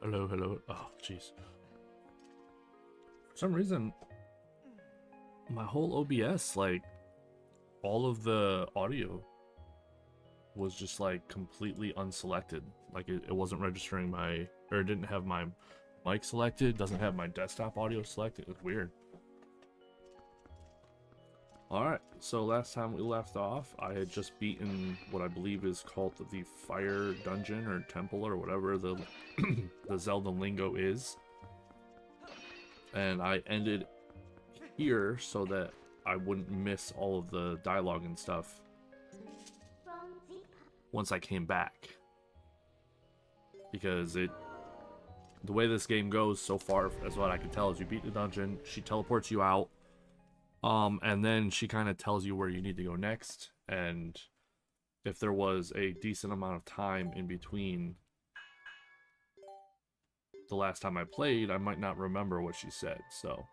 Hello, hello. Oh, jeez. For some reason, my whole OBS, like, all of the audio was just, like, completely unselected. Like, it wasn't registering my, or it didn't have my mic selected, doesn't have my desktop audio selected. It was weird. Alright, so last time we left off, I had just beaten what I believe is called the Fire Dungeon or Temple or whatever the the Zelda lingo is. And I ended here so that I wouldn't miss all of the dialogue and stuff once I came back. Because the way this game goes so far, as what I can tell, is you beat the dungeon, she teleports you out, and then she kind of tells you where you need to go next, and if there was a decent amount of time in between the last time I played, I might not remember what she said, so.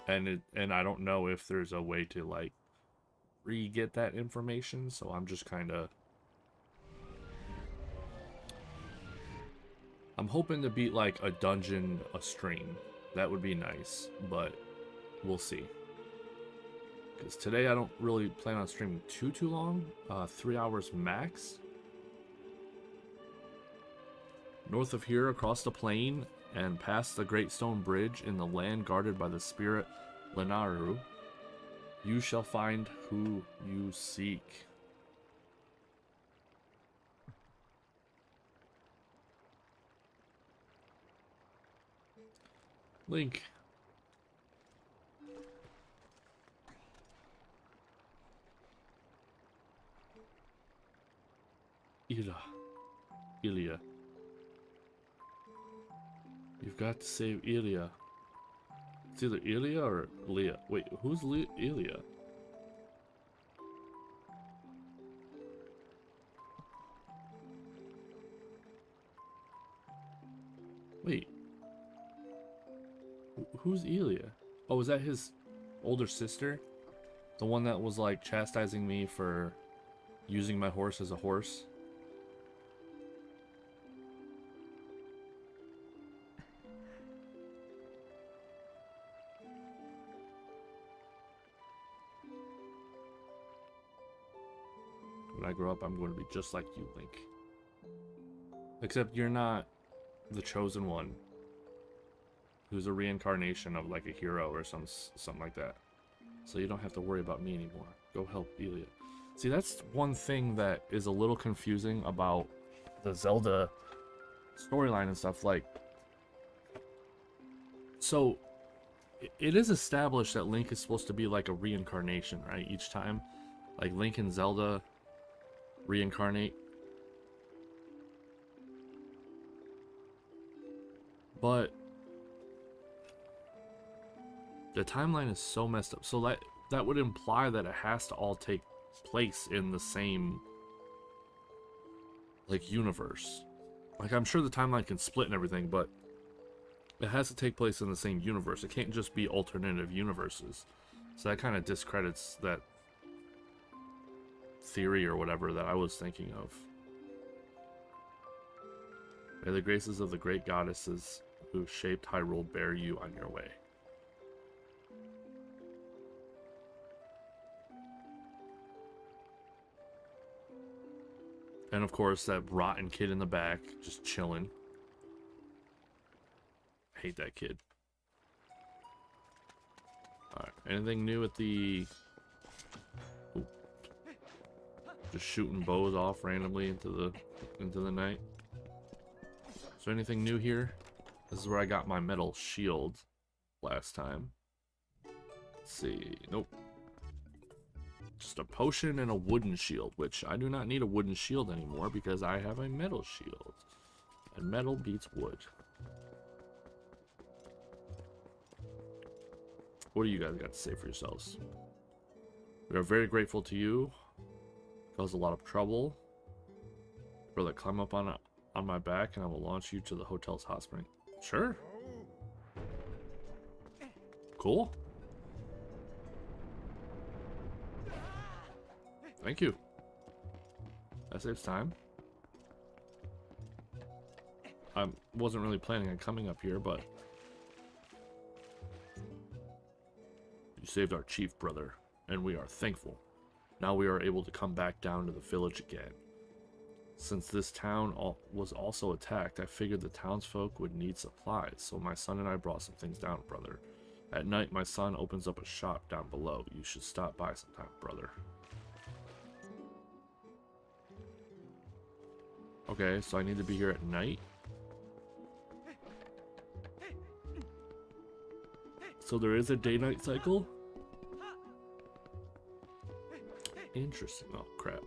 And I don't know if there's a way to, like, re-get that information, so I'm just kind of... I'm hoping to beat, like, a dungeon a stream. That would be nice, but we'll see. Because today I don't really plan on streaming too long. 3 hours max. North of here, across the plain, and past the Great Stone Bridge in the land guarded by the spirit Lenaru, you shall find who you seek. Link. Ilia. You've got to save Ilia. It's either Ilia or Leah. Wait, who's Ilia? Wait. Who's Ilia? Oh, is that his older sister? The one that was, like, chastising me for using my horse as a horse? When I grow up, I'm going to be just like you, Link. Except you're not the chosen one, who's a reincarnation of, like, a hero or something like that. So you don't have to worry about me anymore. Go help Ilia. See, that's one thing that is a little confusing about the Zelda storyline and stuff. Like, so it is established that Link is supposed to be like a reincarnation, right? Each time, like, Link and Zelda reincarnate. But the timeline is so messed up. So that would imply that it has to all take place in the same, like, universe. Like, I'm sure the timeline can split and everything, but it has to take place in the same universe. It can't just be alternative universes. So that kind of discredits that theory or whatever that I was thinking of. May the graces of the great goddesses who shaped Hyrule bear you on your way. And of course, that rotten kid in the back, just chilling. I hate that kid. Alright, anything new at the... Ooh. Just shooting bows off randomly into the night. Is there anything new here? This is where I got my metal shield last time. Let's see. Nope. Just a potion and a wooden shield, which I do not need a wooden shield anymore because I have a metal shield. And metal beats wood. What do you guys got to say for yourselves? We are very grateful to you. Caused a lot of trouble. Brother, climb up on my back and I will launch you to the hotel's hot spring. Sure. Cool. Thank you. That saves time. I wasn't really planning on coming up here, but you saved our chief, brother, and we are thankful. Now we are able to come back down to the village again. Since this town was also attacked, I figured the townsfolk would need supplies, so my son and I brought some things down, brother. At night, my son opens up a shop down below. You should stop by sometime, brother. Okay, so I need to be here at night? So there is a day-night cycle? Interesting. Oh, crap.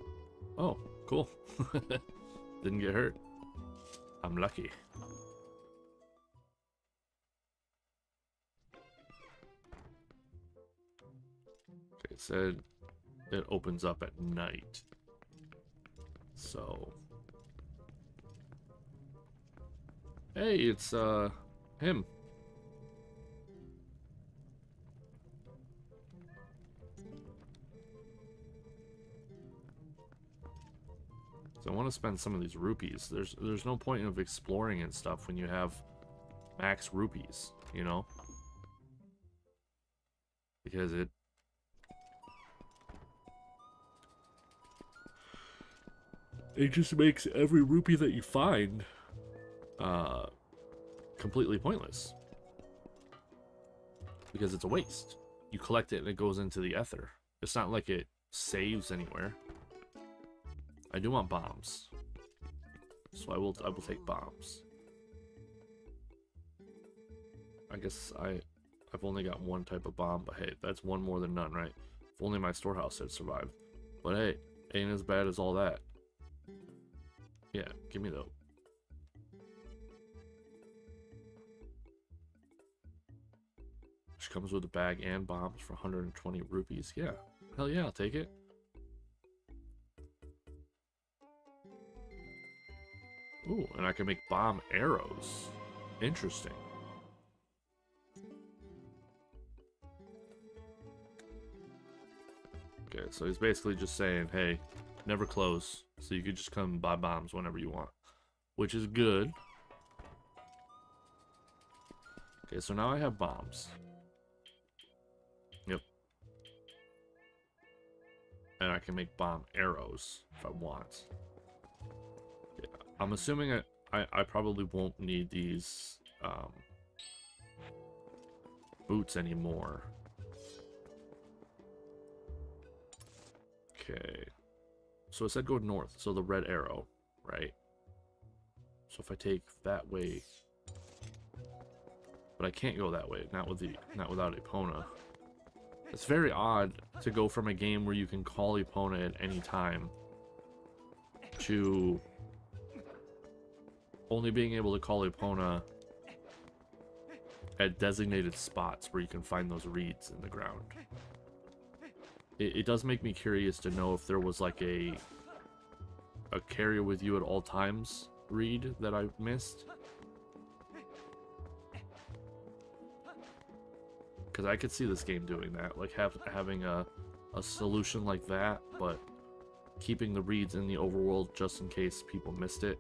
Oh, cool. Didn't get hurt. I'm lucky. Okay, it said it opens up at night. So... Hey, it's, him. So I want to spend some of these rupees. There's no point of exploring and stuff when you have max rupees, you know? Because it just makes every rupee that you find completely pointless. Because it's a waste. You collect it and it goes into the ether. It's not like it saves anywhere. I do want bombs, so I will take bombs. I guess I've only got one type of bomb, but hey, that's one more than none, right? If only my storehouse had survived. But hey, ain't as bad as all that. Yeah, give me those. Which comes with a bag and bombs for 120 rupees. Yeah, hell yeah, I'll take it. Ooh, and I can make bomb arrows. Interesting. Okay, so he's basically just saying, hey, never close, so you could just come buy bombs whenever you want. Which is good. Okay, so now I have bombs. Yep. And I can make bomb arrows if I want. I'm assuming I probably won't need these boots anymore. Okay. So it said go north, so the red arrow, right? So if I take that way, but I can't go that way, not without Epona. It's very odd to go from a game where you can call Epona at any time to only being able to call Epona at designated spots where you can find those reeds in the ground. It does make me curious to know if there was like a carrier with you at all times reed that I missed. Because I could see this game doing that, like having a solution like that, but keeping the reeds in the overworld just in case people missed it.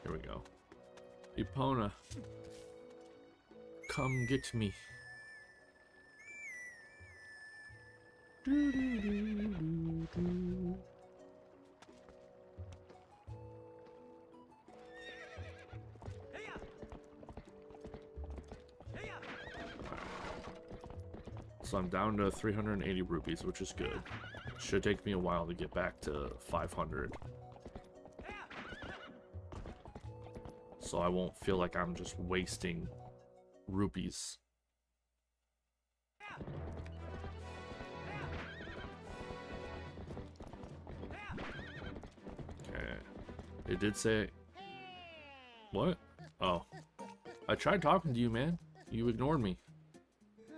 Here we go. Epona, come get me. So I'm down to 380 rupees, which is good. Should take me a while to get back to 500. So I won't feel like I'm just wasting rupees. Okay. It did say... What? Oh. I tried talking to you, man. You ignored me.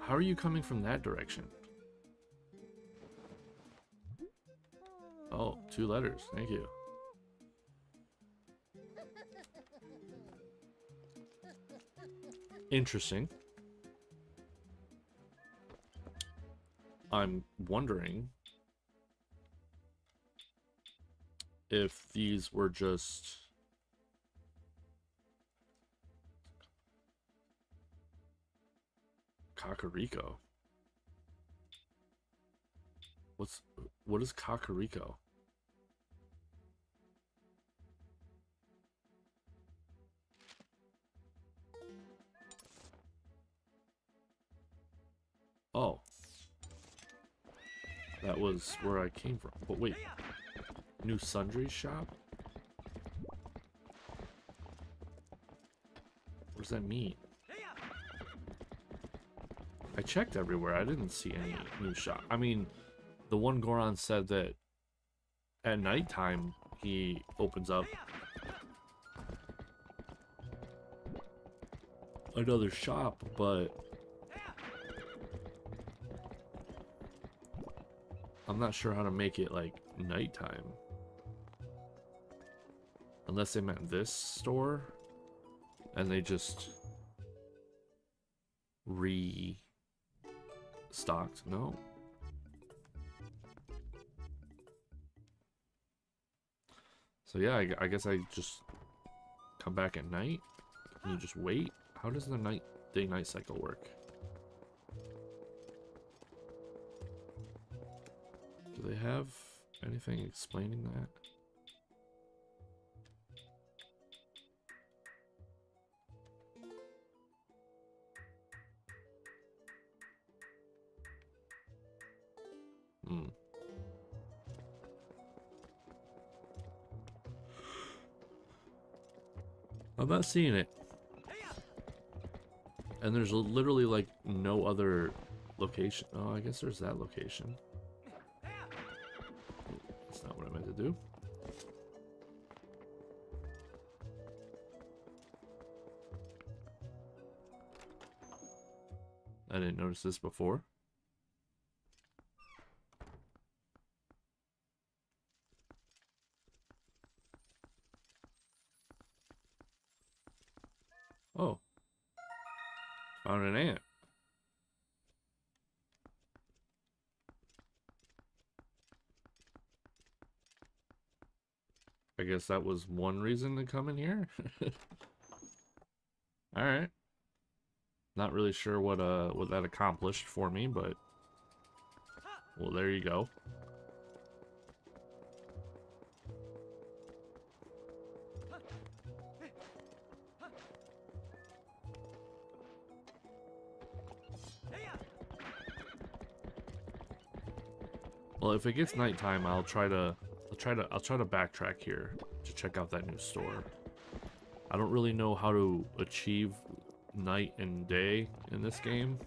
How are you coming from that direction? Oh, 2 letters. Thank you. Interesting. I'm wondering if these were just Kakariko. What is Kakariko? Oh. That was where I came from. But wait. New sundry shop? What does that mean? I checked everywhere. I didn't see any new shop. I mean, the one Goron said that at nighttime he opens up another shop, but I'm not sure how to make it like nighttime. Unless they meant this store and they just restocked. No. So yeah, I guess I just come back at night and you just wait. How does the day-night cycle work? Do they have anything explaining that? Hmm. I'm not seeing it. And there's literally like no other location. Oh, I guess there's that location. That's not what I meant to do. I didn't notice this before. Oh. Found an ant. I guess that was one reason to come in here. All right. Not really sure what that accomplished for me, but well, there you go. Well, if it gets nighttime, I'll try to backtrack here to check out that new store. I don't really know how to achieve night and day in this game.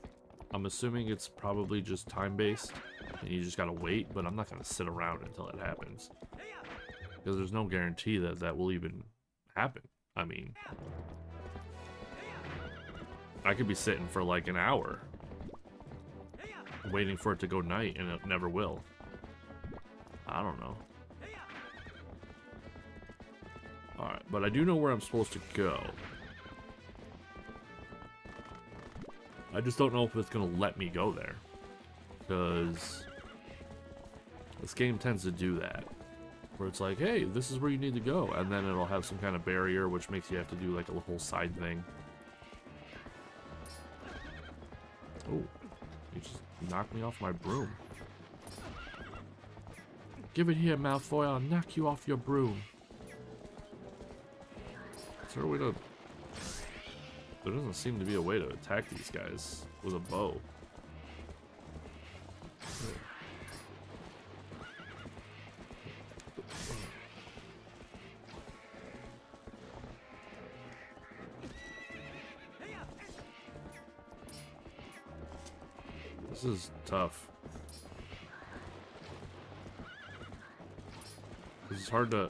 I'm assuming it's probably just time-based and you just gotta wait, but I'm not gonna sit around until it happens because there's no guarantee that that will even happen. I mean, I could be sitting for like an hour waiting for it to go night and it never will. I don't know. Alright, but I do know where I'm supposed to go. I just don't know if it's going to let me go there. Because this game tends to do that. Where it's like, hey, this is where you need to go. And then it'll have some kind of barrier, which makes you have to do like a whole side thing. Oh, you just knocked me off my broom. Give it here, Malfoy. I'll knock you off your broom. Is there a way to... There doesn't seem to be a way to attack these guys with a bow. This is tough. It's hard to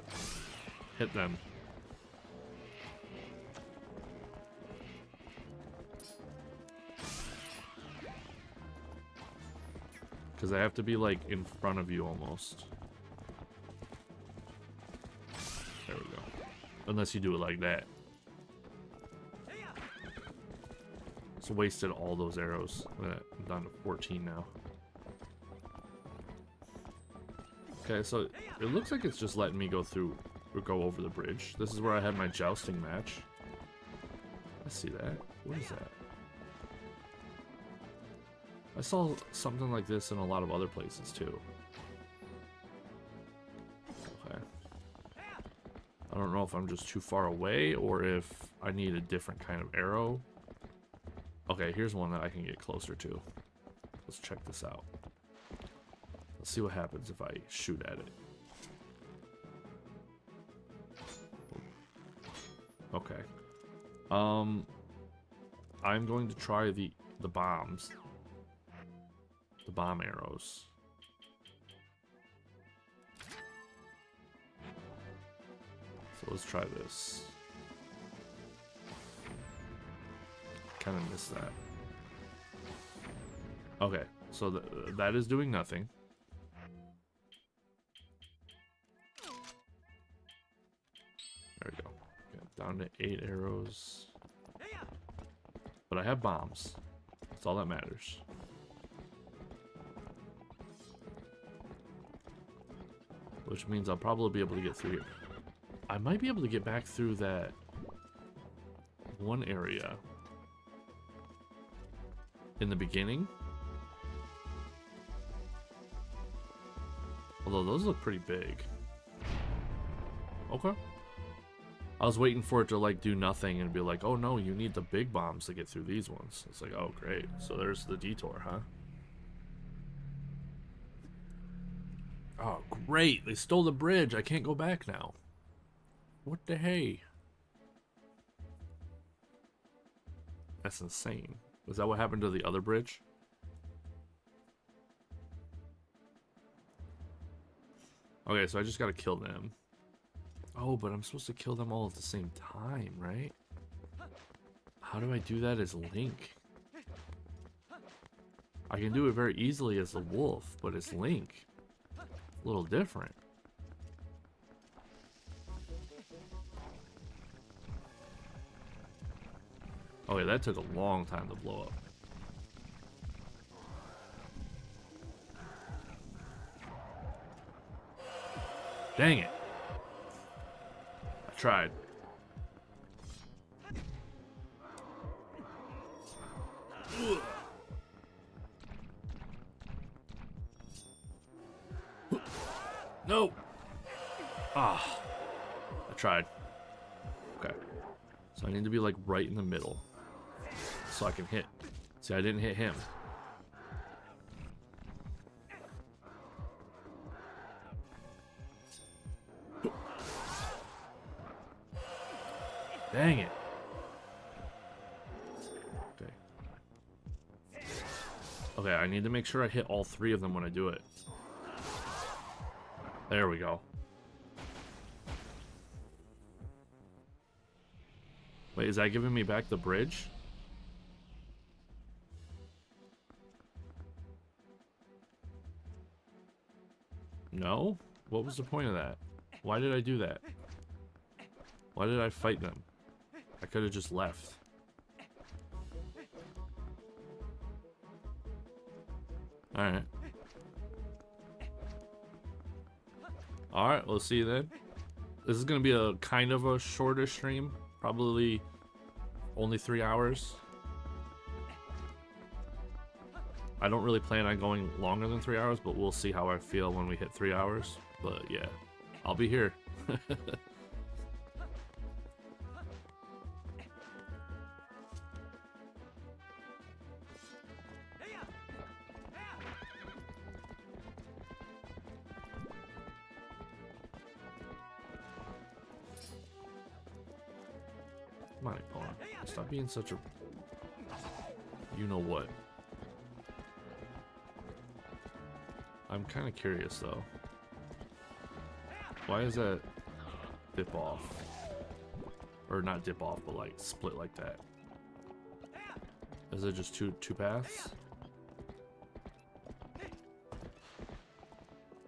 hit them. Because I have to be like in front of you almost. There we go. Unless you do it like that. It's wasted all those arrows. I'm down to 14 now. Okay, so it looks like it's just letting me go through or go over the bridge. This is where I had my jousting match. I see that. What is that? I saw something like this in a lot of other places too. Okay. I don't know if I'm just too far away or if I need a different kind of arrow. Okay, here's one that I can get closer to. Let's check this out. Let's see what happens if I shoot at it. Okay. I'm going to try the bombs. The bomb arrows. So let's try this. Kind of missed that. Okay, so that is doing nothing. There we go. Down to 8 arrows. But I have bombs. That's all that matters. Which means I'll probably be able to get through here. I might be able to get back through that one area in the beginning. Although those look pretty big. Okay. I was waiting for it to like do nothing and be like, oh no, you need the big bombs to get through these ones. It's like, oh great. So there's the detour, huh? Oh great, they stole the bridge. I can't go back now. What the hey? That's insane. Was that what happened to the other bridge? Okay, so I just gotta kill them. Oh, but I'm supposed to kill them all at the same time, right? How do I do that as Link? I can do it very easily as the wolf, but as Link, a little different. Okay, that took a long time to blow up. Dang it. I tried. No. Ah. I tried. Okay. So I need to be like right in the middle. So I can hit. See, I didn't hit him. Dang it. Okay. Okay, I need to make sure I hit all 3 of them when I do it. There we go. Wait, is that giving me back the bridge? No? What was the point of that? Why did I do that? Why did I fight them? I could have just left. Alright. Alright, we'll see you then. This is going to be a kind of a shorter stream. Probably only 3 hours. I don't really plan on going longer than 3 hours, but we'll see how I feel when we hit 3 hours. But yeah, I'll be here. Come on, Paula. Stop being such a... You know what. I'm kind of curious, though. Why is that dip off? Or not dip off, but like split like that? Is it just two paths?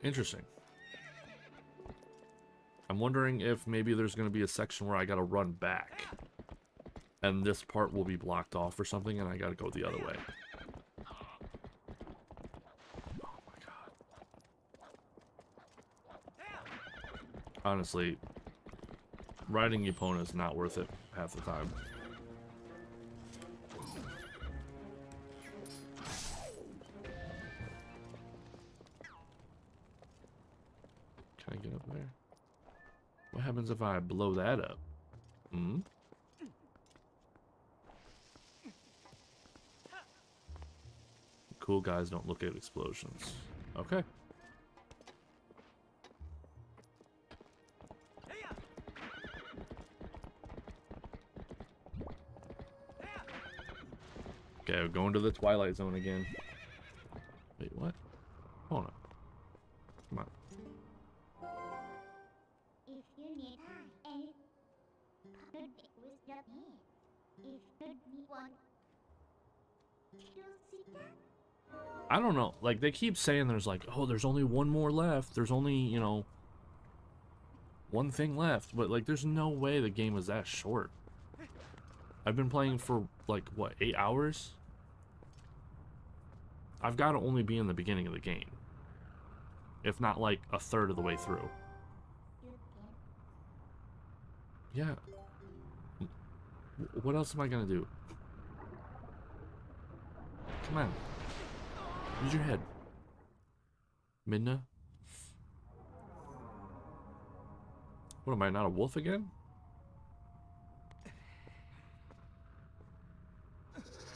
Interesting. I'm wondering if maybe there's going to be a section where I got to run back. And this part will be blocked off or something, and I got to go the other way. Honestly, riding Epona is not worth it half the time. Can I get up there? What happens if I blow that up? Hmm? Cool guys don't look at explosions. Okay. Okay, we're going to the Twilight Zone again. Wait, what? Hold on. Come on. If you need any partner with me, if you want to sit down. I don't know. Like, they keep saying there's like, oh, there's only one more left. There's only, you know, one thing left. But, like, there's no way the game is that short. I've been playing for, like, what, 8 hours? I've got to only be in the beginning of the game. If not, like, a third of the way through. Yeah. What else am I gonna do? Come on. Use your head. Midna? What am I, not a wolf again?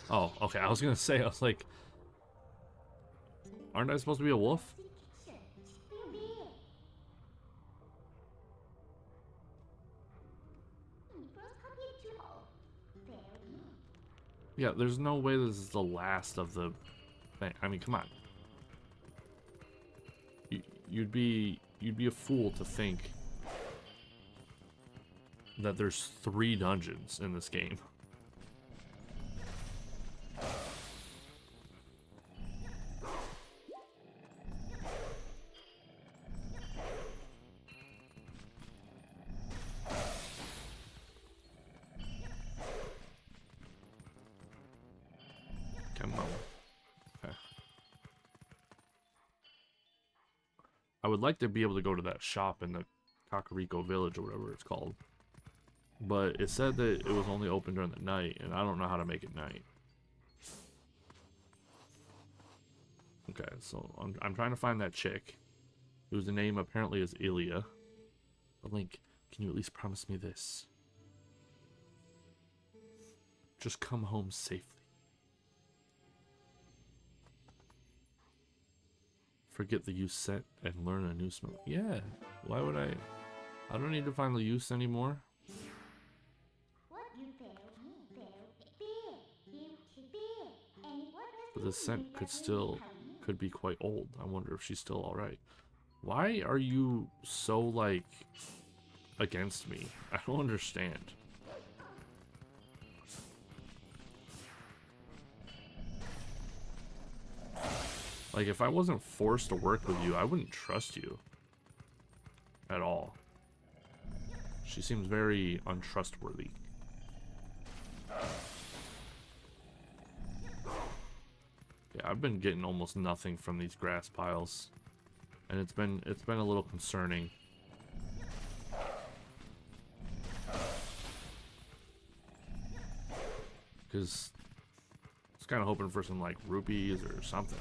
Oh, okay. I was gonna say, I was like, aren't I supposed to be a wolf? Yeah, there's no way this is the last of the thing. I mean, come on. You'd be a fool to think that there's 3 dungeons in this game. Come on. Okay. I would like to be able to go to that shop in the Kakariko Village or whatever it's called. But it said that it was only open during the night, and I don't know how to make it night. Okay, so I'm trying to find that chick, whose name apparently is Ilya. But Link, can you at least promise me this? Just come home safely. Forget the use set and learn a new smell. Yeah, why would I? I don't need to find the use anymore. But the scent could be quite old. I wonder if she's still alright. Why are you so, like, against me? I don't understand. Like, if I wasn't forced to work with you, I wouldn't trust you. At all. She seems very untrustworthy. Yeah, I've been getting almost nothing from these grass piles. And it's been a little concerning. Because I was kind of hoping for some, like, rupees or something.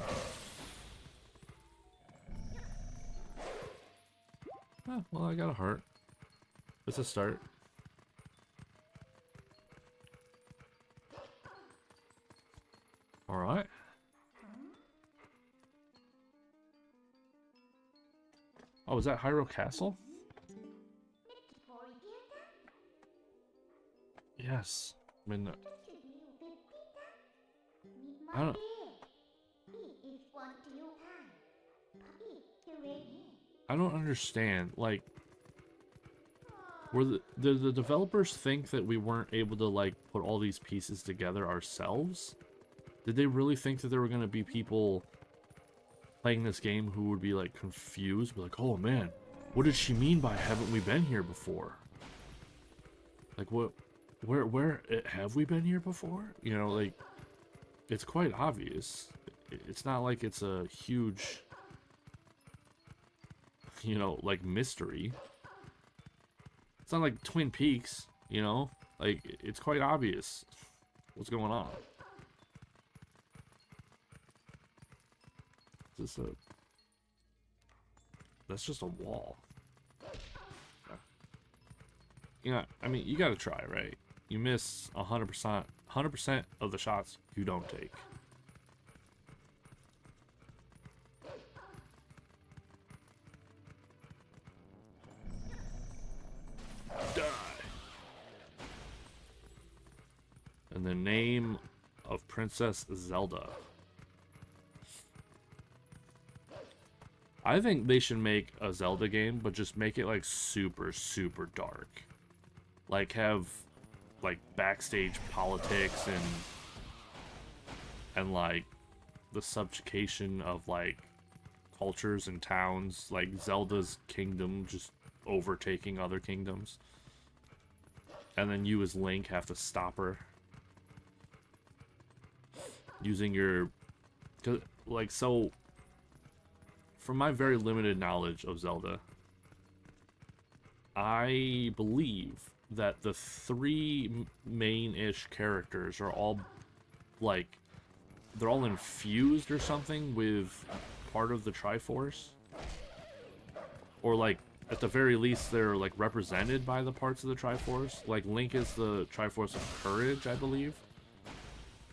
Well, I got a heart. It's a start. Alright. Oh, is that Hyrule Castle? Yes. I mean, I don't... I don't understand. Like, were the developers think that we weren't able to, like, put all these pieces together ourselves? Did they really think that there were going to be people playing this game who would be, like, confused? Be like, oh man, what did she mean by haven't we been here before? Like, what, where have we been here before? You know, like, it's quite obvious. It's not like it's a huge, you know, like, mystery. It's not like Twin Peaks, you know? Like, it's quite obvious what's going on. Is this a... That's just a wall. Yeah, I mean, you gotta try, right? You miss 100% of the shots you don't take. Die. And the name of Princess Zelda. I think they should make a Zelda game, but just make it like super, super dark. Like have like backstage politics and like the subjugation of like cultures and towns, like Zelda's kingdom just overtaking other kingdoms. And then you as Link have to stop her. Using your... Like, so... From my very limited knowledge of Zelda, I believe that the three main-ish characters are all, like... They're all infused or something with part of the Triforce. Or, like, at the very least, they're, like, represented by the parts of the Triforce. Like, Link is the Triforce of Courage, I believe.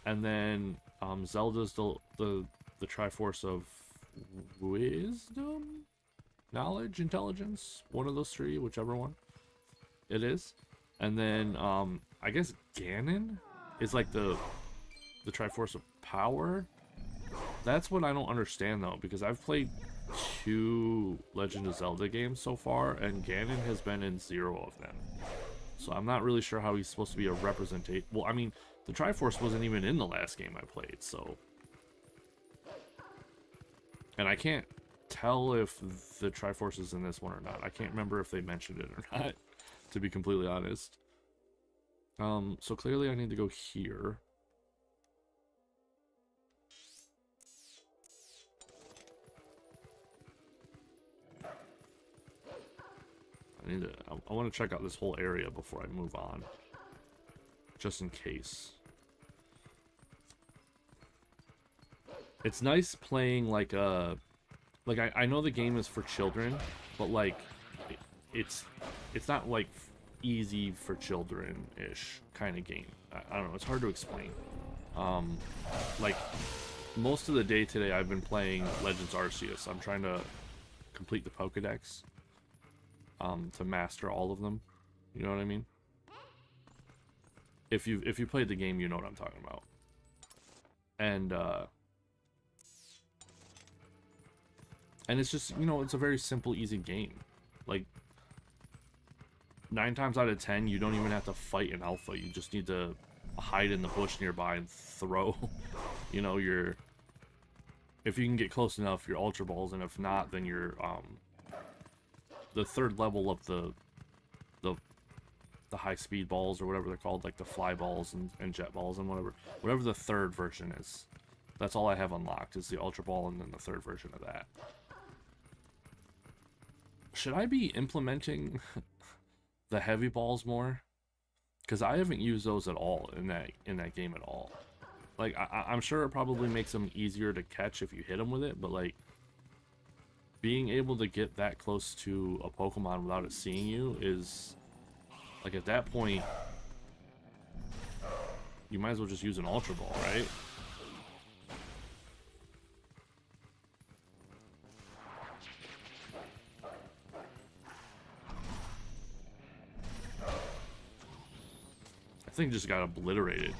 And then, Zelda's the Triforce of Wisdom? Knowledge? Intelligence? One of those three, whichever one it is. And then, I guess Ganon is, like, the Triforce of Power? That's what I don't understand, though, because I've played 2 Legend of Zelda games so far, and Ganon has been in 0 of them. So I'm not really sure how he's supposed to be a representation. Well, I mean, the Triforce wasn't even in the last game I played, so... And I can't tell if the Triforce is in this one or not. I can't remember if they mentioned it or not, to be completely honest. So clearly I need to go here. I want to check out this whole area before I move on, just in case. It's nice playing like a, I know the game is for children, but like it's not like easy for children-ish kind of game. I don't know, it's hard to explain. Like most of the day today I've been playing Legends Arceus. I'm trying to complete the Pokédex. To master all of them, you know what I mean? If you played the game, you know what I'm talking about. And it's just, you know, it's a very simple, easy game. Like 9 times out of 10, you don't even have to fight an alpha. You just need to hide in the bush nearby and throw, you know, your. If you can get close enough, your Ultra Balls, and if not, then your the 3rd level of the high speed balls, or whatever they're called, like the fly balls and jet balls and whatever the 3rd version is. That's all I have unlocked is the Ultra Ball and then the 3rd version of that. Should I be implementing the heavy balls more? Because I haven't used those at all in that game at all. Like I'm sure it probably makes them easier to catch if you hit them with it, but like being able to get that close to a Pokemon without it seeing you is, like, at that point, you might as well just use an Ultra Ball, right? I think just got obliterated.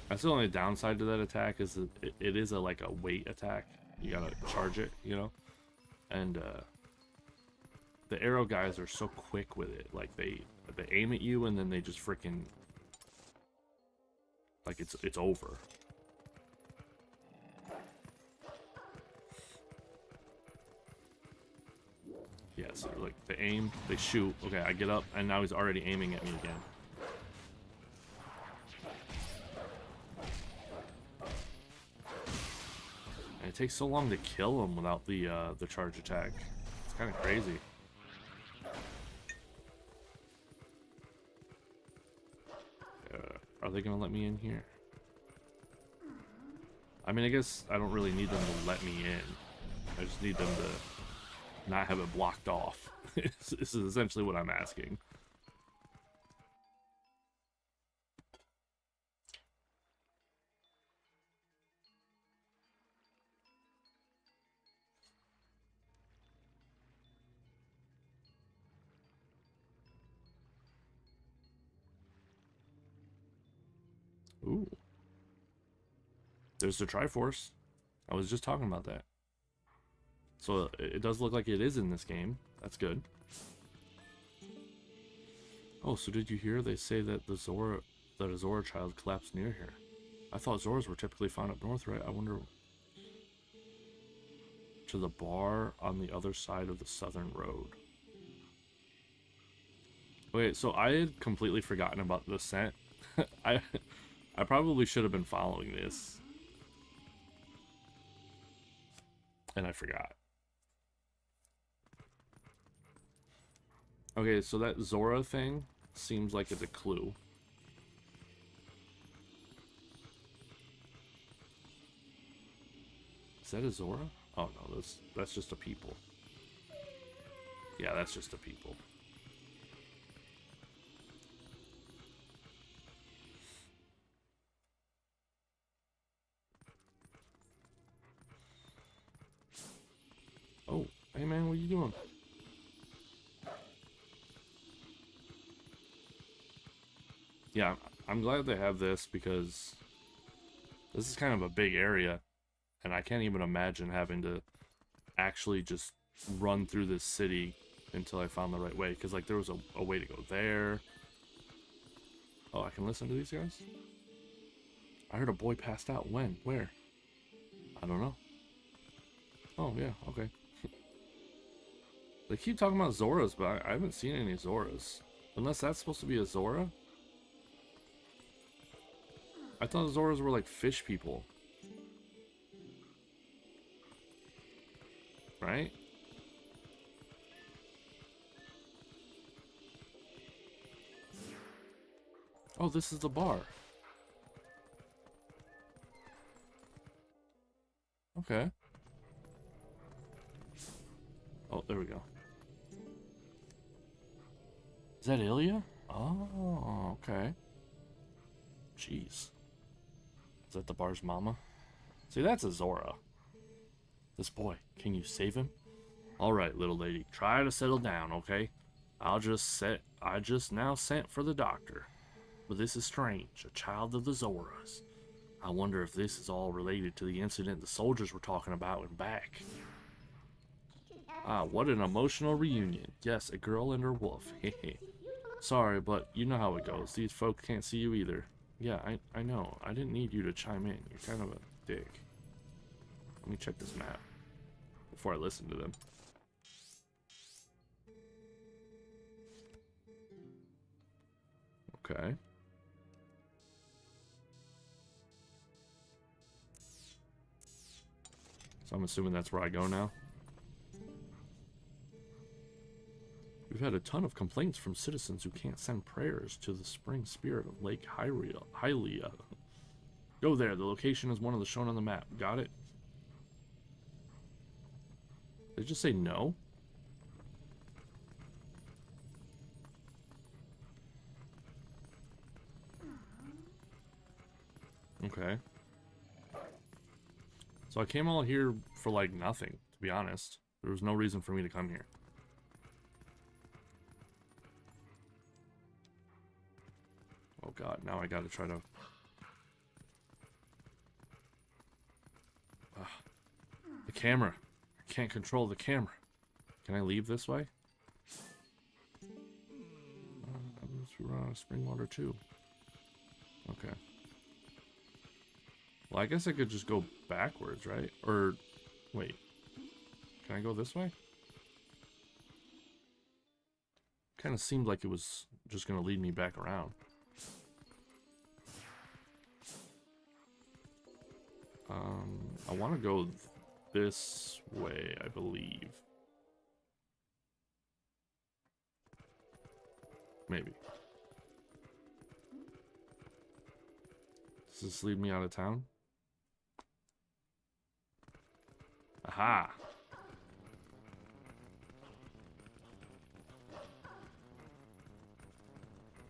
That's the only downside to that attack is that it is like a weight attack. You gotta charge it, you know? And the arrow guys are so quick with it. Like they aim at you and then they just freaking, like it's over. Yeah, so like they aim, they shoot. Okay, I get up and now he's already aiming at me again. it takes so long to kill him without the charge attack. It's kind of crazy. Are they gonna let me in here? I mean, I guess I don't really need them to let me in. I just need them to not have it blocked off. This is essentially what I'm asking. Ooh. There's the Triforce. I was just talking about that. So it does look like it is in this game. That's good. Oh, so did you hear they say that a Zora child collapsed near here? I thought Zoras were typically found up north, right? I wonder... To the bar on the other side of the southern road. Wait, so I had completely forgotten about the scent. I probably should have been following this. And I forgot. Okay, so that Zora thing seems like it's a clue. Is that a Zora? Oh no, that's just a people. Yeah, that's just a people. Oh, hey man, what are you doing? Yeah, I'm glad they have this because this is kind of a big area, and I can't even imagine having to actually just run through this city until I found the right way, because like there was a way to go there. Oh, I can listen to these guys? I heard a boy passed out. When? Where? I don't know. Oh, yeah, okay. They keep talking about Zoras, but I haven't seen any Zoras. Unless that's supposed to be a Zora? I thought Zoras were like fish people. Right? Oh, this is the bar. Okay. Oh, there we go. Is that Ilya? Oh, okay. Jeez. Is that the bar's mama? See, that's a Zora. This boy, can you save him? All right, little lady, try to settle down, okay? I just now sent for the doctor. But this is strange, a child of the Zoras. I wonder if this is all related to the incident the soldiers were talking about in back. Ah, what an emotional reunion. Yes, a girl and her wolf. Hehe. Sorry, but you know how it goes. These folk can't see you either. Yeah, I know. I didn't need you to chime in. You're kind of a dick. Let me check this map before I listen to them. Okay. So I'm assuming that's where I go now. We've had a ton of complaints from citizens who can't send prayers to the spring spirit of Lake Hylia. Go there. The location is one of the shown on the map. Got it? Did they just say no? Okay. So I came all here for like nothing, to be honest. There was no reason for me to come here. Oh god, now I gotta try to... The camera. I can't control the camera. Can I leave this way? We run out of spring water too. Okay. Well, I guess I could just go backwards, right? Or, wait. Can I go this way? Kind of seemed like it was just going to lead me back around. I want to go this way, I believe. Maybe. Does this lead me out of town? Aha!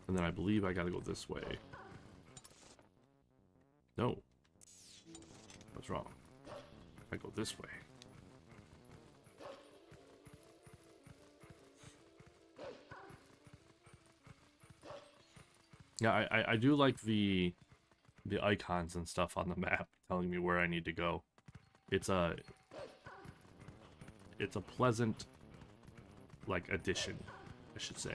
And then I believe I gotta go this way. No. What's wrong? I go this way. Yeah, I do like the icons and stuff on the map telling me where I need to go. It's a pleasant, like, addition, I should say.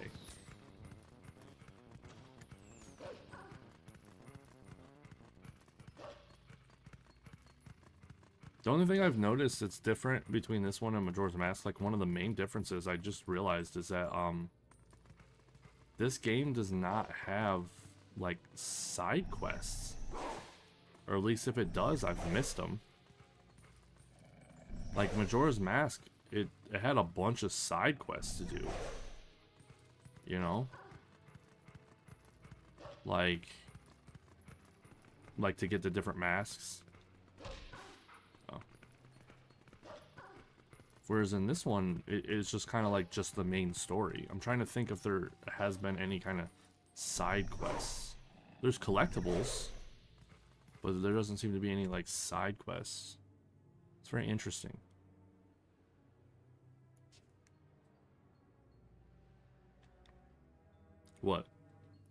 The only thing I've noticed that's different between this one and Majora's Mask, like one of the main differences I just realized is that this game does not have like side quests. Or at least if it does, I've missed them. Like Majora's Mask, it had a bunch of side quests to do. You know? Like to get the different masks. Oh. Whereas in this one, it's just kind of like just the main story. I'm trying to think if there has been any kind of side quests. There's collectibles, but there doesn't seem to be any like side quests. It's very interesting. What?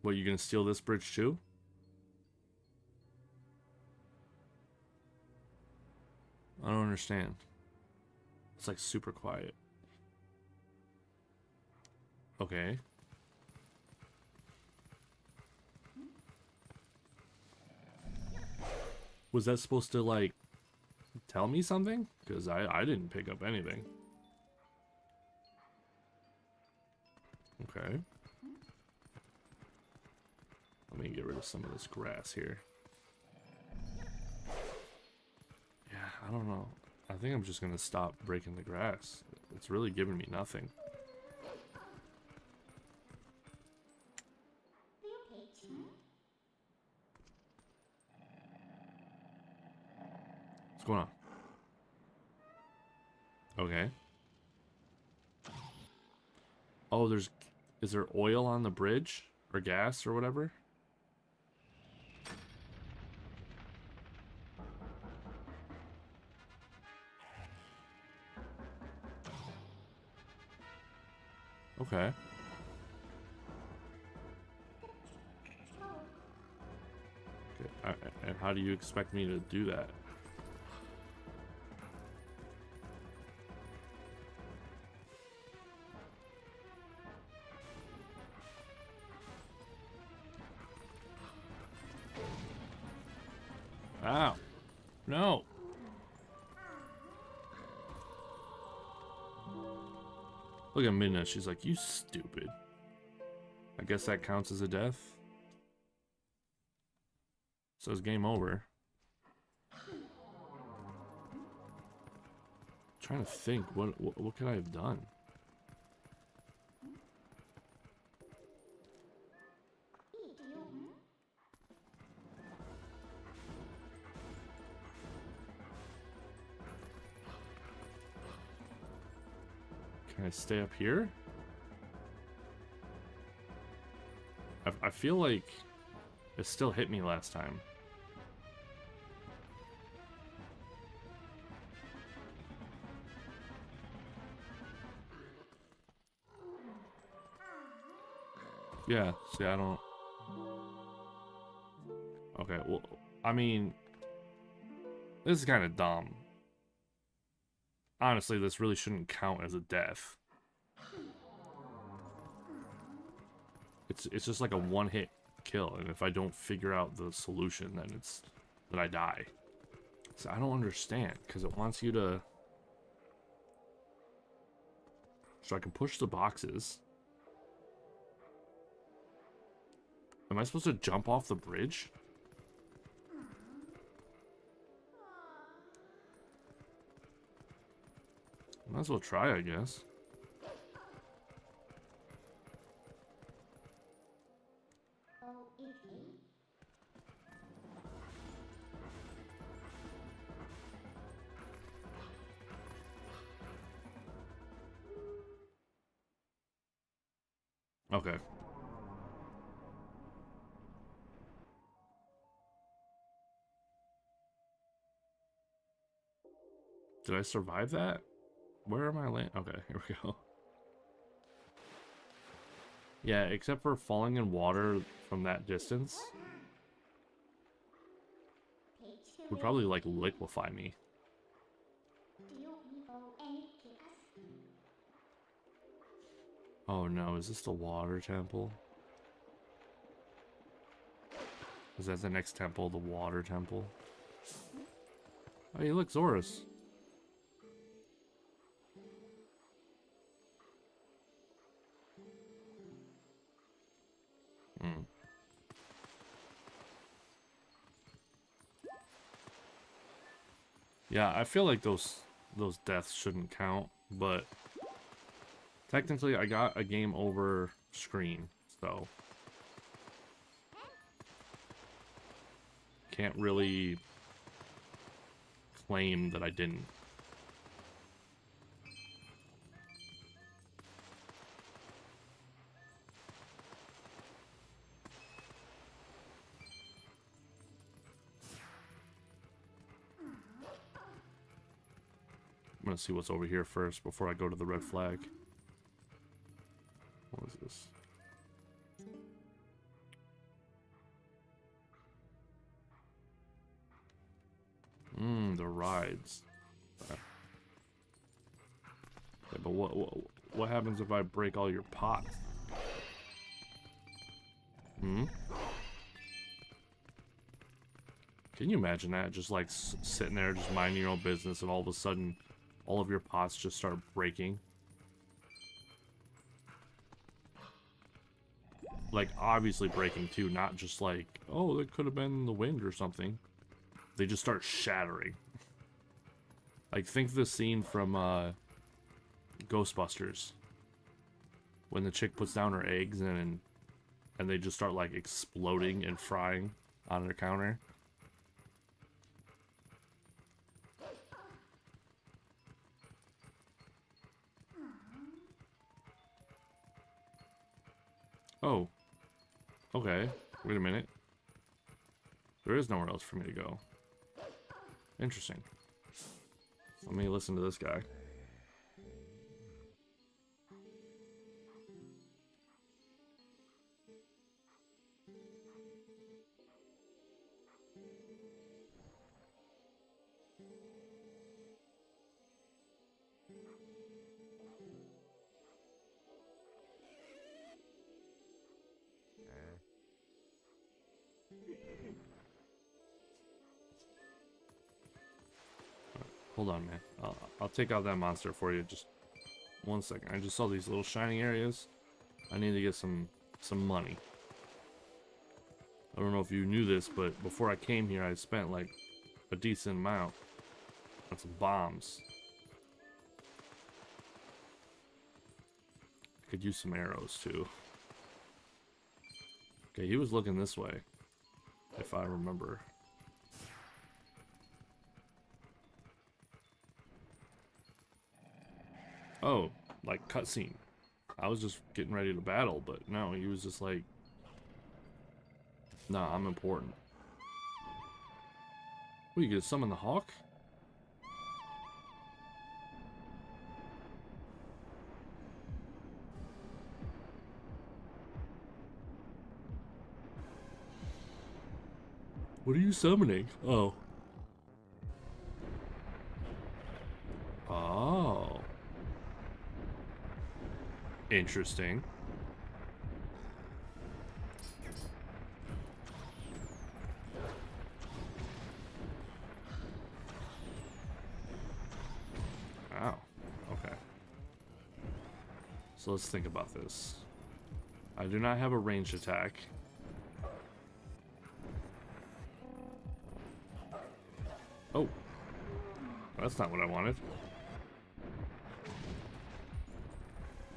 What, you gonna steal this bridge too? I don't understand. It's like super quiet. Okay. Was that supposed to like tell me something? Because I didn't pick up anything. Okay. Let me get rid of some of this grass here. Yeah, I don't know. I think I'm just gonna stop breaking the grass. It's really giving me nothing. What's going on? Okay. Oh, is there oil on the bridge? Or gas or whatever? Okay. And how do you expect me to do that? Ow. No. Look at Midna. She's like, you stupid. I guess that counts as a death. So it's game over. I'm trying to think. What could I have done? Can I stay up here? I feel like it still hit me last time. Yeah, see, I don't... Okay, well, I mean... This is kind of dumb. Honestly, this really shouldn't count as a death. It's just like a one-hit kill, and if I don't figure out the solution, then I die. So I don't understand, because it wants you to... So I can push the boxes. Am I supposed to jump off the bridge? Might as well try, I guess. Oh, is he? Okay. Did I survive that? Where am I land? Okay, here we go. Yeah, except for falling in water from that distance, would probably like liquefy me. Do you know anything else? Oh no, is this the water temple? Is that the next temple, the water temple? Oh, hey, look, Zorus. Hmm. Yeah, I feel like those deaths shouldn't count, but technically I got a game over screen, so can't really claim that I didn't. I'm gonna see what's over here first before I go to the red flag. What is this? The rides. Okay, but what happens if I break all your pots? Hmm? Can you imagine that? Just like sitting there, just minding your own business, and all of a sudden, all of your pots just start breaking. Like, obviously breaking too, not just like, oh, it could have been the wind or something. They just start shattering. Like, think of the scene from Ghostbusters. When the chick puts down her eggs and they just start like exploding and frying on her counter. Oh. Okay. Wait a minute. There is nowhere else for me to go. Interesting. Let me listen to this guy. Hold on, man. I'll take out that monster for you. Just 1 second. I just saw these little shiny areas. I need to get some money. I don't know if you knew this, but before I came here, I spent like a decent amount on some bombs. I could use some arrows too. Okay, he was looking this way, if I remember. Oh, like cutscene. I was just getting ready to battle, but no, he was just like, nah, I'm important. What, you gonna summon the hawk? What are you summoning? Oh. Oh. Interesting. Wow. Okay. So let's think about this. I do not have a ranged attack. Oh. That's not what I wanted.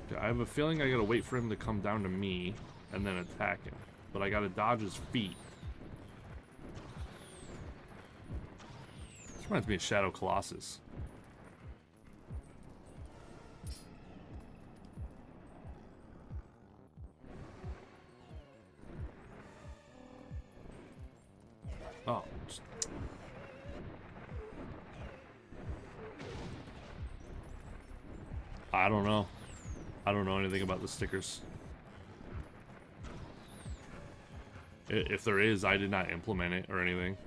Okay, I have a feeling I gotta wait for him to come down to me and then attack him. But I gotta dodge his feet. This reminds me of Shadow Colossus. Oh. I don't know. I don't know anything about the stickers. If there is, I did not implement it or anything.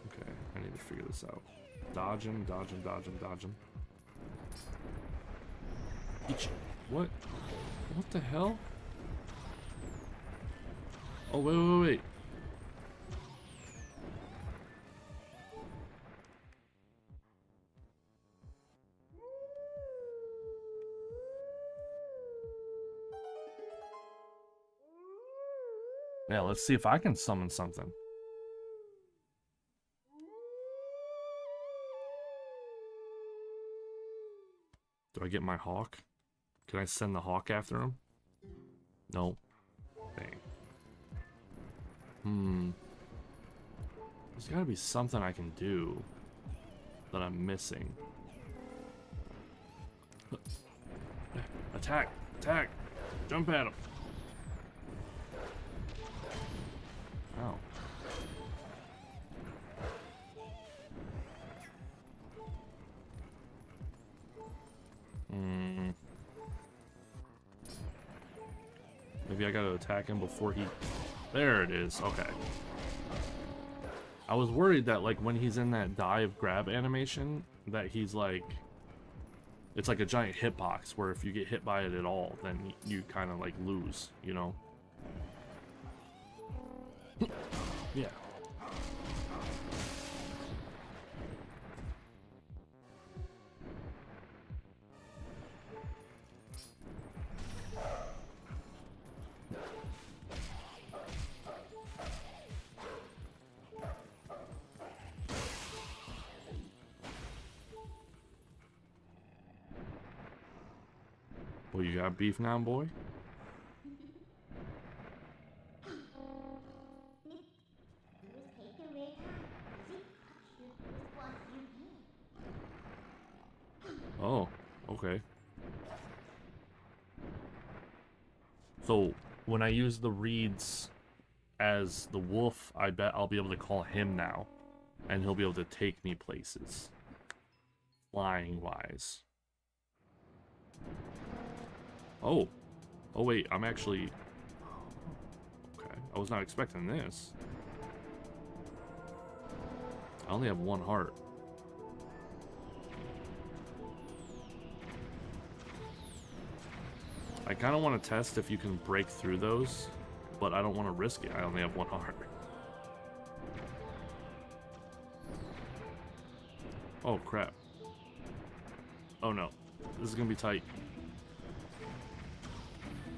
Okay, I need to figure this out. Dodge him, dodge him, dodge him, dodge him. What? What the hell? Oh, wait, wait, wait. Yeah, let's see if I can summon something. Do I get my hawk? Can I send the hawk after him? No. Dang. There's gotta be something I can do that I'm missing. Attack! Attack! Jump at him! Oh. Maybe I gotta attack him before he... There it is. Okay. I was worried that, like, when he's in that dive grab animation, that he's like... It's like a giant hitbox, where if you get hit by it at all, then you kind of, like, lose, you know? Yeah. Well, you got beef now, boy? Oh, okay. So, when I use the reeds as the wolf, I bet I'll be able to call him now. And he'll be able to take me places. Flying-wise. Oh. Oh, wait, I'm actually... Okay, I was not expecting this. I only have one heart. I kind of want to test if you can break through those, but I don't want to risk it. I only have one heart. Oh, crap. Oh, no. This is going to be tight.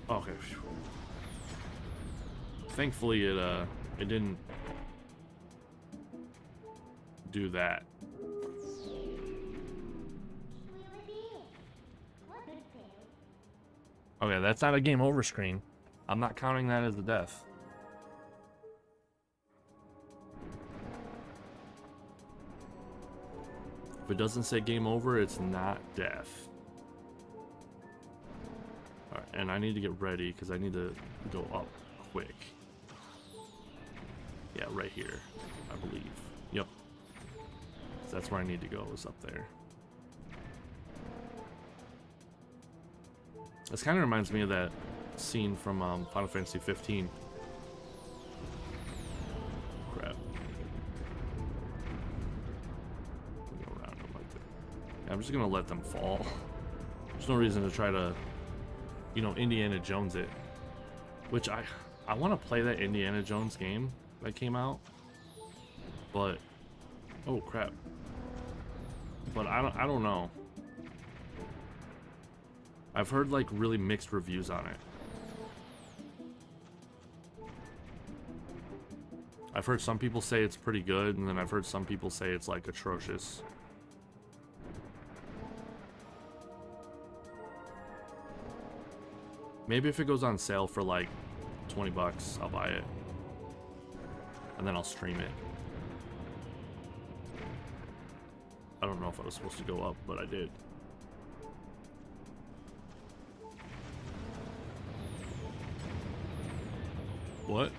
Okay. Thankfully, it didn't do that. Okay, that's not a game over screen. I'm not counting that as a death. If it doesn't say game over, it's not death. Alright, and I need to get ready because I need to go up quick. Yeah, right here, I believe. Yep. So that's where I need to go, is up there. This kind of reminds me of that scene from Final Fantasy 15. Crap. Go around them like that. Yeah, I'm just gonna let them fall. There's no reason to try to, you know, Indiana Jones it. Which I want to play that Indiana Jones game that came out, but oh crap. But I don't know. I've heard like really mixed reviews on it. I've heard some people say it's pretty good, and then I've heard some people say it's like atrocious. Maybe if it goes on sale for like 20 bucks, I'll buy it. And then I'll stream it. I don't know if I was supposed to go up, but I did. What?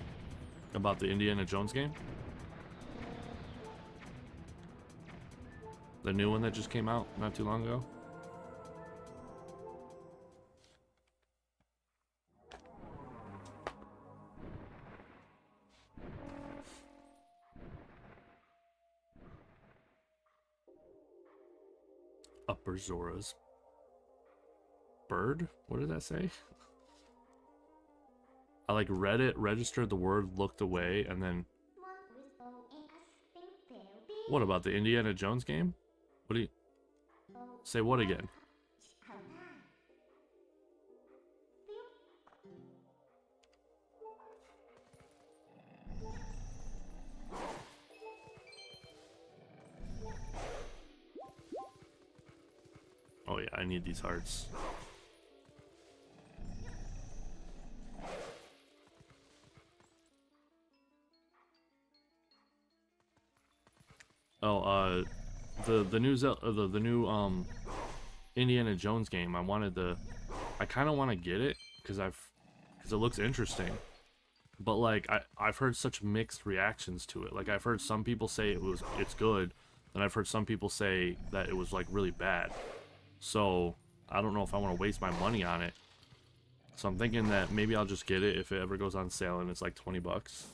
About the Indiana Jones game? The new one that just came out not too long ago? Upper Zora's bird? What did that say? I like read it, registered the word, looked away, and then... What about the Indiana Jones game? What do you... Say what again? Oh yeah, I need these hearts. Oh, the new Indiana Jones game. I kind of want to get it because it looks interesting. But like I've heard such mixed reactions to it. Like I've heard some people say it's good, and I've heard some people say that it was like really bad. So I don't know if I want to waste my money on it. So I'm thinking that maybe I'll just get it if it ever goes on sale and it's like 20 bucks.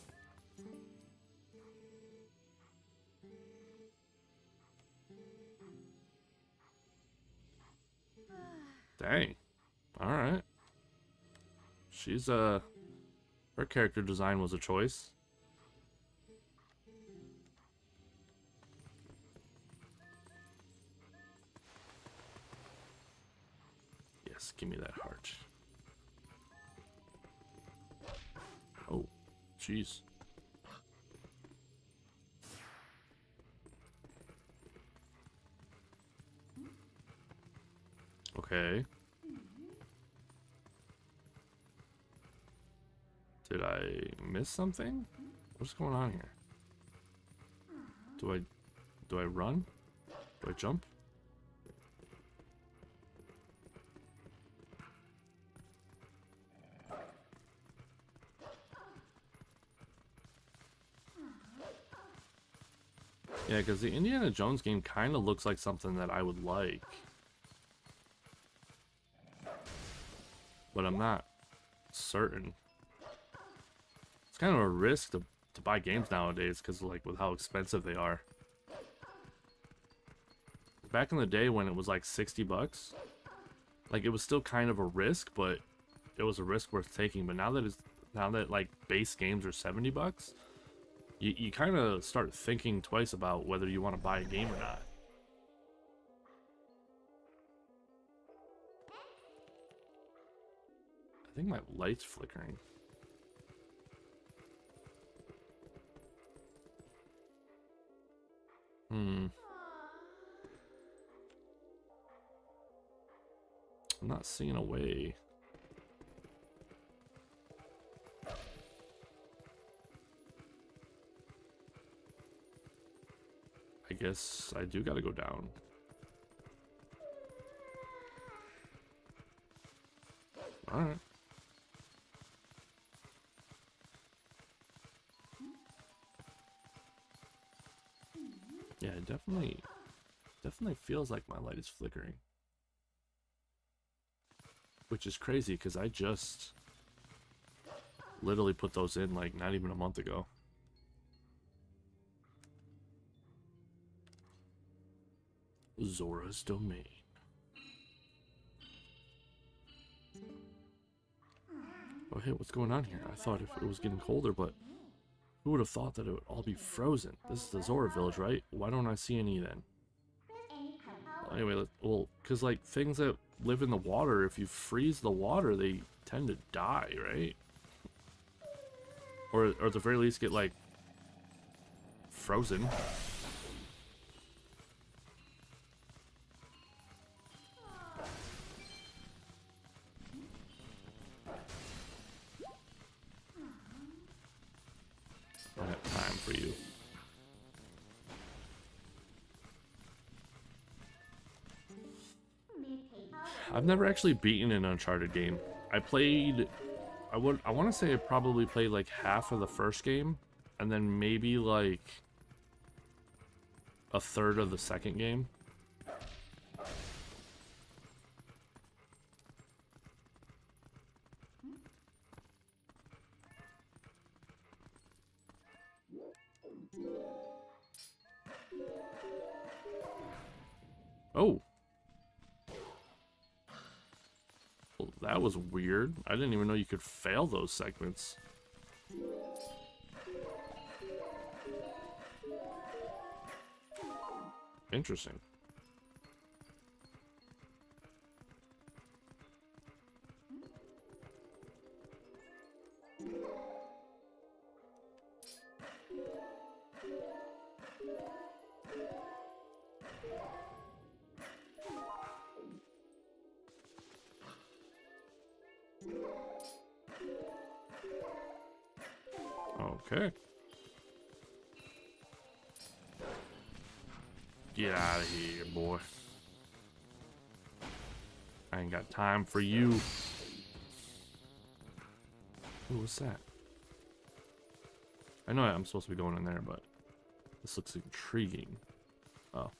Dang. Alright. She's her character design was a choice. Yes, give me that heart. Oh, jeez. Okay. Did I miss something? What's going on here? Do I run? Do I jump? Yeah, because the Indiana Jones game kind of looks like something that I would like. But I'm not certain. It's kind of a risk to buy games nowadays because like with how expensive they are. Back in the day when it was like 60 bucks, like it was still kind of a risk, but it was a risk worth taking. But now that like base games are 70 bucks, you kind of start thinking twice about whether you want to buy a game or not. I think my light's flickering. I'm not seeing a way. I guess I do gotta go down. Alright. Yeah, it definitely feels like my light is flickering. Which is crazy because I just literally put those in like not even a month ago. Zora's Domain. Oh hey, what's going on here? I thought if it was getting colder, but who would have thought that it would all be frozen? This is the Zora village, right? Why don't I see any then? Well, anyway, well, because like things that live in the water, if you freeze the water, they tend to die, right? Or at the very least get like frozen. I don't have time for you. I've never actually beaten an Uncharted game. I want to say I probably played like half of the first game, and then maybe like a third of the second game. Oh. Well, that was weird. I didn't even know you could fail those segments. Interesting. Okay. Get out of here, boy. I ain't got time for you. Ooh, what's that? I know I'm supposed to be going in there, but this looks intriguing. Oh.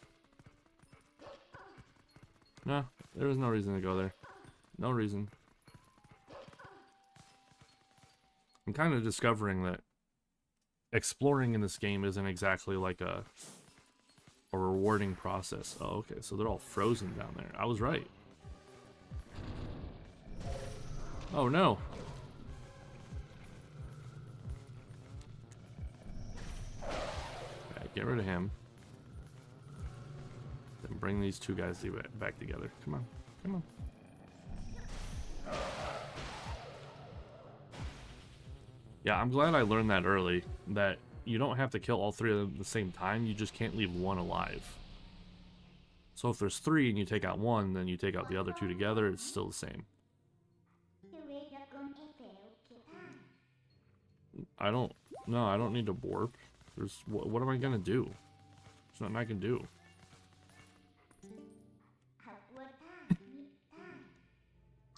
No, there was no reason to go there. No reason. I'm kind of discovering that exploring in this game isn't exactly like a rewarding process. Oh, okay, so they're all frozen down there. I was right. Oh no. Okay, get rid of him. Then bring these two guys back together. Come on, come on. Yeah, I'm glad I learned that early, that you don't have to kill all three of them at the same time, you just can't leave one alive. So if there's three and you take out one, then you take out the other two together, it's still the same. I don't need to warp. What am I gonna do? There's nothing I can do.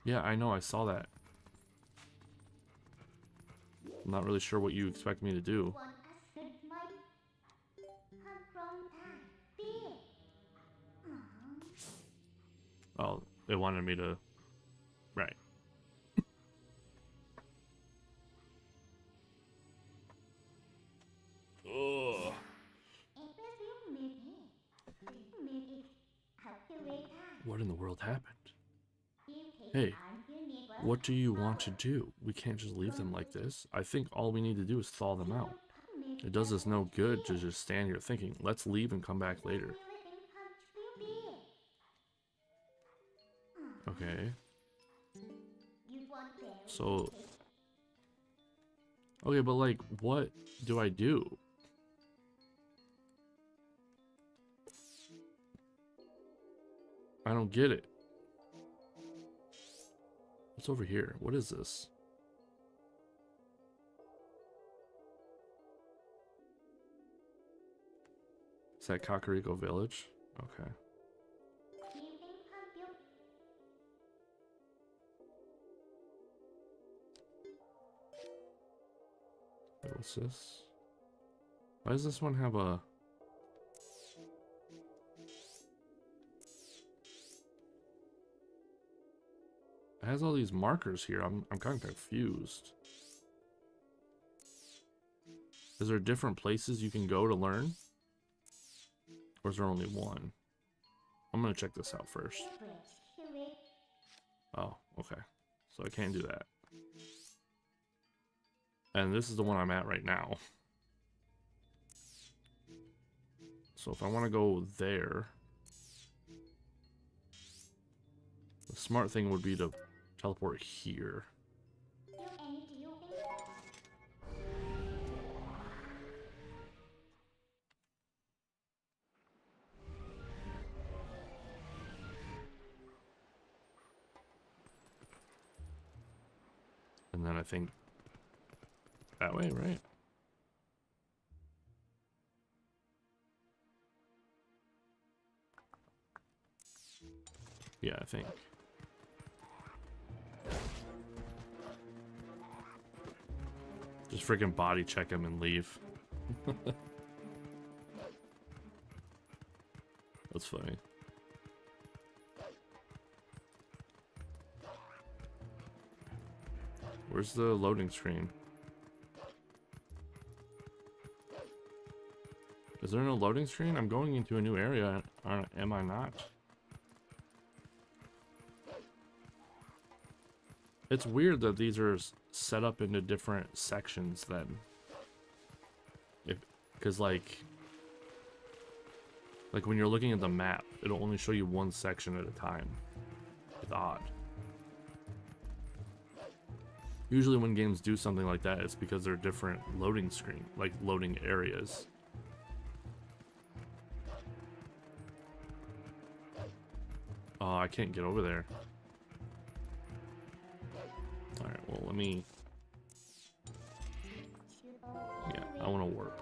Yeah, I know, I saw that. I'm not really sure what you expect me to do. Oh, they wanted me to... Right. Ugh. What in the world happened? Hey, what do you want to do? We can't just leave them like this. I think all we need to do is thaw them out. It does us no good to just stand here thinking, let's leave and come back later. Okay. So... Okay, but like, what do I do? I don't get it. What's over here? What is this? Is that Kakariko Village? Okay. What's this? Why does this one have a... It has all these markers here. I'm kind of confused. Is there different places you can go to learn? Or is there only one? I'm gonna check this out first. Oh, okay. So I can't do that. And this is the one I'm at right now. So if I want to go there, the smart thing would be to teleport here. I think that way, right? Yeah, I think. Just freaking body check him and leave. That's funny. Where's the loading screen? Is there no loading screen? I'm going into a new area, am I not? It's weird that these are set up into different sections then. Because like when you're looking at the map, it'll only show you one section at a time. It's odd. Usually when games do something like that, it's because they're different loading screen, like loading areas. Oh, I can't get over there. Alright, well, let me... Yeah, I want to warp.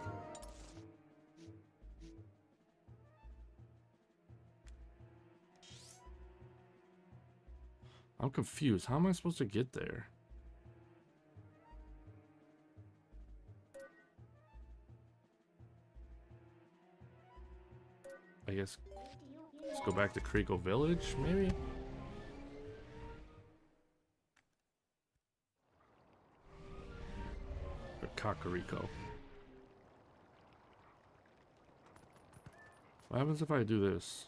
I'm confused. How am I supposed to get there? I guess let's go back to Creeko Village, maybe? Or Kakariko. What happens if I do this?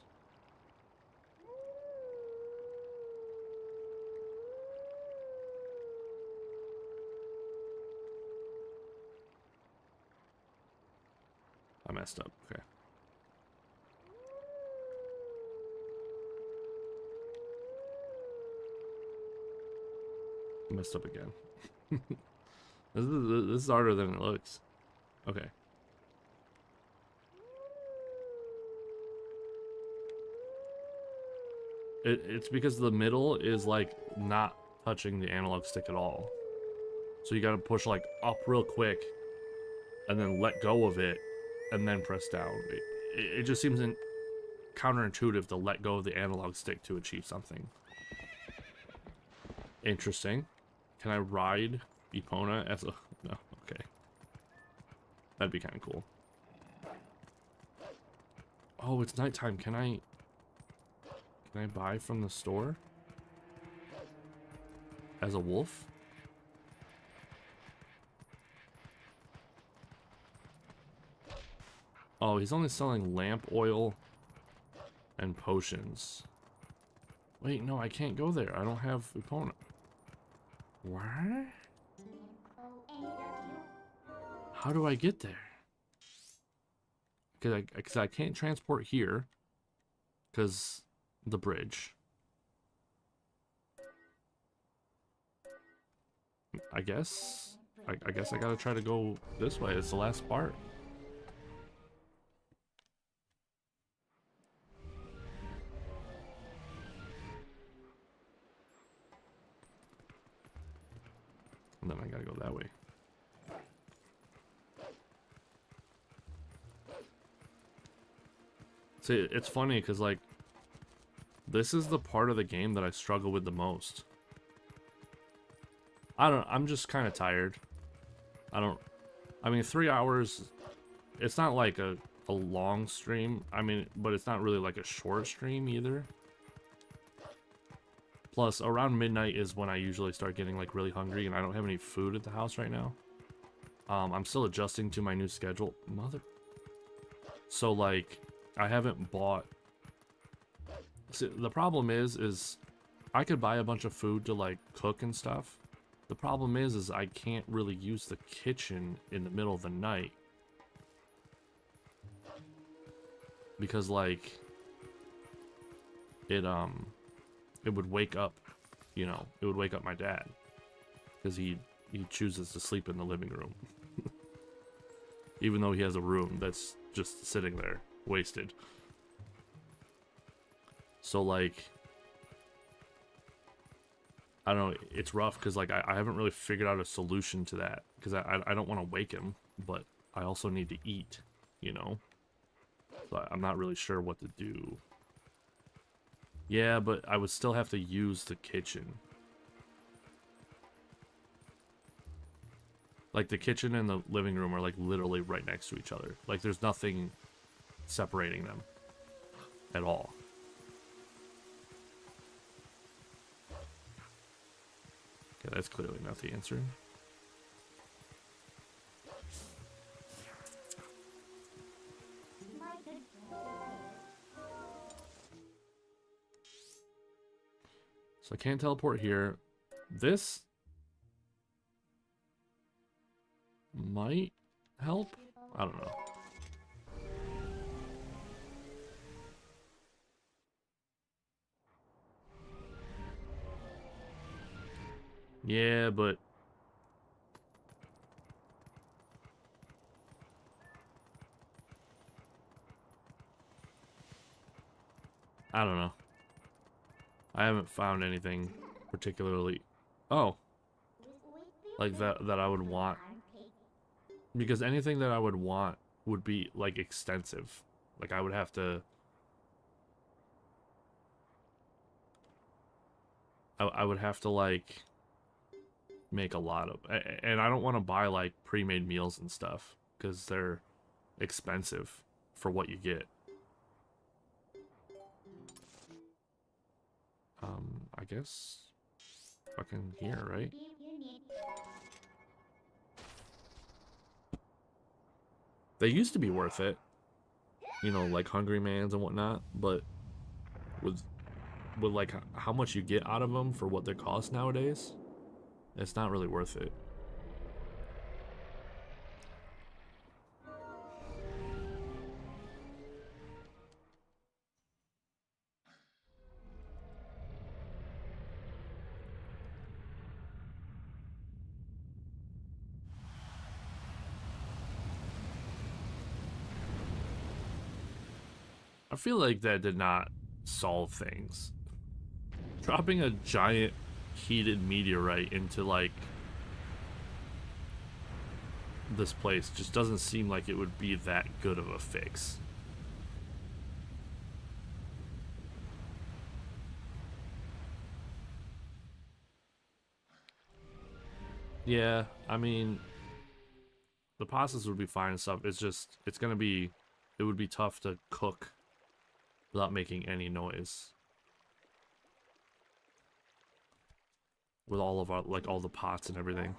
I messed up, okay. Messed up again. This is harder than it looks. Okay. It's because the middle is like not touching the analog stick at all. So you gotta push like up real quick and then let go of it and then press down. It just seems counterintuitive to let go of the analog stick to achieve something. Interesting. Can I ride Epona as a... No, okay. That'd be kind of cool. Oh, it's nighttime. Can I buy from the store? As a wolf? Oh, he's only selling lamp oil and potions. Wait, no, I can't go there. I don't have Epona. What? How do I get there? Because I can't transport here. Because the bridge. I guess I gotta try to go this way. It's the last part. And then I gotta go that way. See, it's funny because like this is the part of the game that I struggle with the most. I'm just kind of tired. I mean 3 hours, it's not like a long stream. I mean, but it's not really like a short stream either. Plus, around midnight is when I usually start getting like really hungry, and I don't have any food at the house right now. I'm still adjusting to my new schedule. So like, I haven't bought... See, the problem is I could buy a bunch of food to like cook and stuff. The problem is I can't really use the kitchen in the middle of the night. Because like, it would wake up, you know, it would wake up my dad. Because he chooses to sleep in the living room. Even though he has a room that's just sitting there, wasted. So like, I don't know, it's rough because like I haven't really figured out a solution to that because I don't want to wake him, but I also need to eat, you know? So I'm not really sure what to do. Yeah, but I would still have to use the kitchen. Like the kitchen and the living room are like literally right next to each other. Like there's nothing separating them at all. Okay, that's clearly not the answer. My good So I can't teleport here. This might help. I don't know. Yeah, but I don't know. I haven't found anything particularly. Oh, like that I would want, because anything that I would want would be like extensive. Like I would have to. I would have to like make a lot of, and I don't want to buy like pre-made meals and stuff because they're expensive for what you get. I guess fucking here, right? They used to be worth it, you know, like Hungry Man's and whatnot, but with like how much you get out of them for what they cost nowadays, it's not really worth it. I feel like that did not solve things. Dropping a giant heated meteorite into like this place just doesn't seem like it would be that good of a fix. Yeah, I mean, the pastas would be fine and stuff. It's just, it's gonna be, it would be tough to cook without making any noise. With all of our, like all the pots and everything.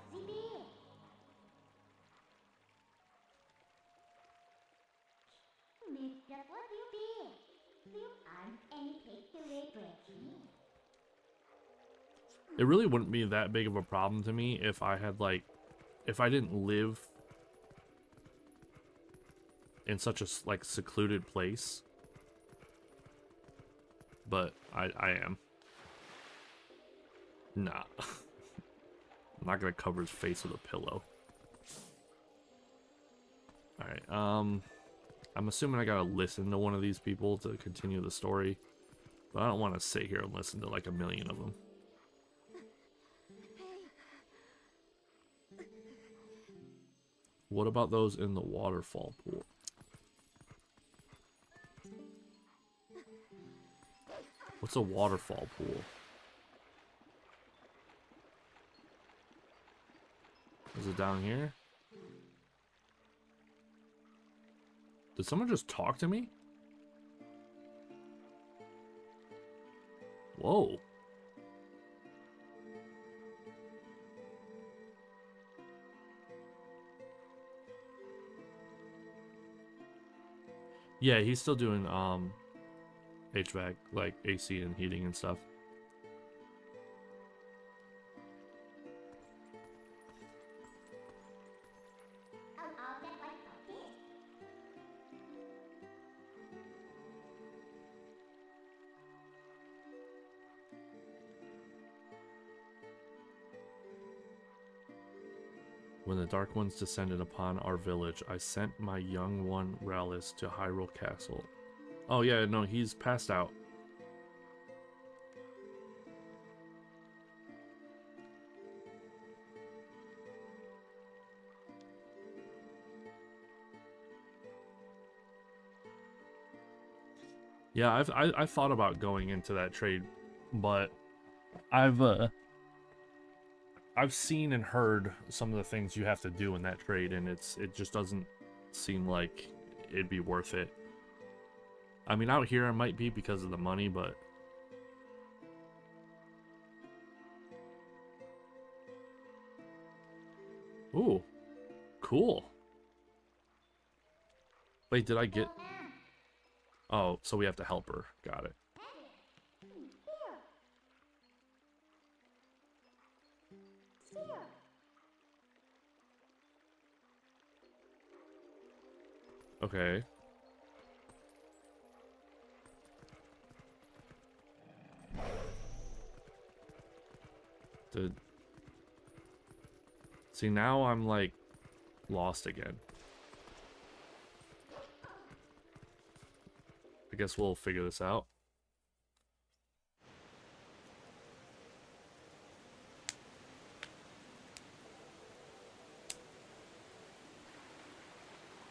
It really wouldn't be that big of a problem to me if I had like, if I didn't live in such a like secluded place. But I am. Nah. I'm not gonna cover his face with a pillow. Alright, I'm assuming I gotta listen to one of these people to continue the story. But I don't want to sit here and listen to like a million of them. What about those in the waterfall pool? What's a waterfall pool? Is it down here? Did someone just talk to me? Whoa. Yeah, he's still doing HVAC, like AC and heating and stuff. When the Dark Ones descended upon our village, I sent my young one, Rallis, to Hyrule Castle. Oh yeah, no, he's passed out. Yeah, I thought about going into that trade, but I've seen and heard some of the things you have to do in that trade, and it just doesn't seem like it'd be worth it. I mean, out here it might be because of the money, but ooh, cool. Wait, did I get? Oh, so we have to help her. Got it. Okay. Did see now I'm like lost again. I guess we'll figure this out.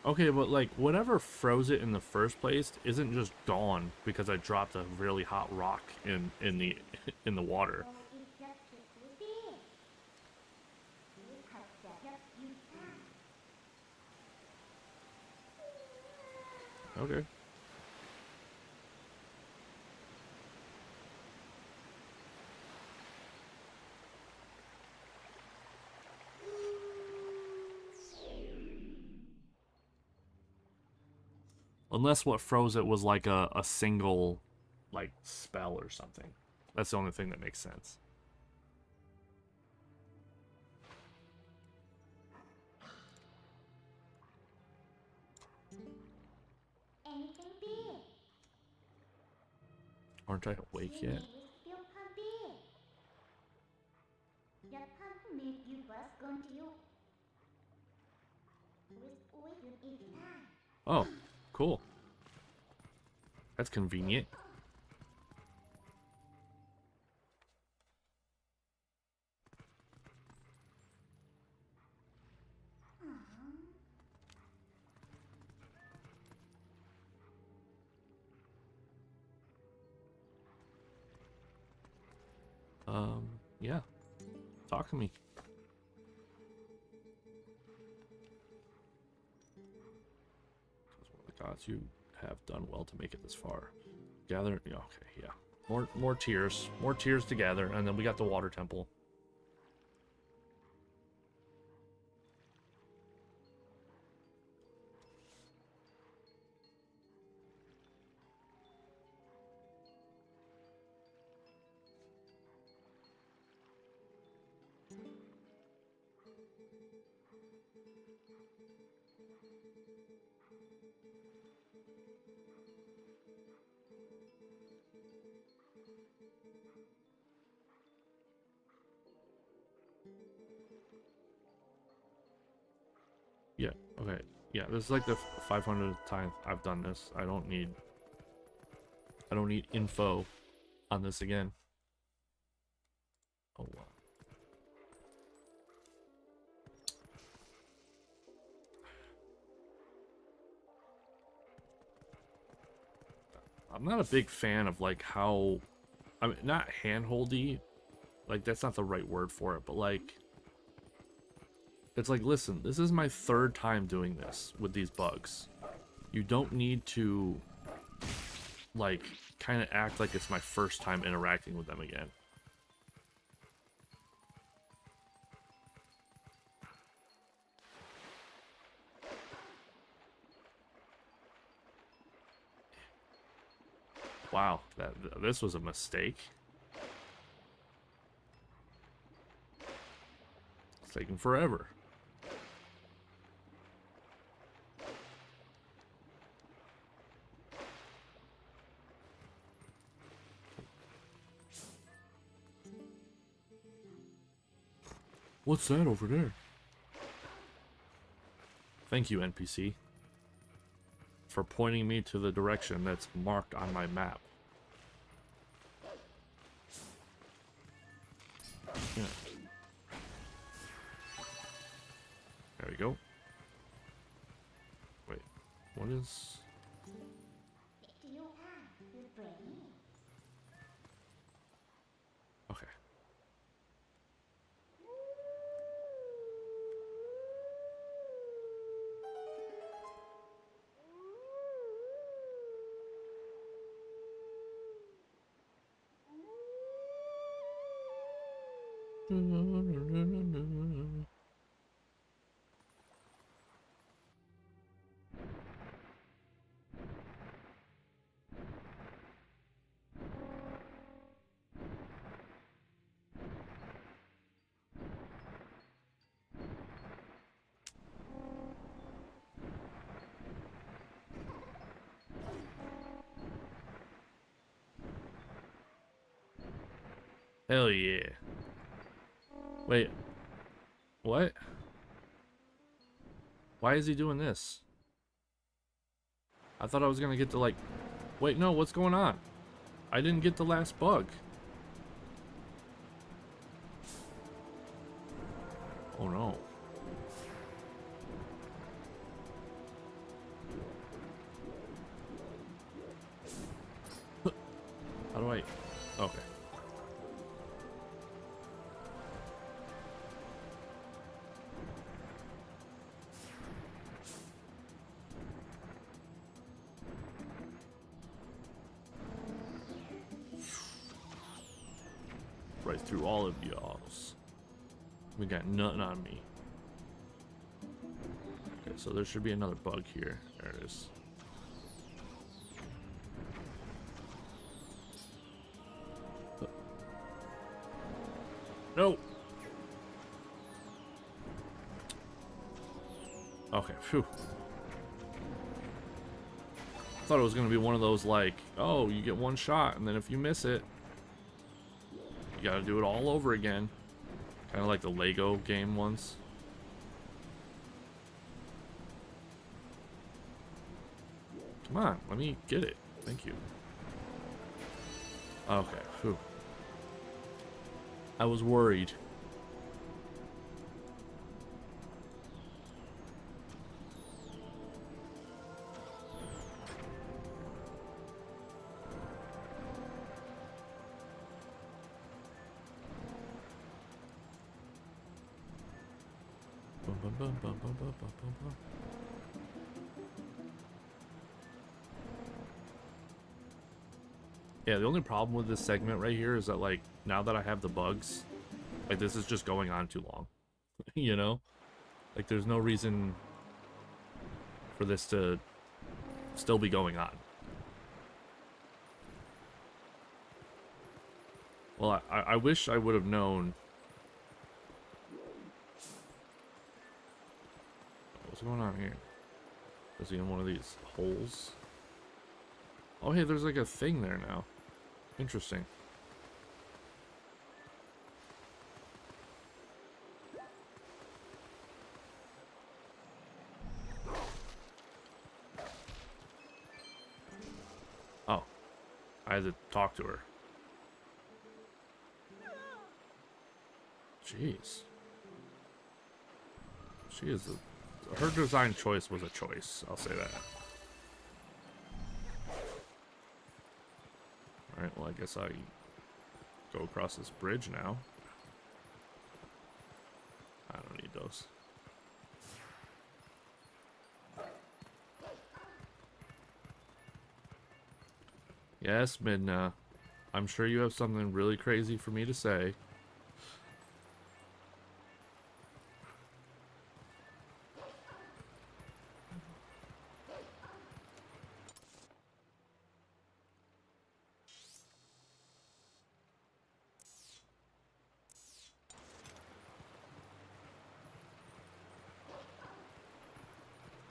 Okay, but like whatever froze it in the first place isn't just gone because I dropped a really hot rock in the in the water. Okay. Unless what froze it was like a single like spell or something. That's the only thing that makes sense. Anything big? Aren't I awake yet? Oh, cool. That's convenient. Yeah. Talk to me. The gods, you have done well to make it this far. Gather. Yeah, okay, yeah. More tears to gather, and then we got the water temple. Yeah. Okay. Yeah. This is like the 500th time I've done this. I don't need info on this again. Oh wow. I'm not a big fan of like how, I mean, not handholdy, like that's not the right word for it, but like, it's like, listen, this is my third time doing this with these bugs. You don't need to, like, kind of act like it's my first time interacting with them again. Wow, this was a mistake. It's taking forever. What's that over there? Thank you, NPC, for pointing me to the direction that's marked on my map. Yeah. There we go. Wait, what is... Hell yeah. Wait. What? Why is he doing this? I thought I was gonna get to like... Wait, no, what's going on? I didn't get the last bug. Oh no. How do I... Okay. Right through all of y'all's. We got nothing on me. Okay, so there should be another bug here. There it is. No. Okay, phew. I thought it was gonna be one of those like, oh, you get one shot, and then if you miss it, you gotta do it all over again. Kind of like the Lego game ones. Come on, let me get it. Thank you. Okay, phew. I was worried. Bum, bum, bum, bum, bum, bum, bum, bum. Yeah, the only problem with this segment right here is that, like, now that I have the bugs, like, this is just going on too long. You know? Like, there's no reason for this to still be going on. Well, I wish I would have known. What's going on here? Is he in one of these holes? Oh, hey, there's like a thing there now. Interesting. Oh, I had to talk to her. Jeez. She is her design choice was a choice, I'll say that. Alright, well, I guess I go across this bridge now. I don't need those. Yes, Midna. I'm sure you have something really crazy for me to say.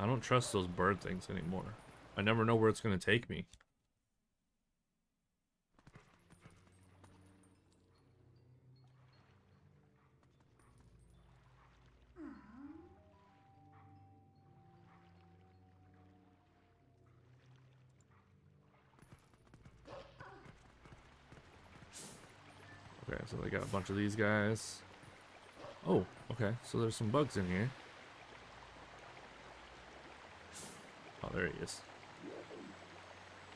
I don't trust those bird things anymore. I never know where it's going to take me. Okay, so they got a bunch of these guys. Oh, okay, so there's some bugs in here. Oh, there he is.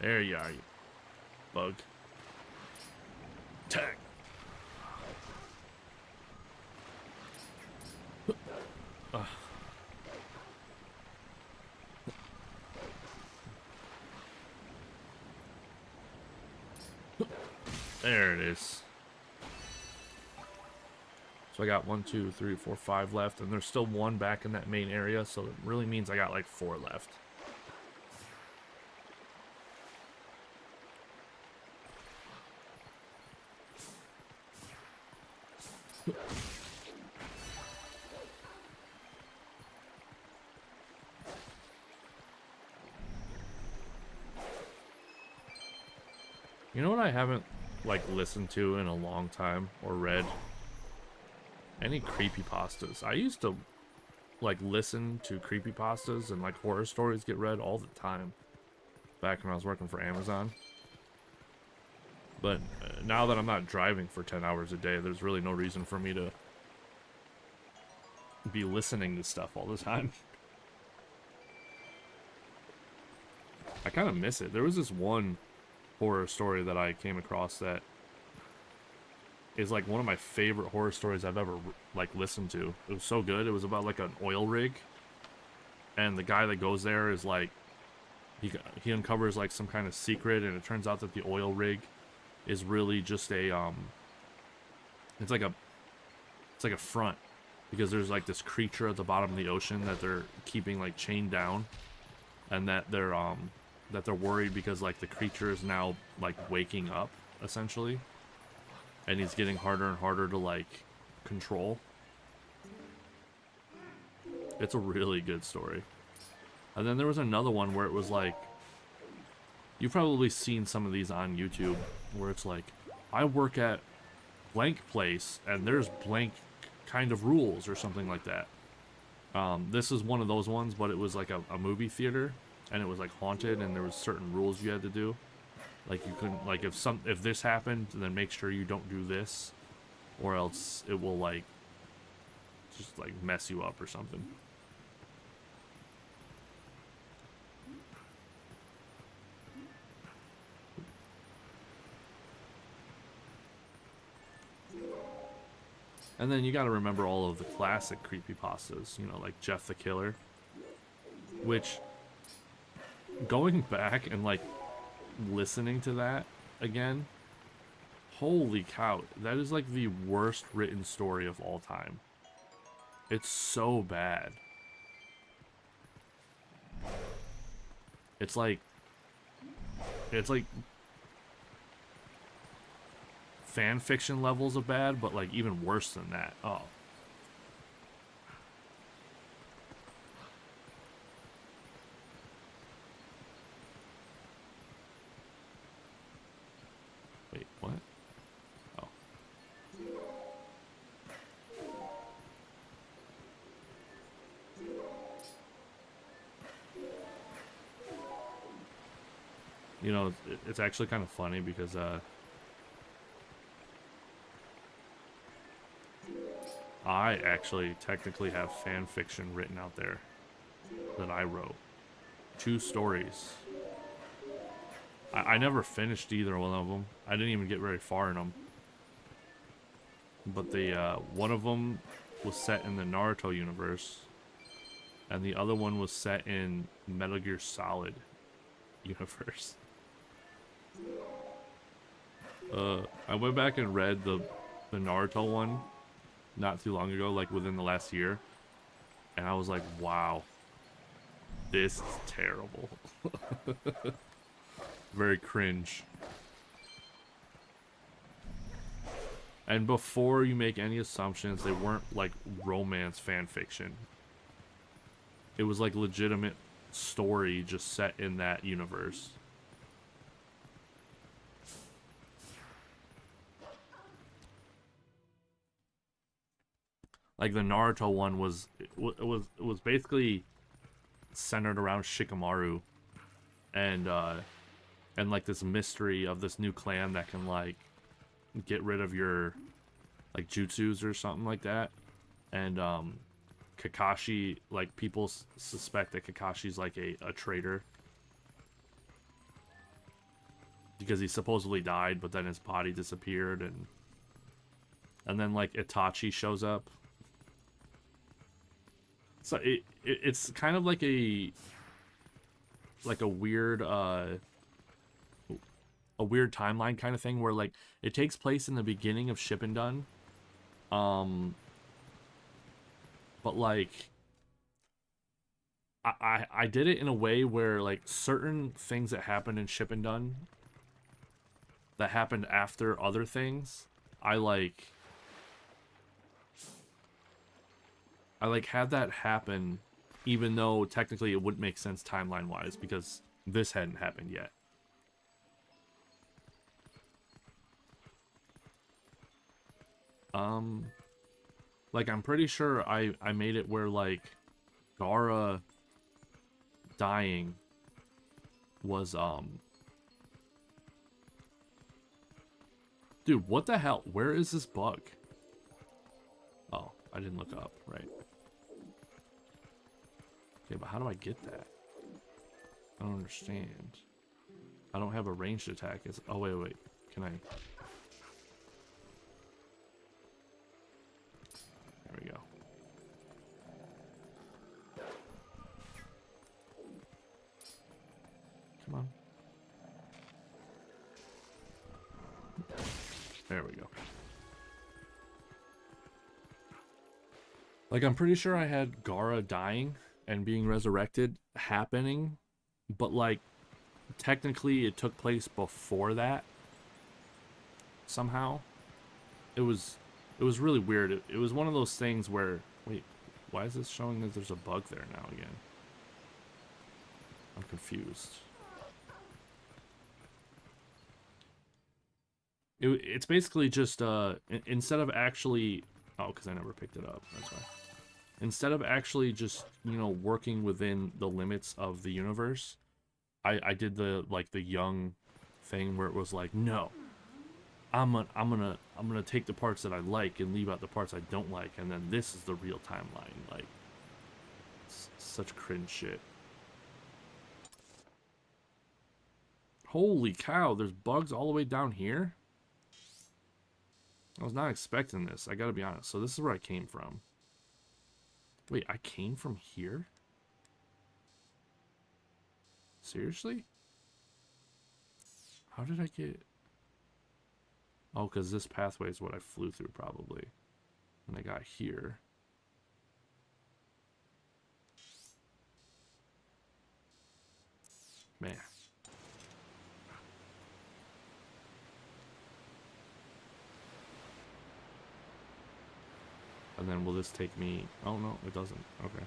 There you are, you bug. Tag. There it is. So I got 1, 2, 3, 4, 5 left, and there's still one back in that main area, so it really means I got like 4 left. You know what I haven't like listened to in a long time or read? Any creepypastas. I used to like listen to creepypastas and like horror stories get read all the time back when I was working for Amazon. But now that I'm not driving for 10 hours a day, there's really no reason for me to be listening to stuff all the time. I kind of miss it. There was this one horror story that I came across that is like one of my favorite horror stories I've ever like listened to. It was so good. It was about like an oil rig, and the guy that goes there is like he uncovers like some kind of secret, and it turns out that the oil rig is really just a it's like a front, because there's like this creature at the bottom of the ocean that they're keeping like chained down, and that they're worried because like the creature is now like waking up essentially, and he's getting harder and harder to like control. It's a really good story. And then there was another one where it was like, you've probably seen some of these on YouTube, where it's like, I work at blank place and there's blank kind of rules or something like that. This is one of those ones, but it was like a movie theater, and it was like haunted, and there was certain rules you had to do. Like you couldn't, like if this happened, then make sure you don't do this, or else it will like just like mess you up or something. And then you got to remember all of the classic creepypastas, you know, like Jeff the Killer, which, going back and like listening to that again, holy cow, that is like the worst written story of all time. It's so bad. It's like fan fiction levels of bad, but like even worse than that. Oh. Wait, what? Oh. You know, it's actually kind of funny because I actually technically have fan fiction written out there that I wrote. 2 stories. I never finished either one of them. I didn't even get very far in them. But the one of them was set in the Naruto universe, and the other one was set in Metal Gear Solid universe. I went back and read the Naruto one not too long ago, like within the last year, and I was like, wow, this is terrible. Very cringe. And before you make any assumptions, they weren't like romance fan fiction. It was like legitimate story just set in that universe. Like the Naruto one was basically centered around Shikamaru, and like this mystery of this new clan that can like get rid of your like jutsus or something like that. And Kakashi, like people suspect that Kakashi's like a traitor because he supposedly died, but then his body disappeared, and then like Itachi shows up. So it's kind of like a weird timeline kind of thing, where like it takes place in the beginning of Shippuden, but like I did it in a way where like certain things that happened in Ship and Done that happened after other things, I like had that happen even though technically it wouldn't make sense timeline wise because this hadn't happened yet. Like I'm pretty sure I made it where like Gara dying was dude, what the hell? Where is this bug? Oh, I didn't look up, right. Okay, but how do I get that? I don't understand. I don't have a ranged attack. Oh, wait. Can I? There we go. Come on. There we go. Like, I'm pretty sure I had Gara dying and being resurrected happening, but like technically it took place before that somehow. It was really weird. It was one of those things where, wait, why is this showing that there's a bug there now again? I'm confused. It's basically just instead of actually, oh, because I never picked it up, that's why. Instead of actually just, you know, working within the limits of the universe, I did the like the young thing where it was like, no, I'm gonna take the parts that I like and leave out the parts I don't like, and then this is the real timeline. Like, such cringe shit. Holy cow, there's bugs all the way down here? I was not expecting this, I gotta be honest. So this is where I came from. Wait, I came from here? Seriously? How did I get... Oh, because this pathway is what I flew through, probably. When I got here. Man. And then will this take me... Oh, no, it doesn't. Okay.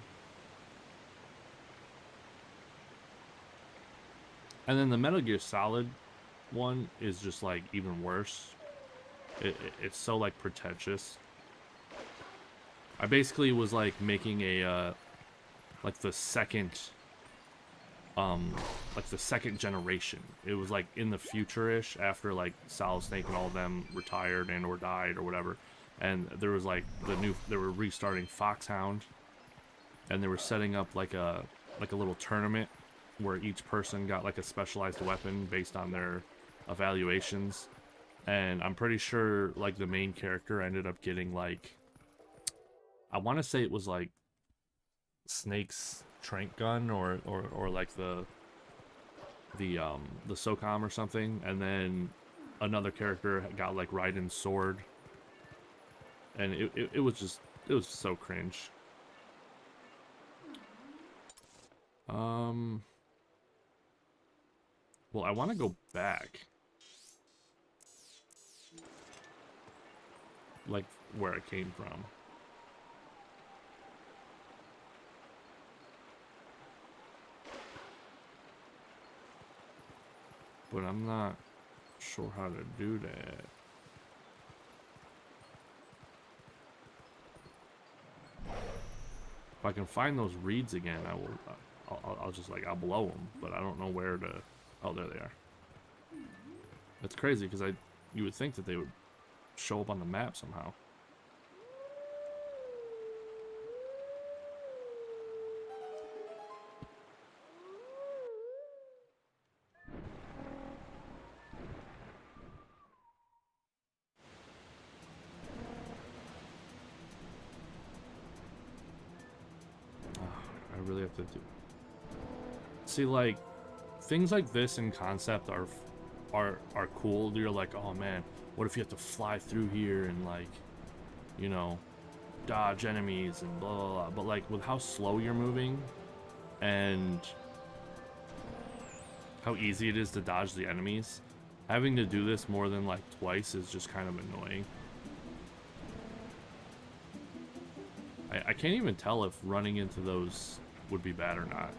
And then the Metal Gear Solid one is just, like, even worse. It's so, like, pretentious. I basically was, like, making a, like, the second generation. It was, like, in the future-ish, after, like, Solid Snake and all of them retired and or died or whatever. And there was like they were restarting Foxhound, and they were setting up like a little tournament where each person got like a specialized weapon based on their evaluations. And I'm pretty sure like the main character ended up getting like, I want to say it was like Snake's trank gun or like the SOCOM or something, and then another character got like Raiden's sword. And it was so cringe. Well, I want to go back. Like, where I came from. But I'm not sure how to do that. If I can find those reeds again, I will. I'll just like I'll blow them, but I don't know where to. Oh, there they are. That's crazy because you would think that they would show up on the map somehow. I really have to do. See, like things like this in concept are cool. You're like, oh man, what if you have to fly through here and like, you know, dodge enemies and blah blah blah. But like with how slow you're moving and how easy it is to dodge the enemies, having to do this more than like twice is just kind of annoying. I can't even tell if running into those would be bad or not.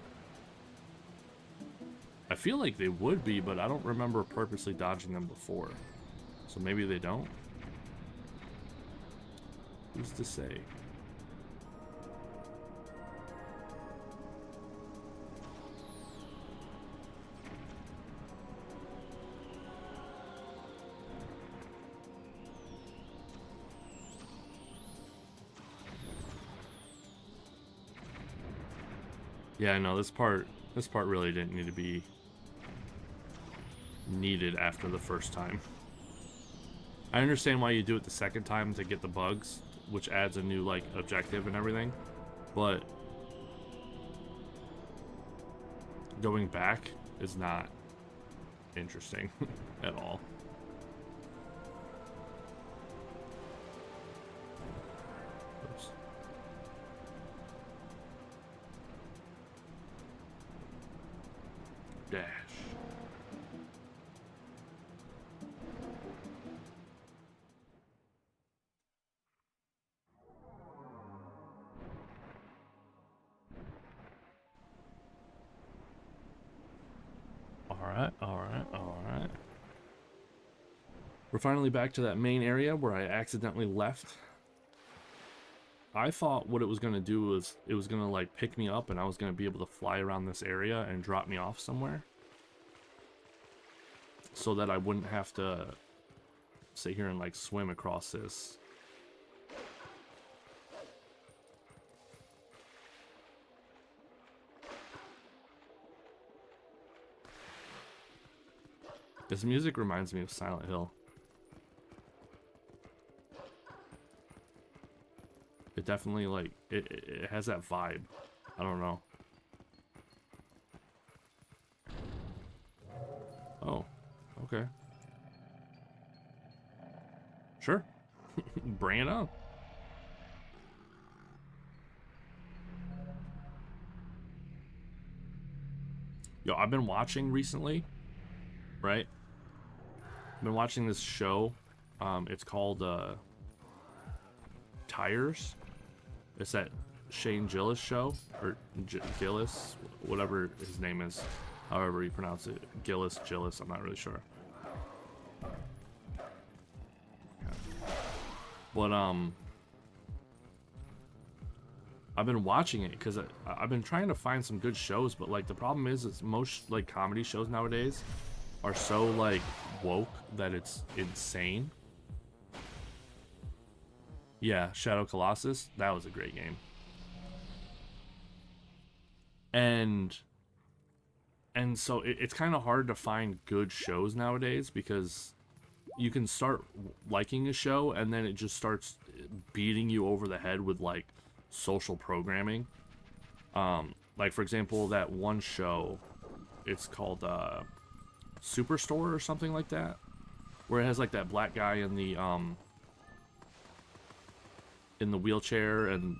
I feel like they would be, but I don't remember purposely dodging them before. So maybe they don't? Who's to say? Yeah, no, this part really didn't need to be needed after the first time. I understand why you do it the second time to get the bugs, which adds a new like objective and everything, but going back is not interesting at all. Oops. Dash. Alright. We're finally back to that main area where I accidentally left. I thought what it was going to do was it was going to like pick me up and I was going to be able to fly around this area and drop me off somewhere, so that I wouldn't have to sit here and like swim across this. This music reminds me of Silent Hill. It definitely like it has that vibe. I don't know. Oh, okay. Sure. Bring it on. Yo, I've been watching recently, right? I've been watching this show. It's called Tires. It's that Shane Gillis show, or Gillis, whatever his name is, however you pronounce it. Gillis, I'm not really sure. But I've been watching it because I've been trying to find some good shows, but like the problem is most like comedy shows nowadays are so like woke that it's insane. Yeah, Shadow Colossus, that was a great game. And so it's kind of hard to find good shows nowadays because you can start liking a show and then it just starts beating you over the head with like social programming. Like for example, that one show, it's called Superstore or something like that, where it has like that black guy in the wheelchair and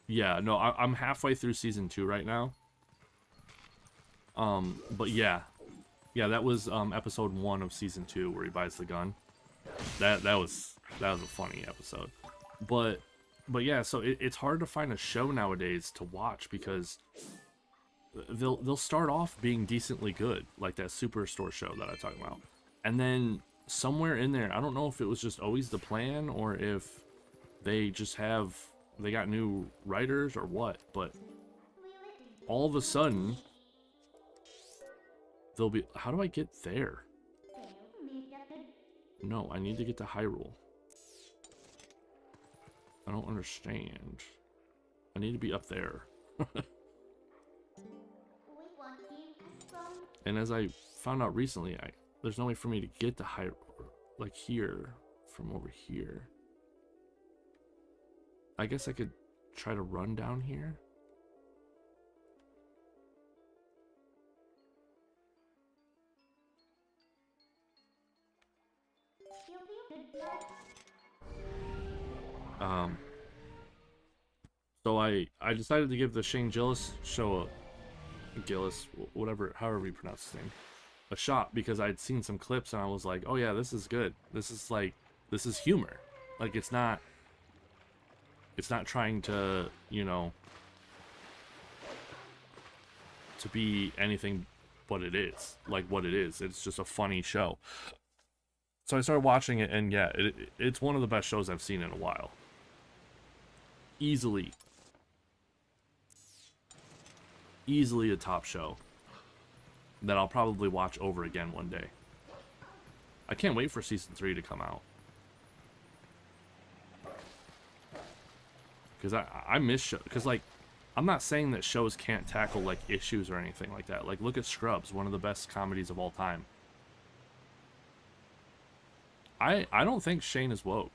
yeah, no, I'm halfway through season 2 right now. But yeah, that was episode 1 of season 2 where he buys the gun. That was a funny episode. But yeah, so it's hard to find a show nowadays to watch because they'll start off being decently good, like that Superstore show that I talked about, and then somewhere in there, I don't know if it was just always the plan or if they got new writers or what, but all of a sudden they'll be, how do I get there? No, I need to get to Hyrule. I don't understand. I need to be up there. And as I found out recently, there's no way for me to get to Hyrule, like here, from over here. I guess I could try to run down here. So I decided to give the Shane Gillis show whatever, however you pronounce his name, a shot, because I'd seen some clips and I was like, oh yeah, this is good. This is humor. Like, it's not trying to, you know, to be anything but it is. Like what it is. It's just a funny show. So I started watching it, and yeah, it's one of the best shows I've seen in a while. Easily a top show that I'll probably watch over again one day. I can't wait for season 3 to come out. Because I miss show. Because, like, I'm not saying that shows can't tackle, like, issues or anything like that. Like, look at Scrubs, one of the best comedies of all time. I don't think Shane is woke.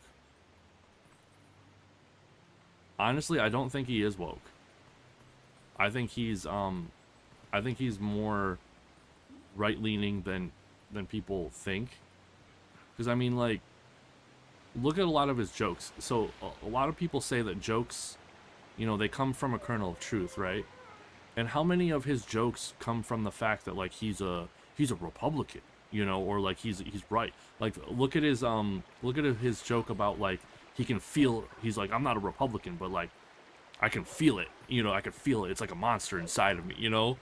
Honestly, I don't think he is woke. I think he's more right-leaning than people think. Because, I mean, like, look at a lot of his jokes. So, a lot of people say that jokes, you know, they come from a kernel of truth, right? And how many of his jokes come from the fact that, like, he's a Republican, you know, or, like, he's right. Like, look at his joke about, like, he can feel, he's like, I'm not a Republican, but, like, I can feel it, you know, I can feel it. It's like a monster inside of me, you know?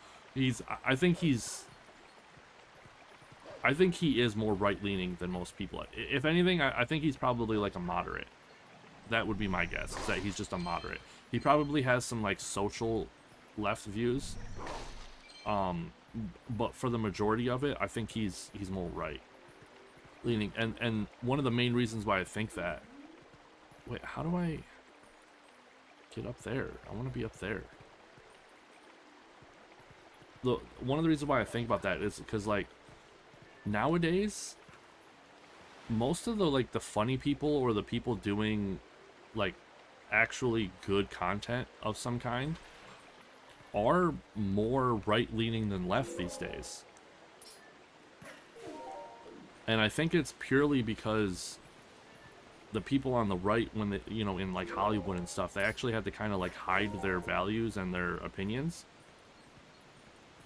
I think he is more right-leaning than most people. If anything, I think he's probably like a moderate. That would be my guess, is that he's just a moderate. He probably has some, like, social left views. But for the majority of it, I think he's more right-leaning. And one of the main reasons why I think that... Wait, how do I get up there? I want to be up there. One of the reasons why I think about that is because, like, nowadays, most of the, like, the funny people or the people doing, like, actually good content of some kind are more right-leaning than left these days. And I think it's purely because the people on the right, when they, you know, in, like, Hollywood and stuff, they actually had to kind of, like, hide their values and their opinions,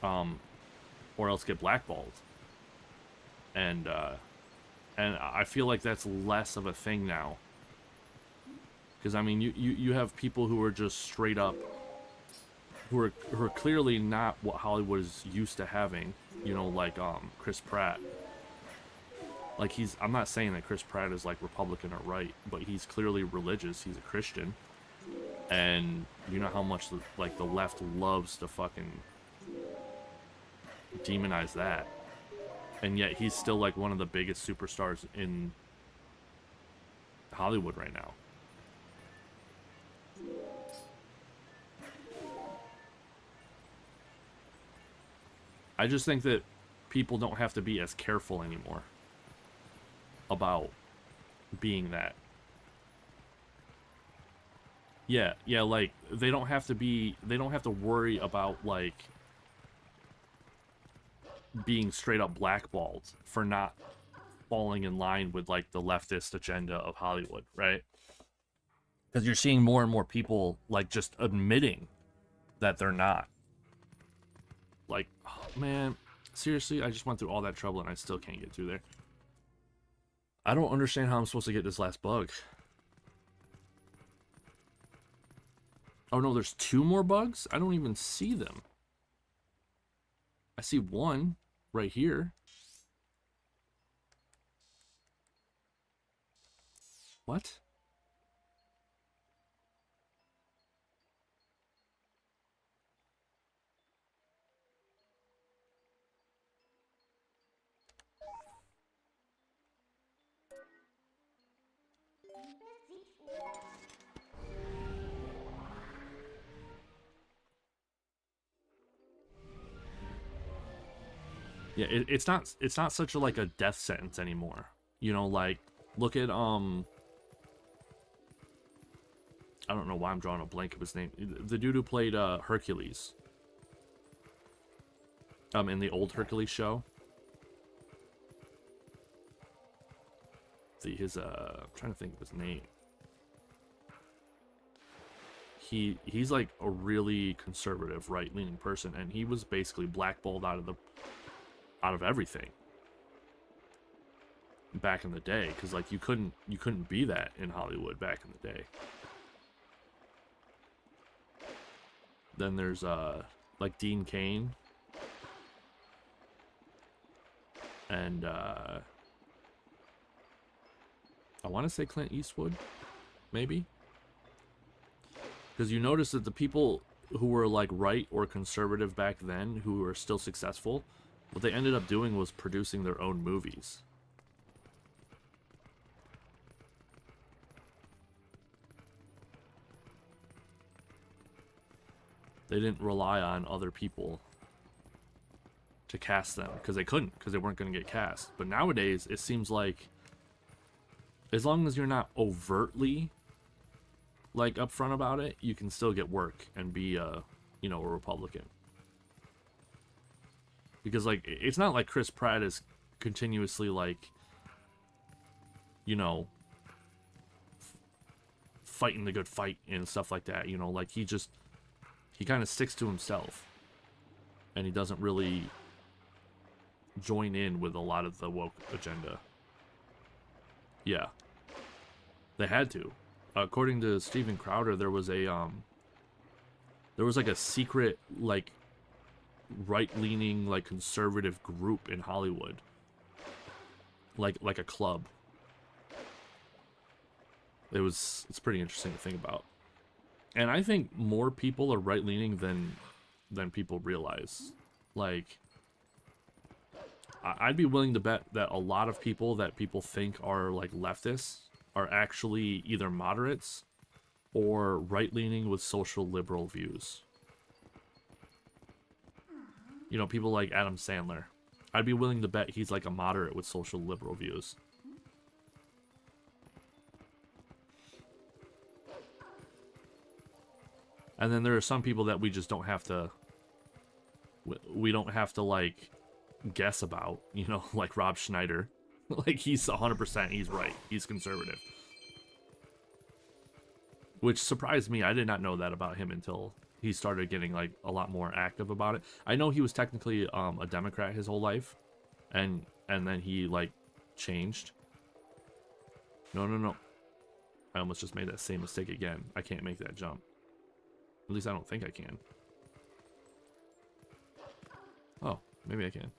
or else get blackballed. And I feel like that's less of a thing now. Because, I mean, you have people who are just straight up, who are clearly not what Hollywood is used to having, you know, like Chris Pratt. Like, I'm not saying that Chris Pratt is, like, Republican or right, but he's clearly religious. He's a Christian. And you know how much, the left loves to fucking demonize that. And yet he's still, like, one of the biggest superstars in Hollywood right now. I just think that people don't have to be as careful anymore about being that. Yeah, like, they don't have to worry about, like, being straight up blackballed for not falling in line with, like, the leftist agenda of Hollywood, right? Because you're seeing more and more people, like, just admitting that they're not. Like, oh, man, seriously, I just went through all that trouble and I still can't get through there. I don't understand how I'm supposed to get this last bug. Oh no, there's 2 more bugs? I don't even see them. I see one right here. What? Yeah, it's not such a, like, a death sentence anymore. You know, like, look at I don't know why I'm drawing a blank of his name. The dude who played Hercules. In the old Hercules show. I'm trying to think of his name. He's like a really conservative, right-leaning person, and he was basically blackballed out of everything back in the day, because like you couldn't be that in Hollywood back in the day. Then there's like Dean Cain, and I want to say Clint Eastwood, maybe. Because you notice that the people who were like right or conservative back then, who were still successful, what they ended up doing was producing their own movies. They didn't rely on other people to cast them, because they couldn't, because they weren't going to get cast. But nowadays, it seems like as long as you're not overtly like upfront about it, you can still get work and be a Republican. Because like it's not like Chris Pratt is continuously like fighting the good fight and stuff like that, like he kind of sticks to himself, and he doesn't really join in with a lot of the woke agenda. Yeah, they had to. According to Steven Crowder, there was like a secret like right-leaning like conservative group in Hollywood, like a club. It's pretty interesting to think about, and I think more people are right-leaning than people realize. Like, I'd be willing to bet that a lot of people that people think are like leftists are actually either moderates or right-leaning with social liberal views. People like Adam Sandler. I'd be willing to bet he's like a moderate with social liberal views. And then there are some people that we just don't have to... We don't have to, like, guess about. Like Rob Schneider. Like, he's 100%, he's right. He's conservative. Which surprised me. I did not know that about him until he started getting, like, a lot more active about it. I know he was technically a Democrat his whole life. And then he, like, changed. No. I almost just made that same mistake again. I can't make that jump. At least I don't think I can. Oh, maybe I can.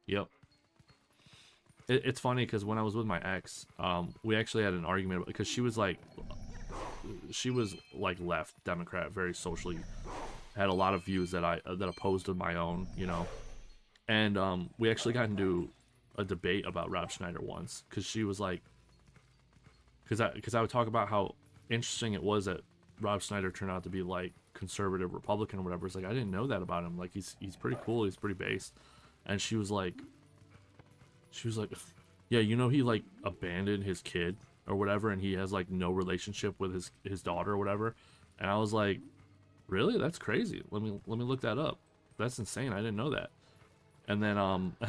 Yep. It's funny because when I was with my ex, we actually had an argument because she was like left Democrat, very socially, had a lot of views that opposed to my own, and we actually got into a debate about Rob Schneider once because she was like, because I would talk about how interesting it was that Rob Schneider turned out to be like conservative Republican or whatever. It's like, I didn't know that about him. Like he's pretty cool. He's pretty based. And she was like, yeah, he like abandoned his kid or whatever, and he has like no relationship with his daughter or whatever. And I was like, really? That's crazy. Let me look that up. That's insane. I didn't know that. And then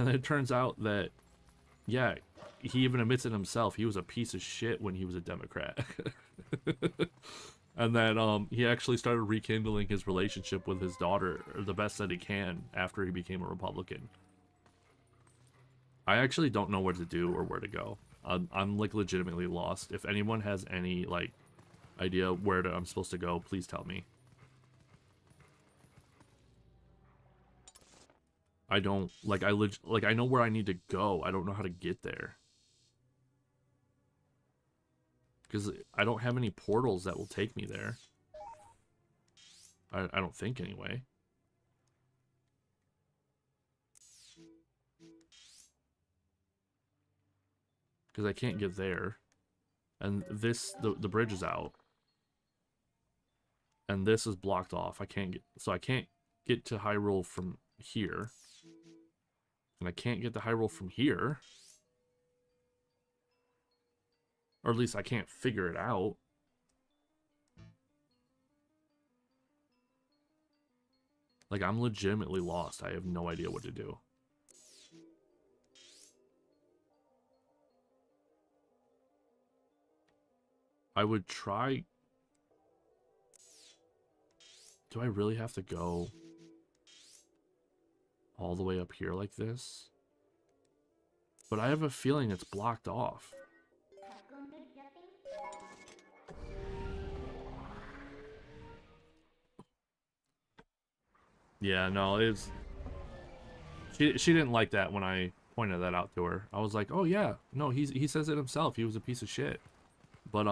it turns out that, yeah, he even admits it himself. He was a piece of shit when he was a Democrat. And then he actually started rekindling his relationship with his daughter the best that he can after he became a Republican. I actually don't know what to do or where to go. I'm like legitimately lost. If anyone has any like idea where I'm supposed to go, please tell me. I don't like I know where I need to go. I don't know how to get there. Because I don't have any portals that will take me there. I don't think anyway. Because I can't get there. And this, the bridge is out. And this is blocked off. I can't get to Hyrule from here. And I can't get to Hyrule from here. Or at least I can't figure it out. Like, I'm legitimately lost. I have no idea what to do. I would try... Do I really have to go all the way up here like this? But I have a feeling it's blocked off. Yeah, no, it's... She didn't like that when I pointed that out to her. I was like, oh yeah, no, he says it himself. He was a piece of shit. But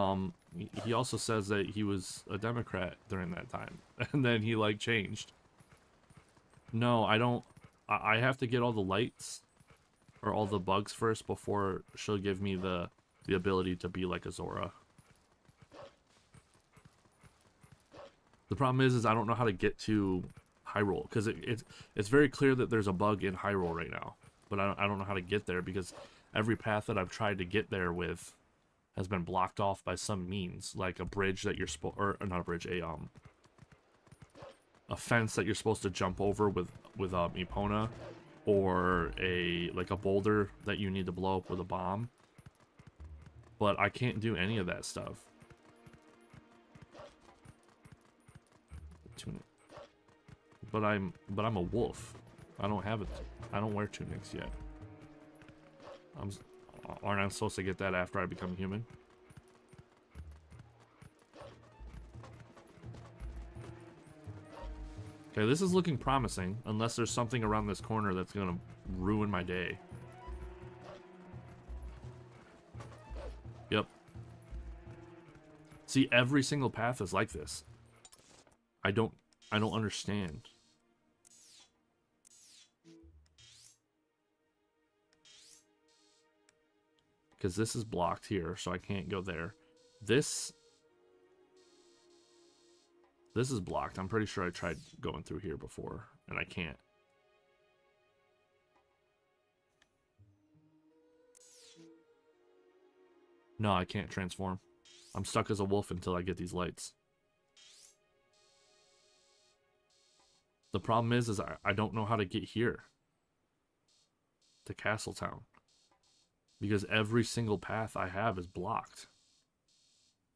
he also says that he was a Democrat during that time. And then he like changed. No, I don't... I have to get all the lights or all the bugs first before she'll give me the ability to be like a Zora. The problem is I don't know how to get to Hyrule, because it's very clear that there's a bug in Hyrule right now, but I don't know how to get there, because every path that I've tried to get there with has been blocked off by some means, like a bridge that you're or not a bridge, a fence that you're supposed to jump over with Epona, or like a boulder that you need to blow up with a bomb. But I can't do any of that stuff. But I'm a wolf. I don't have it. I don't wear tunics yet. Aren't I supposed to get that after I become human? Okay, this is looking promising, unless there's something around this corner that's gonna ruin my day. Yep. See, every single path is like this. I don't understand. Because this is blocked here, so I can't go there. This is blocked. I'm pretty sure I tried going through here before, and I can't. No, I can't transform. I'm stuck as a wolf until I get these lights. The problem is I don't know how to get here. To Castletown. Because every single path I have is blocked.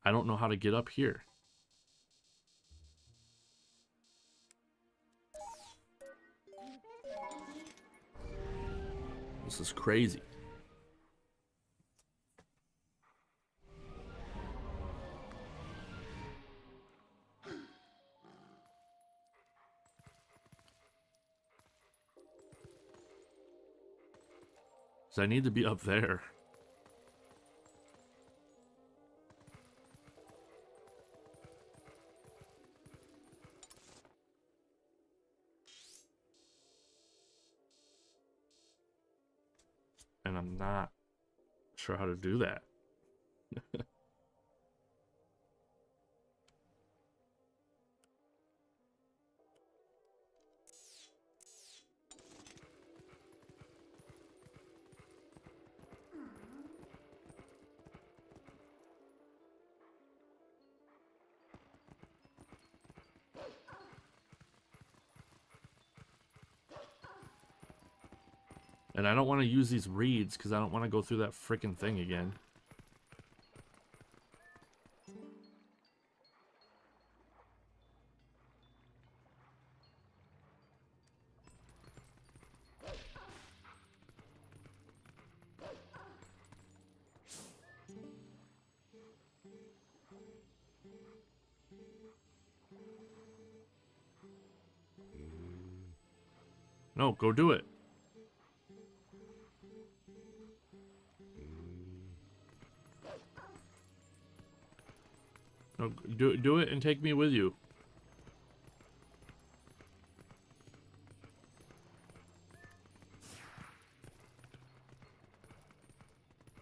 I don't know how to get up here. This is crazy. So I need to be up there. And I'm not sure how to do that. And I don't want to use these reeds because I don't want to go through that freaking thing again. No, go do it. No, do it and take me with you.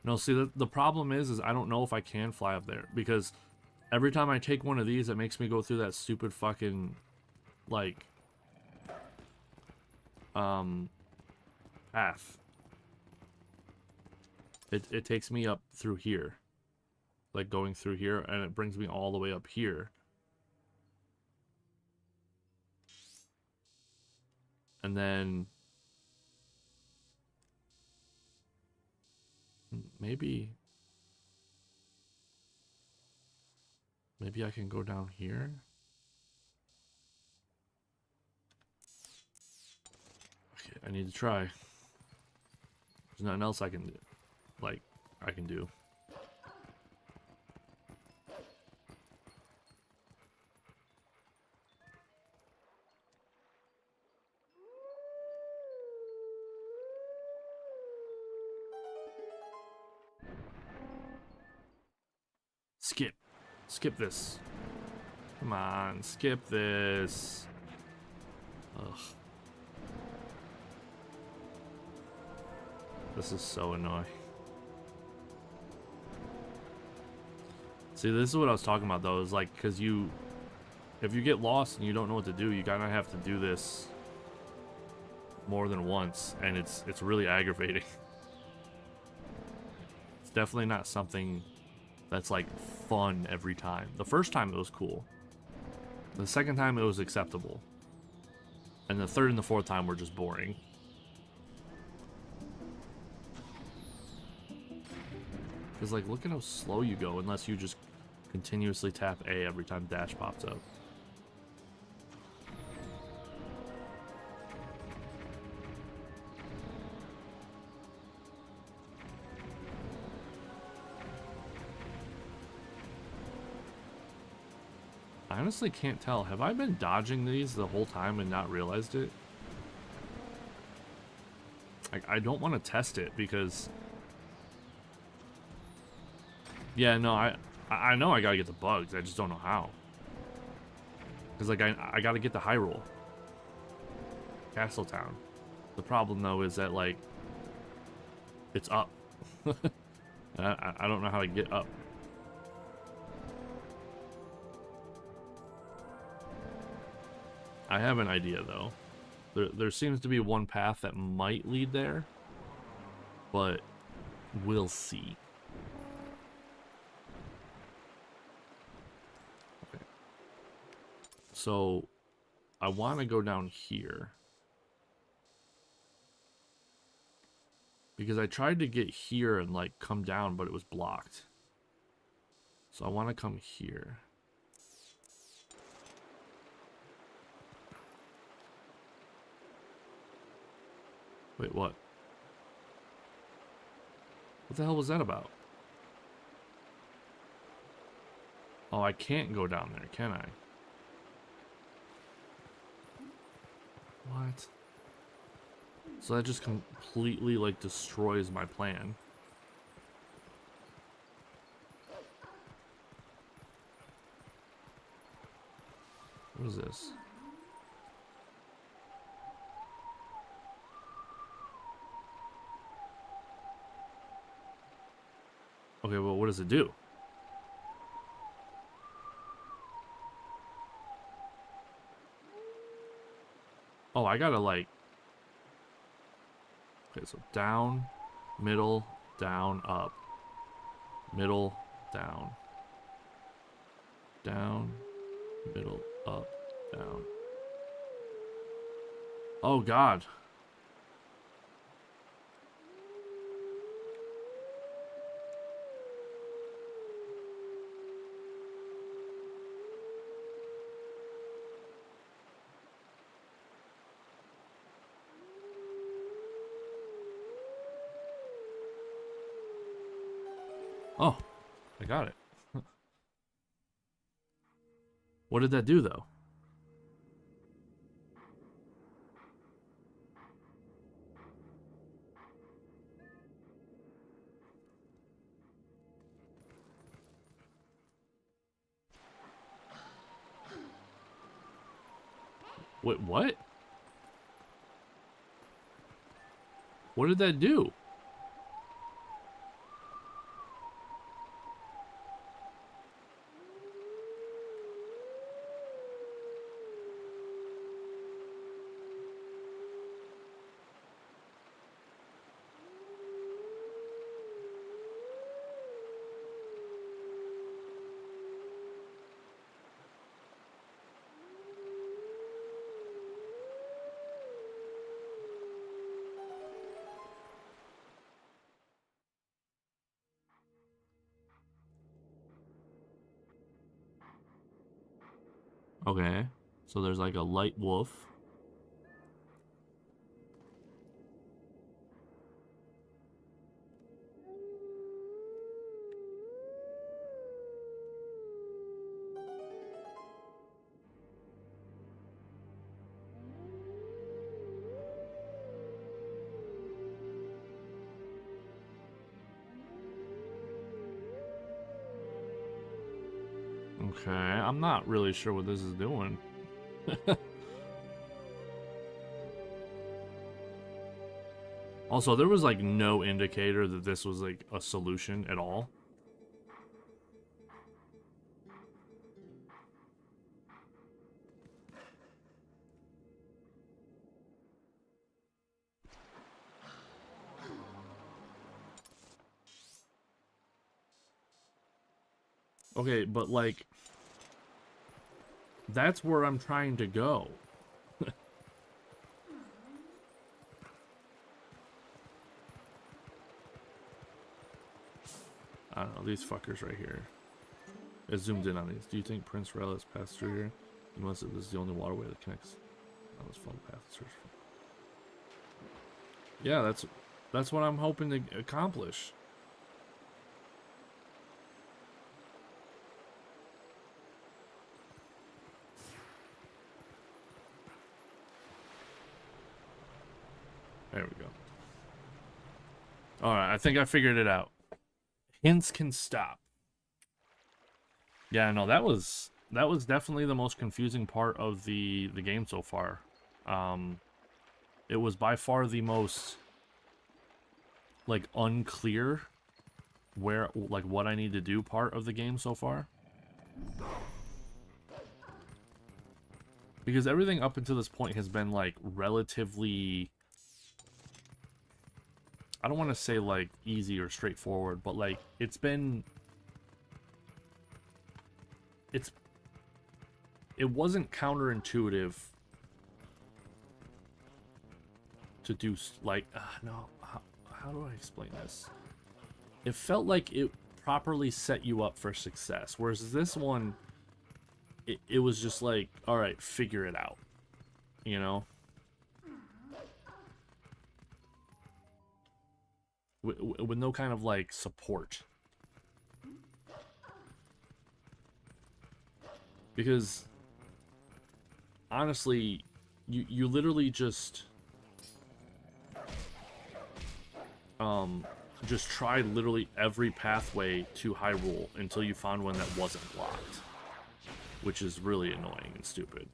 No, see, the problem is I don't know if I can fly up there, because every time I take one of these, it makes me go through that stupid fucking, like, path. It takes me up through here. Like, going through here, and it brings me all the way up here. And then... maybe... Maybe I can go down here. Okay, I need to try. There's nothing else I can do. Like, I can do. Skip. Skip this. Come on, skip this. Ugh. This is so annoying. See, this is what I was talking about though, is like, cause if you get lost and you don't know what to do, you kinda have to do this more than once, and it's really aggravating. It's definitely not something that's like fun every time. The first time it was cool. The second time it was acceptable. And the third and the fourth time were just boring. Because, like, look at how slow you go unless you just continuously tap A every time dash pops up. I honestly can't tell. Have I been dodging these the whole time and not realized it? I don't want to test it because... Yeah, no, I know I gotta get the bugs. I just don't know how. Because, like, I gotta get the high roll. Castletown. The problem, though, is that, like, it's up. I don't know how to get up. I have an idea, though. There seems to be one path that might lead there, but we'll see. Okay. So, I want to go down here. Because I tried to get here and, like, come down, but it was blocked. So I want to come here. Wait, what? What the hell was that about? Oh, I can't go down there, can I? What? So that just completely, like, destroys my plan. What is this? Okay, well, what does it do? Oh, I gotta, like... Okay, so down, middle, down, up. Middle, down. Down, middle, up, down. Oh, God. Oh, I got it. What did that do, though? Wait, what? What did that do? Okay. So there's like a light wolf. Okay, I'm not really sure what this is doing. Also, there was like no indicator that this was like a solution at all. Okay, but like that's where I'm trying to go. I don't know, these fuckers right here. It zoomed in on these. Do you think Prince Rel has passed through here? You must have. This is the only waterway that connects. That was fun path to search for. Yeah, that's what I'm hoping to accomplish. There we go. Alright, I think I figured it out. Hints can stop. Yeah, no, that was definitely the most confusing part of the game so far. It was by far the most like unclear where like what I need to do part of the game so far. Because everything up until this point has been like relatively, I don't want to say like easy or straightforward, but like it wasn't counterintuitive to do like no, how do I explain this? It felt like it properly set you up for success, whereas this one it was just like, all right, figure it out, you know. With no kind of like support, because honestly you literally just tried literally every pathway to Hyrule until you found one that wasn't blocked, which is really annoying and stupid.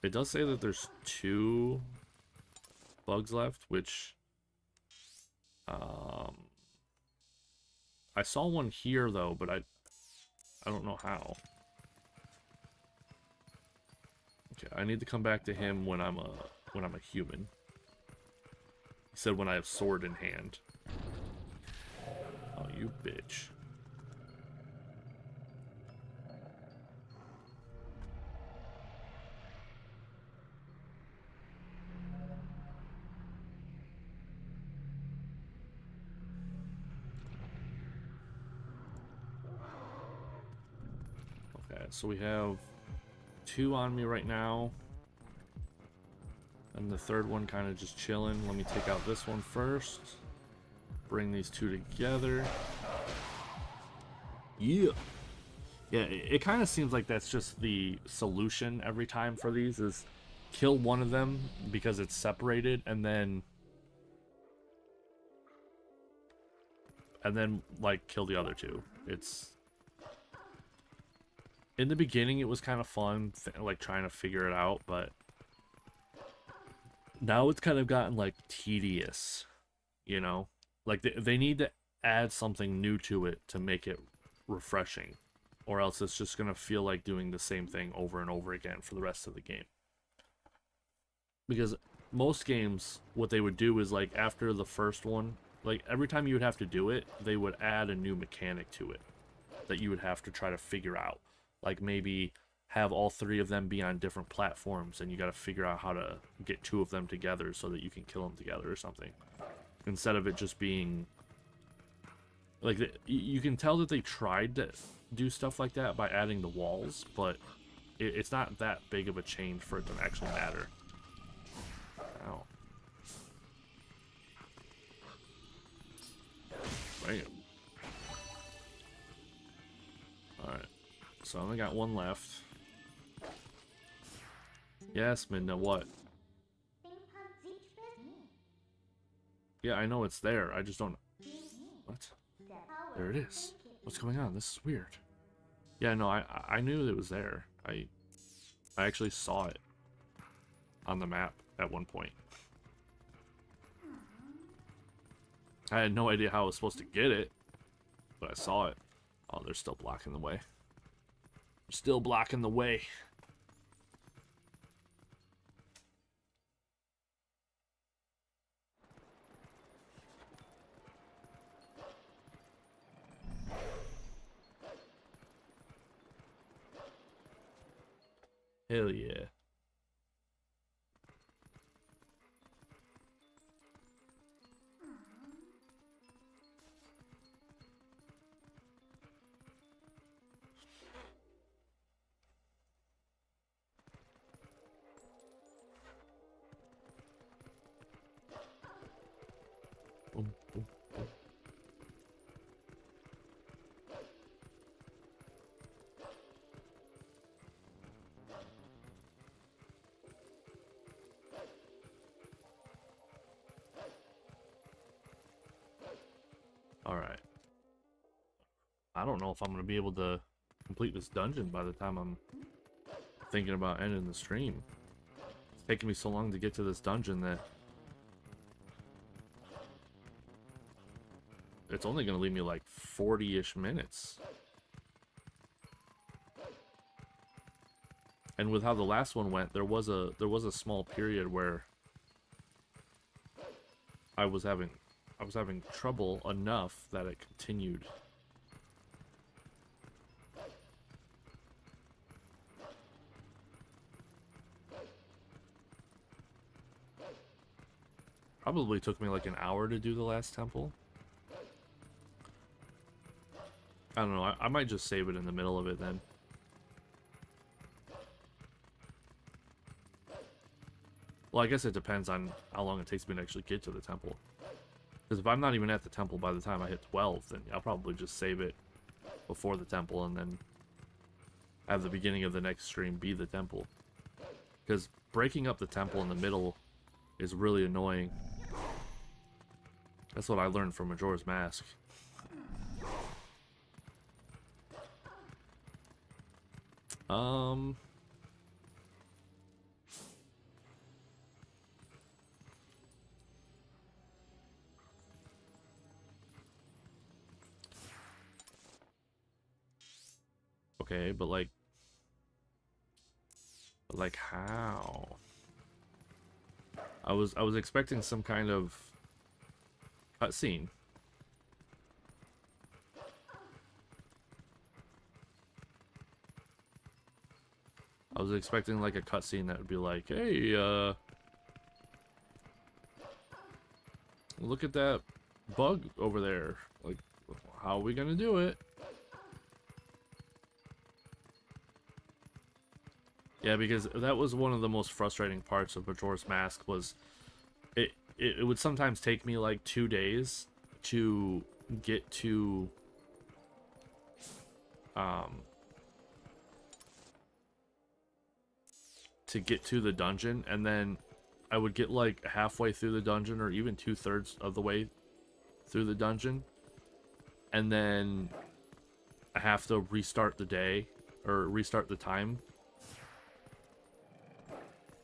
It does say that there's 2 bugs left, which I saw one here though, but I don't know how. Okay, I need to come back to him when I'm a human. He said when I have sword in hand. Oh, you bitch. Okay, so we have 2 on me right now. And the third one kind of just chilling. Let me take out this one first. Bring these 2 together. Yeah. Yeah, it kind of seems like that's just the solution every time for these, is kill one of them because it's separated, and then like kill the other 2. It's in the beginning it was kind of fun like trying to figure it out, but now it's kind of gotten like tedious, you know? Like they need to add something new to it to make it refreshing, or else it's just gonna feel like doing the same thing over and over again for the rest of the game. Because most games, what they would do is like after the first one, like every time you would have to do it, they would add a new mechanic to it that you would have to try to figure out. Like maybe have all 3 of them be on different platforms, and you got to figure out how to get 2 of them together so that you can kill them together or something. Instead of it just being Like, you can tell that they tried to do stuff like that by adding the walls, but it's not that big of a change for it to actually matter. Ow. Bam. Alright. So I only got one left. Yes, Midna, what? Yeah, I know it's there. I just don't... What? There it is. What's going on? This is weird. Yeah, no, I knew it was there. I actually saw it on the map at one point. I had no idea how I was supposed to get it, but I saw it. Oh, they're still blocking the way. They're still blocking the way. Hell yeah. Boom, boom, boom. Alright. I don't know if I'm going to be able to complete this dungeon by the time I'm thinking about ending the stream. It's taking me so long to get to this dungeon that it's only going to leave me like 40-ish minutes. And with how the last one went, there was a small period where I was having trouble enough that it continued. Probably took me like an hour to do the last temple. I don't know, I might just save it in the middle of it then. Well, I guess it depends on how long it takes me to actually get to the temple. Because if I'm not even at the temple by the time I hit 12, then I'll probably just save it before the temple and then have the beginning of the next stream be the temple. Because breaking up the temple in the middle is really annoying. That's what I learned from Majora's Mask. Okay, but like how? I was expecting some kind of cutscene. I was expecting like a cutscene that would be like, hey, look at that bug over there. Like, how are we gonna do it? Yeah, because that was one of the most frustrating parts of Majora's Mask was it would sometimes take me like 2 days to get to the dungeon, and then I would get like halfway through the dungeon or even 2/3 of the way through the dungeon, and then I have to restart the day or restart the time.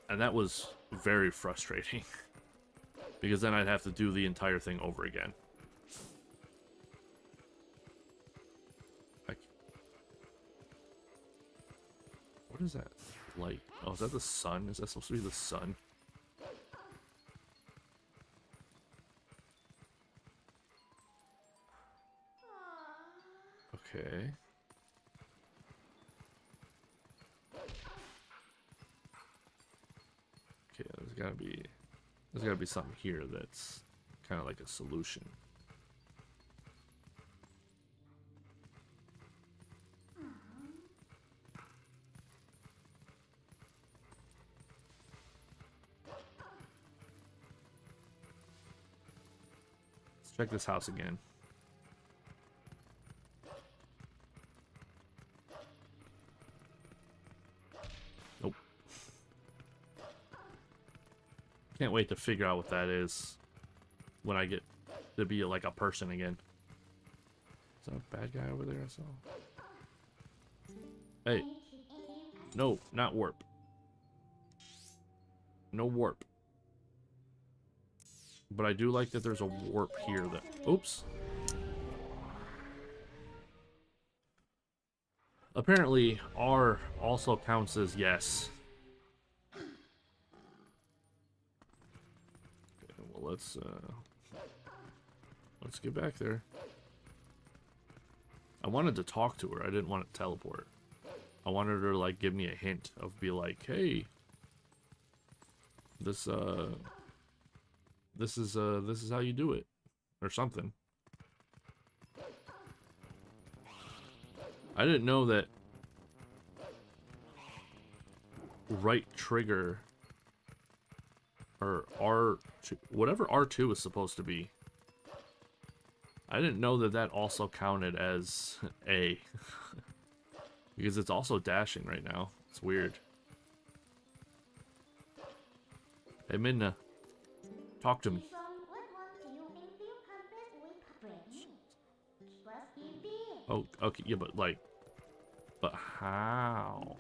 And that was very frustrating because then I'd have to do the entire thing over again. What is that light? Oh, is that the sun? Is that supposed to be the sun? Okay. Okay, there's gotta be something here that's kind of like a solution. Check this house again. Nope. Can't wait to figure out what that is when I get to be like a person again. Is that a bad guy over there I saw? Hey. No, not warp. No warp. But I do like that there's a warp here that... Oops. Apparently, R also counts as yes. Okay, well, let's get back there. I wanted to talk to her. I didn't want to teleport. I wanted her to, like, give me a hint of be like, hey, this is how you do it, or something. I didn't know that right trigger or R2, whatever R2 is supposed to be. I didn't know that that also counted as A. Because it's also dashing right now. It's weird. Hey, Minna. Talk to me. Oh, okay, yeah, but like... But how?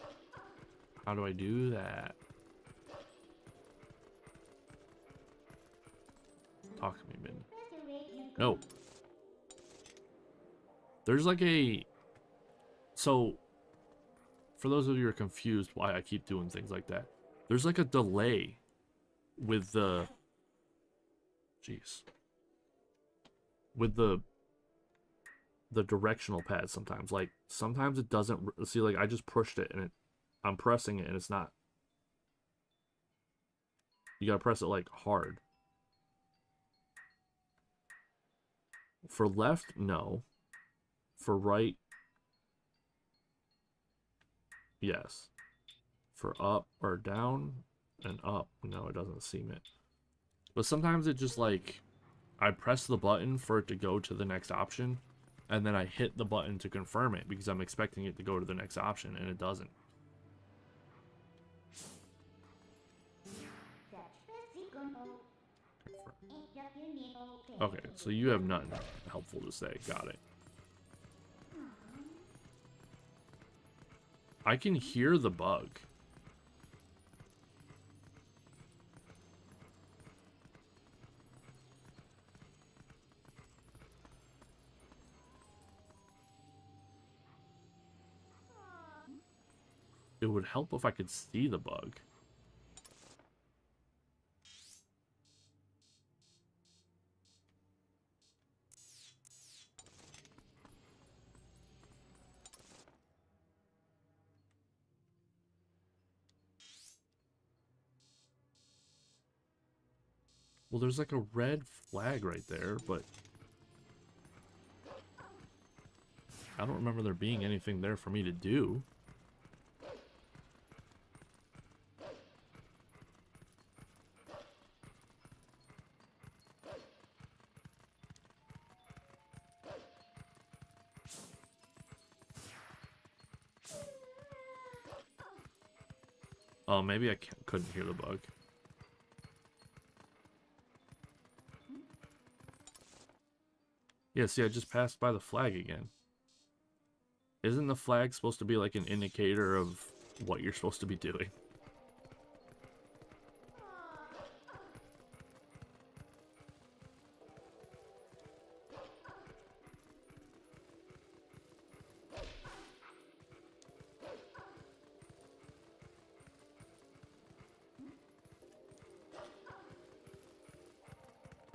How do I do that? Talk to me, Minna. No. There's like a... So... For those of you who are confused why I keep doing things like that, there's like a delay with the... Jeez. With the directional pad sometimes. Like, sometimes it doesn't... See, like, I just pushed it and I'm pressing it and it's not... You gotta press it, like, hard. For left, no. For right... Yes. For up or down and up, no, it doesn't seem it. But sometimes it just like, I press the button for it to go to the next option, and then I hit the button to confirm it because I'm expecting it to go to the next option, and it doesn't. Okay, so you have nothing helpful to say. Got it. I can hear the bug. It would help if I could see the bug. Well, there's like a red flag right there, but I don't remember there being anything there for me to do. Oh, maybe I couldn't hear the bug. Yeah, see, I just passed by the flag again. Isn't the flag supposed to be like an indicator of what you're supposed to be doing?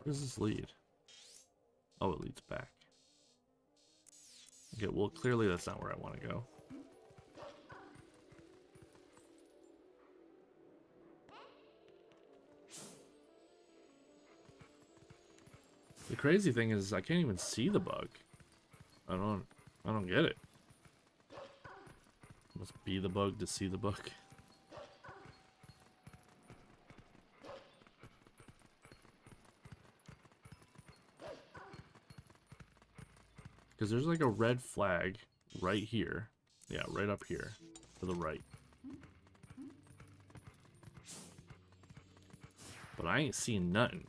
Where does this lead? Oh, it leads back. Okay, well, clearly that's not where I want to go. The crazy thing is I can't even see the bug. I don't get it. Must be the bug to see the bug. Because there's like a red flag right here. Yeah, right up here to the right. But I ain't seen nothing.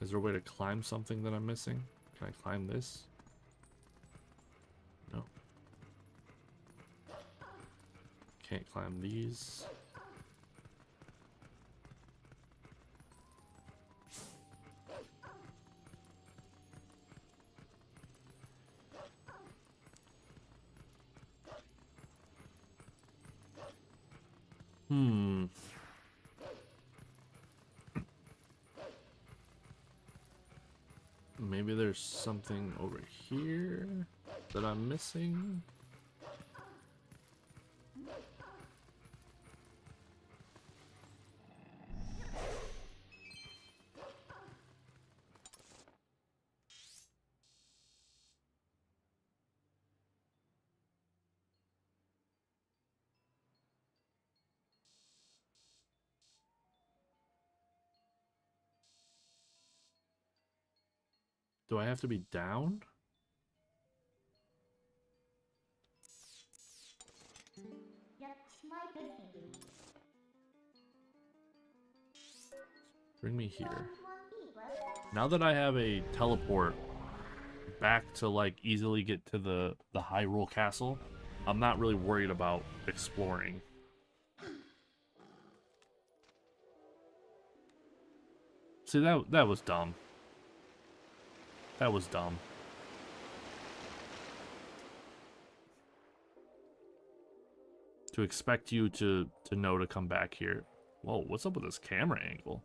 Is there a way to climb something that I'm missing? Can I climb this? No. Can't climb these. Maybe there's something over here that I'm missing. Do I have to be down? That's my thinking. Bring me here. Round 1 people. Now that I have a teleport back to like easily get to the Hyrule Castle, I'm not really worried about exploring. See, that was dumb. That was dumb. To expect you to know to come back here. Whoa, what's up with this camera angle?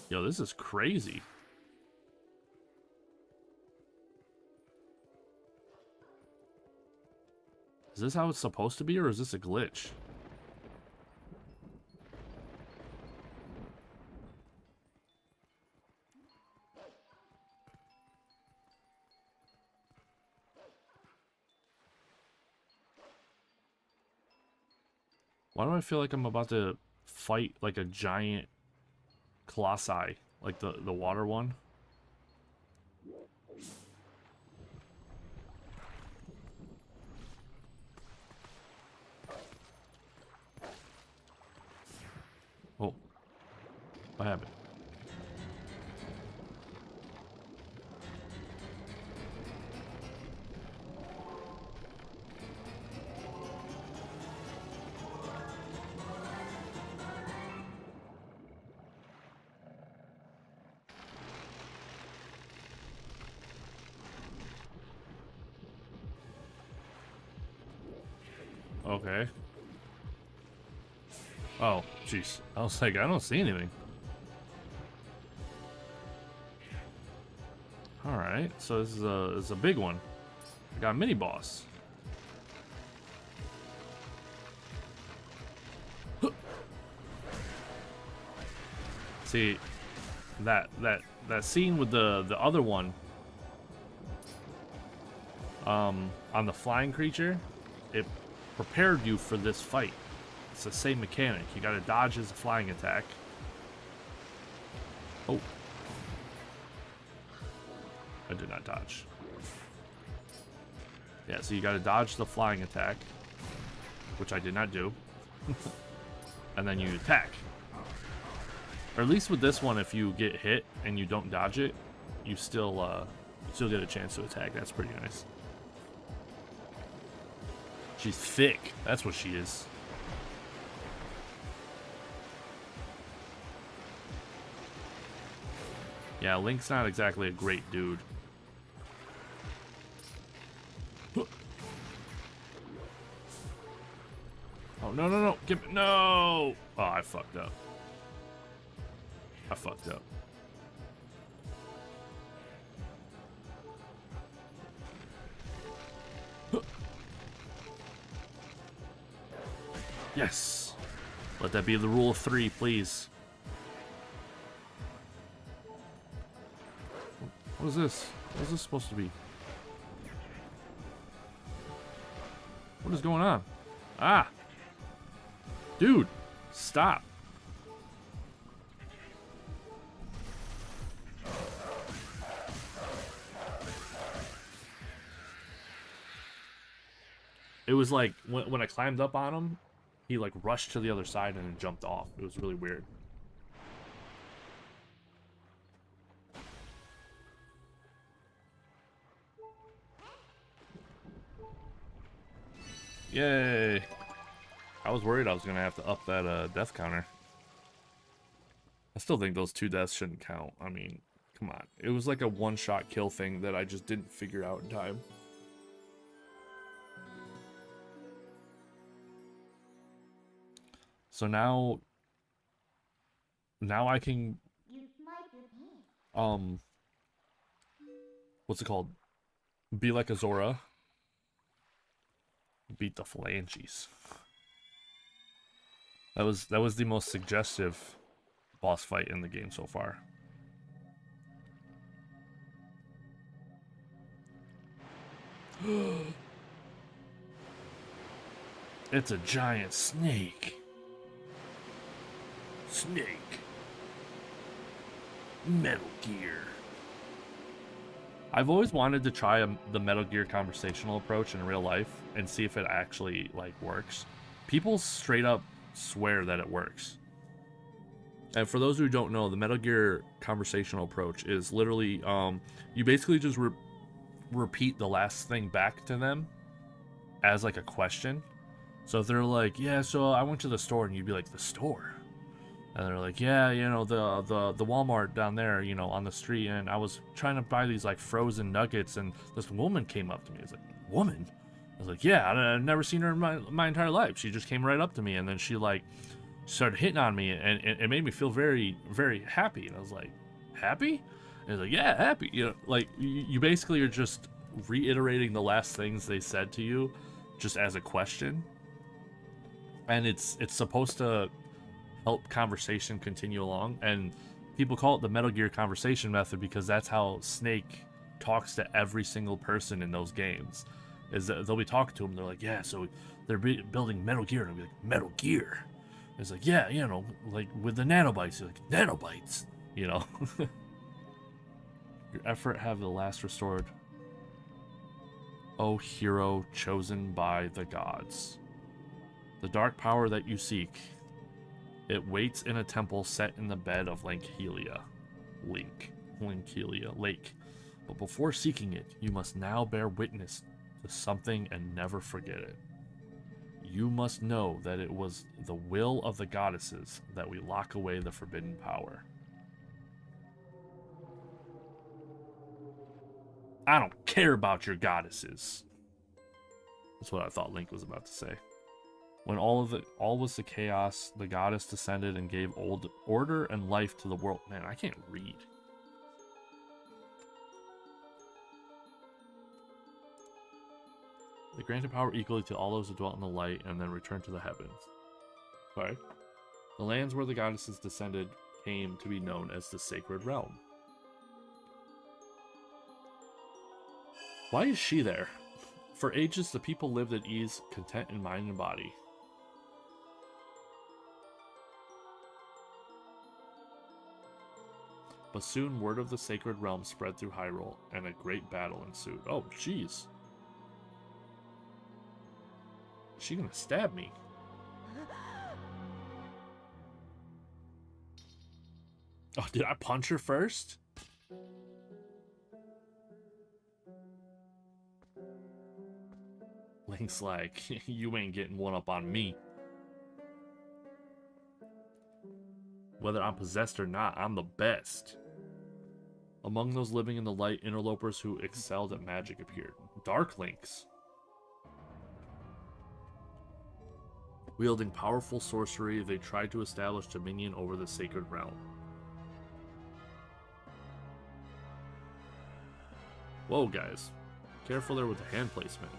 Yo, this is crazy. Is this how it's supposed to be, or is this a glitch? Why do I feel like I'm about to fight like a giant colossi, like the water one? Oh, what happened? Okay. Oh, jeez. I was like, I don't see anything. Alright, so this is a big one. I got a mini boss. See, that scene with the other one, on the flying creature, it prepared you for this fight. It's the same mechanic. You gotta dodge his flying attack. Oh. I did not dodge. Yeah, so you gotta dodge the flying attack, which I did not do. And then you attack. Or at least with this one, if you get hit and you don't dodge it, you still get a chance to attack. That's pretty nice. She's thick. That's what she is. Yeah, Link's not exactly a great dude. Oh, no, no, no. Give me... No! Oh, I fucked up. I fucked up. Yes. Let that be the rule of 3, please. What is this? What is this supposed to be? What is going on? Ah! Dude! Stop! It was like, when I climbed up on him, he like rushed to the other side and then jumped off. It was really weird. Yay! I was worried I was gonna have to up that death counter. I still think those 2 deaths shouldn't count. I mean, come on. It was like a one-shot kill thing that I just didn't figure out in time. So now I can, what's it called? Be like a Zora. Beat the phalanges. That was the most suggestive boss fight in the game so far. It's a giant snake. Snake. Metal Gear. I've always wanted to try the Metal Gear conversational approach in real life and see if it actually like works. People straight up swear that it works. And for those who don't know, the Metal Gear conversational approach is literally you basically just repeat the last thing back to them as like a question. So if they're like, yeah, so I went to the store, and you'd be like, the store? And they're like, yeah, you know, the Walmart down there, you know, on the street, and I was trying to buy these like frozen nuggets, and this woman came up to me. I was like, woman? I was like, yeah, I've never seen her in my entire life. She just came right up to me, and then she like started hitting on me, and it made me feel very, very happy. And I was like, happy? And he's like, yeah, happy. You know, like you basically are just reiterating the last things they said to you, just as a question. And it's supposed to help conversation continue along, and people call it the Metal Gear conversation method because that's how Snake talks to every single person in those games. Is that they'll be talking to him, they're like, yeah, so they're building Metal Gear, and I'll be like, Metal Gear? And it's like, yeah, you know, like with the nanobites. You're like, nanobites, you know. Your effort have the last restored. O hero chosen by the gods. The dark power that you seek, it waits in a temple set in the bed of Lankelia Lake. But before seeking it, you must now bear witness to something and never forget it. You must know that it was the will of the goddesses that we lock away the forbidden power. I don't care about your goddesses. That's what I thought Link was about to say. When all was the chaos, the goddess descended and gave order and life to the world. Man, I can't read. They granted power equally to all those who dwelt in the light and then returned to the heavens. Sorry. The lands where the goddesses descended came to be known as the Sacred Realm. Why is she there? For ages, the people lived at ease, content in mind and body. But soon word of the Sacred Realm spread through Hyrule, and a great battle ensued. Oh, jeez. Is she gonna stab me? Oh, did I punch her first? Link's like, you ain't getting one up on me. Whether I'm possessed or not, I'm the best. Among those living in the light, interlopers who excelled at magic appeared. Dark Links. Wielding powerful sorcery, they tried to establish dominion over the Sacred Realm. Whoa, guys. Careful there with the hand placement.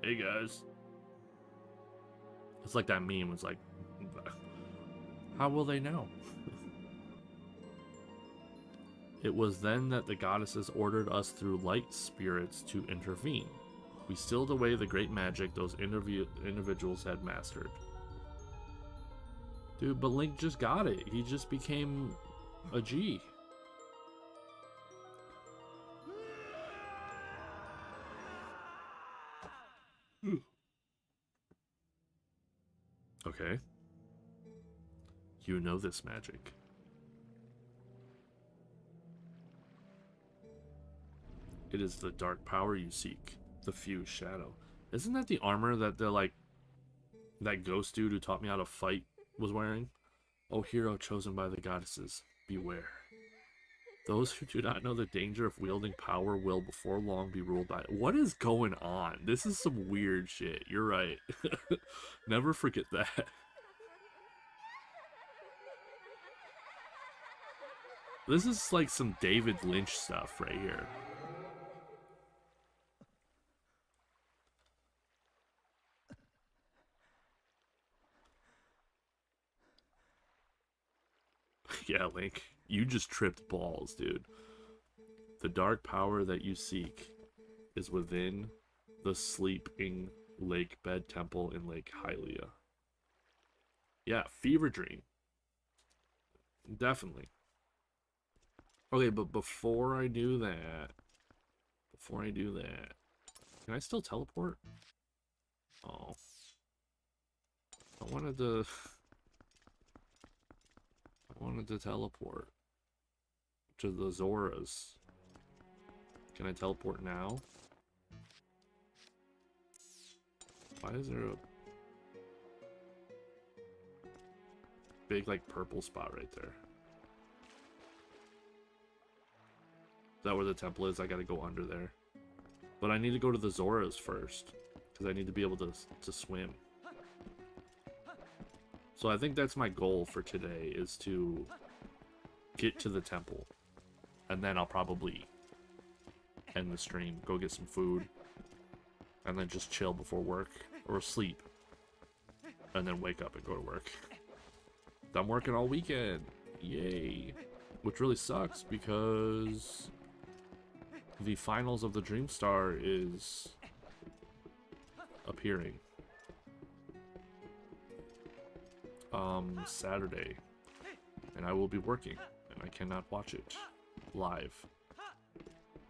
Hey, guys. It's like that meme. It's like, how will they know? It was then that the goddesses ordered us through light spirits to intervene. We sealed away the great magic those individuals had mastered. Dude, but Link just got it. He just became a G. Okay. You know this magic. It is the dark power you seek, the fused shadow. Isn't that the armor that the that ghost dude who taught me how to fight was wearing? O hero chosen by the goddesses, beware. Those who do not know the danger of wielding power will before long be ruled by it. What is going on? This is some weird shit. You're right. Never forget that. This is like some David Lynch stuff right here. Yeah, Link, you just tripped balls, dude. The dark power that you seek is within the sleeping lake bed temple in Lake Hylia. Yeah, fever dream. Definitely. Okay, but before I do that, can I still teleport? Oh. I wanted to teleport to the Zoras. Can I teleport now? Why is there a big like purple spot right there? Is that where the temple is? I gotta go under there. But I need to go to the Zoras first, because I need to be able to swim. So I think that's my goal for today, is to get to the temple. And then I'll probably end the stream, go get some food, and then just chill before work, or sleep. And then wake up and go to work. I'm working all weekend. Yay. Which really sucks, because the finals of the Dreamstar is appearing. Saturday, and I will be working, and I cannot watch it live,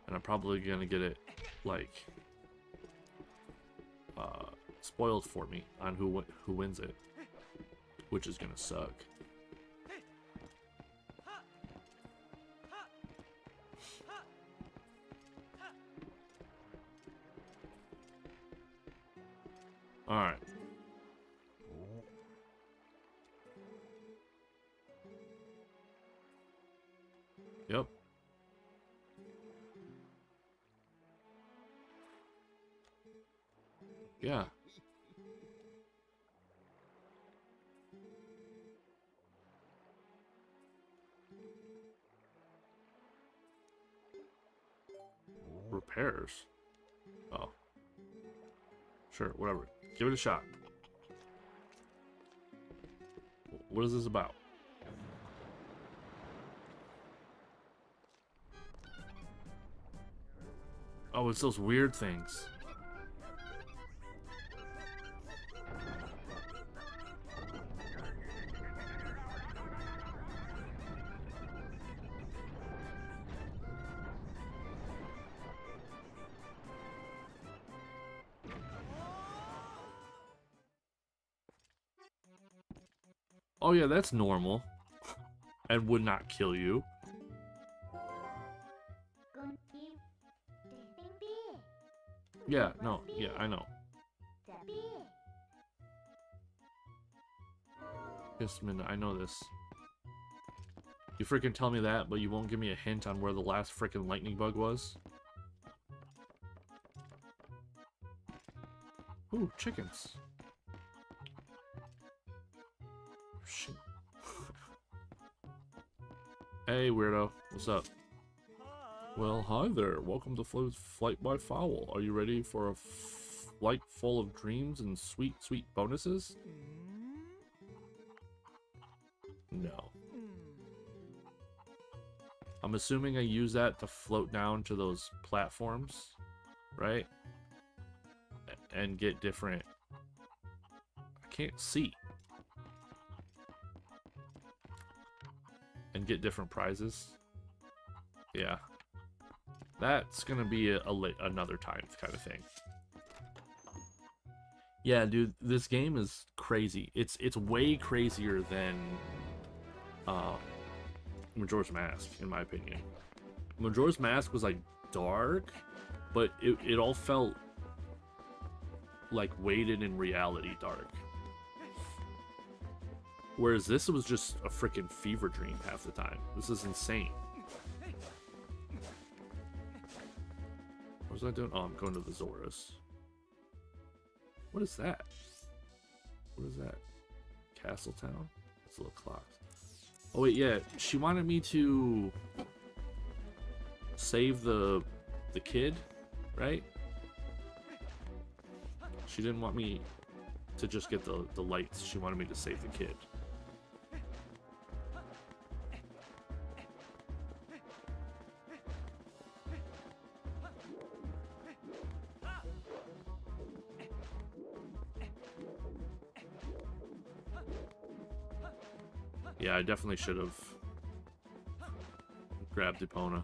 and I'm probably gonna get it like spoiled for me on who wins it, which is gonna suck. All right. Yep. Yeah. Repairs. Oh. Sure, whatever. Give it a shot. What is this about? Oh, it's those weird things. Oh yeah, that's normal. And would not kill you. Yeah, no, yeah, I know. Yes, Minna, I know this. You freaking tell me that, but you won't give me a hint on where the last freaking lightning bug was? Ooh, chickens. Shit. Hey, weirdo. What's up? Well, hi there. Welcome to Flight by Fowl. Are you ready for a flight full of dreams and sweet, sweet bonuses? I'm assuming I use that to float down to those platforms, right? And get different... I can't see. And get different prizes. Yeah. That's gonna be another time kind of thing. Yeah, dude, this game is crazy. It's way crazier than Majora's Mask, in my opinion. Majora's Mask was like dark, but it all felt like weighted in reality dark. Whereas this was just a freaking fever dream half the time. This is insane. What was I doing? Oh, I'm going to the Zoras. What is that? What is that? Castletown? It's little clocks. Oh wait, yeah. She wanted me to save the kid, right? She didn't want me to just get the lights. She wanted me to save the kid. Yeah, I definitely should have grabbed Epona.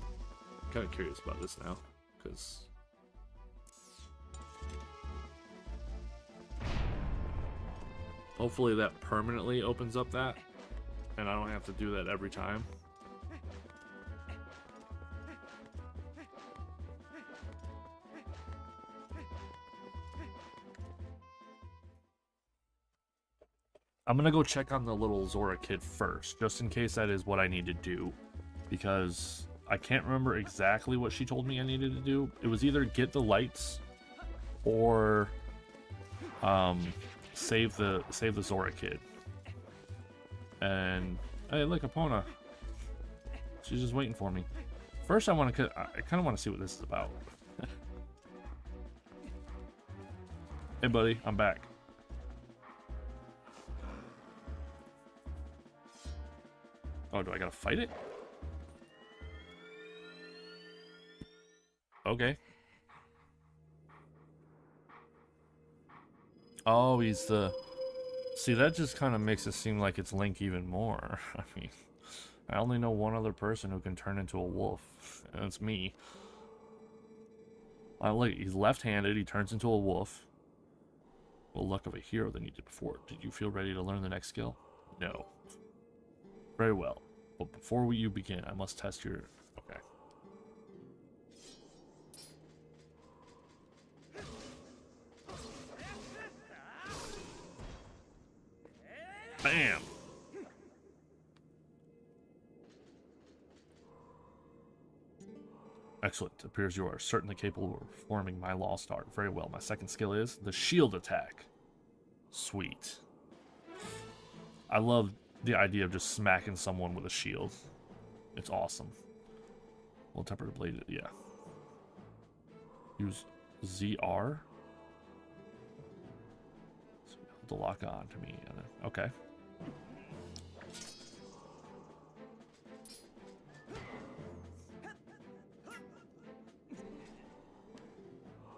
I'm kind of curious about this now, because hopefully that permanently opens up that, and I don't have to do that every time. I'm gonna go check on the little Zora kid first, just in case that is what I need to do, because I can't remember exactly what she told me I needed to do. It was either get the lights or save the Zora kid. And hey, look, Epona. She's just waiting for me. First, I kind of want to see what this is about. Hey, buddy, I'm back. Oh, do I gotta fight it? Okay. Oh, he's the... See, that just kind of makes it seem like it's Link even more. I mean, I only know one other person who can turn into a wolf, and it's me. Look, he's left-handed, he turns into a wolf. Well, luck of a hero than you did before. Did you feel ready to learn the next skill? No. Very well. But before you begin, I must test your... Okay. Bam! Excellent. Appears you are certainly capable of performing my lost art. Very well. My second skill is the shield attack. Sweet. I love the idea of just smacking someone with a shield. It's awesome. Well, tempered blade, yeah. Use ZR. So to lock on to me. Okay.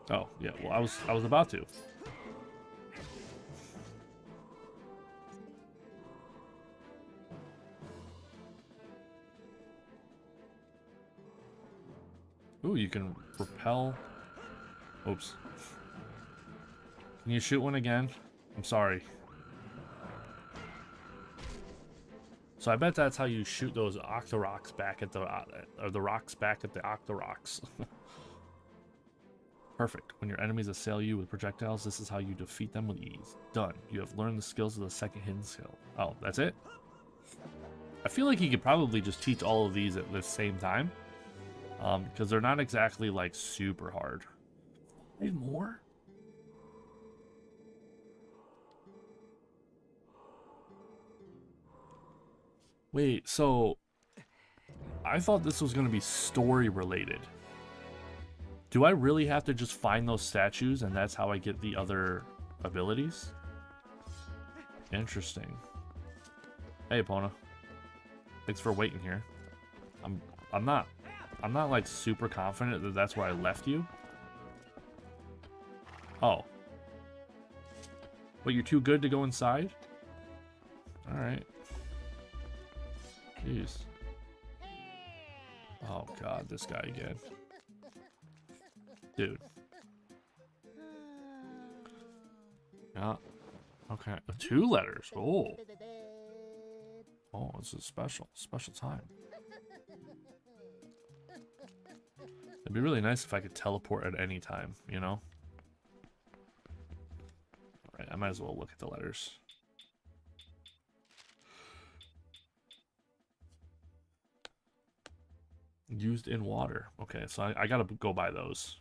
Oh, yeah, well, I was about to. Ooh, you can repel. Oops. Can you shoot one again? I'm sorry. So I bet that's how you shoot those Octoroks back at the, or the rocks back at the Octoroks. Perfect. When your enemies assail you with projectiles, this is how you defeat them with ease. Done. You have learned the skills of the second hidden skill. Oh, that's it? I feel like you could probably just teach all of these at the same time. Because they're not exactly, like, super hard. Need more? Wait, so... I thought this was going to be story-related. Do I really have to just find those statues and that's how I get the other abilities? Interesting. Hey, Epona. Thanks for waiting here. I'm not like super confident that that's where I left you. Oh. But you're too good to go inside? Alright. Jeez. Oh god, this guy again. Dude. Yeah. Okay. 2 letters. Oh. Oh, it's a special time. It'd be really nice if I could teleport at any time, you know? Alright, I might as well look at the letters. Used in water. Okay, so I gotta go by those.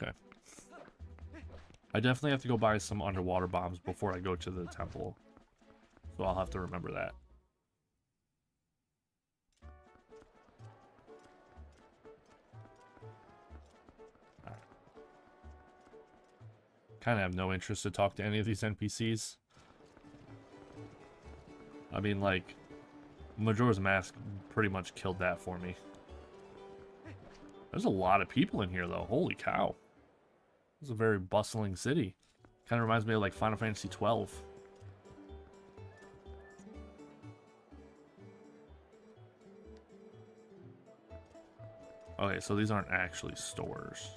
Okay. I definitely have to go buy some underwater bombs before I go to the temple. So I'll have to remember that. Kind of have no interest to talk to any of these NPCs. I mean, like, Majora's Mask pretty much killed that for me. There's a lot of people in here, though. Holy cow. This is a very bustling city. Kind of reminds me of, like, Final Fantasy 12. Okay, so these aren't actually stores.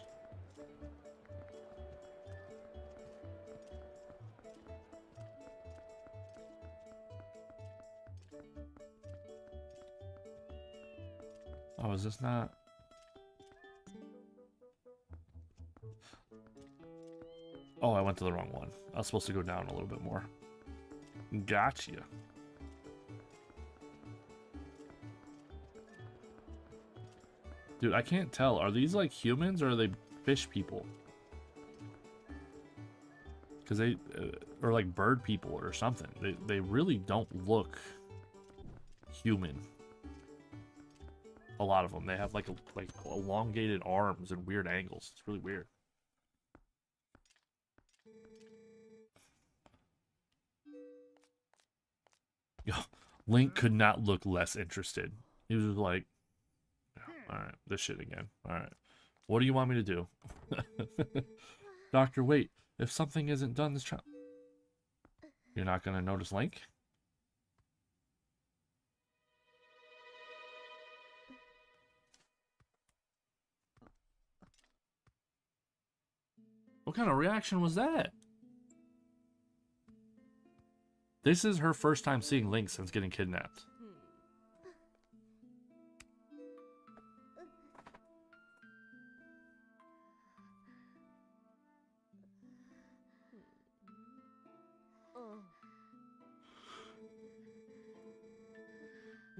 Oh, is this not? Oh, I went to the wrong one. I was supposed to go down a little bit more. Gotcha. Dude, I can't tell. Are these like humans or are they fish people? Because they, or like bird people or something. They really don't look human. A lot of them. They have like elongated arms and weird angles. It's really weird. Link could not look less interested. He was like, all right, this shit again. All right. What do you want me to do? Doctor, wait. If something isn't done this time... You're not going to notice Link? What kind of reaction was that? This is her first time seeing Link since getting kidnapped.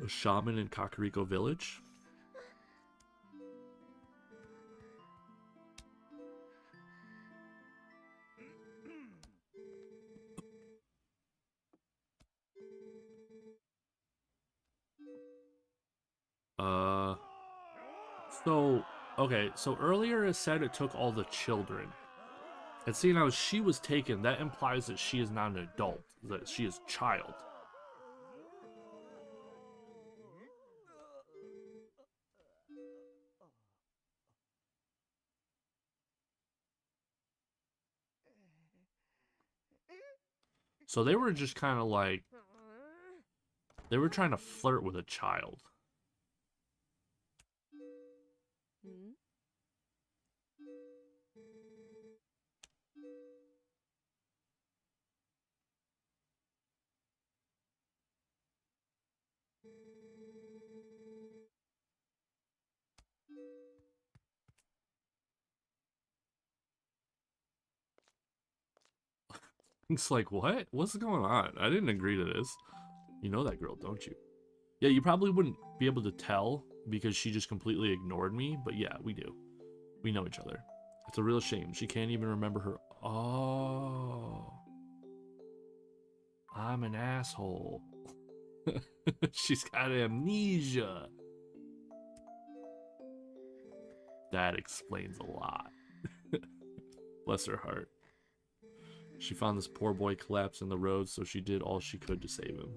A shaman in Kakariko Village? So, okay, so earlier it said it took all the children. And seeing how she was taken, that implies that she is not an adult, that she is a child. So they were just kind of like, they were trying to flirt with a child. It's like, what? What's going on? I didn't agree to this. You know that girl, don't you? Yeah, you probably wouldn't be able to tell because she just completely ignored me, but yeah, we do. We know each other. It's a real shame. She can't even remember her. Oh. I'm an asshole. She's got amnesia. That explains a lot. Bless her heart. She found this poor boy collapsed in the road, so she did all she could to save him.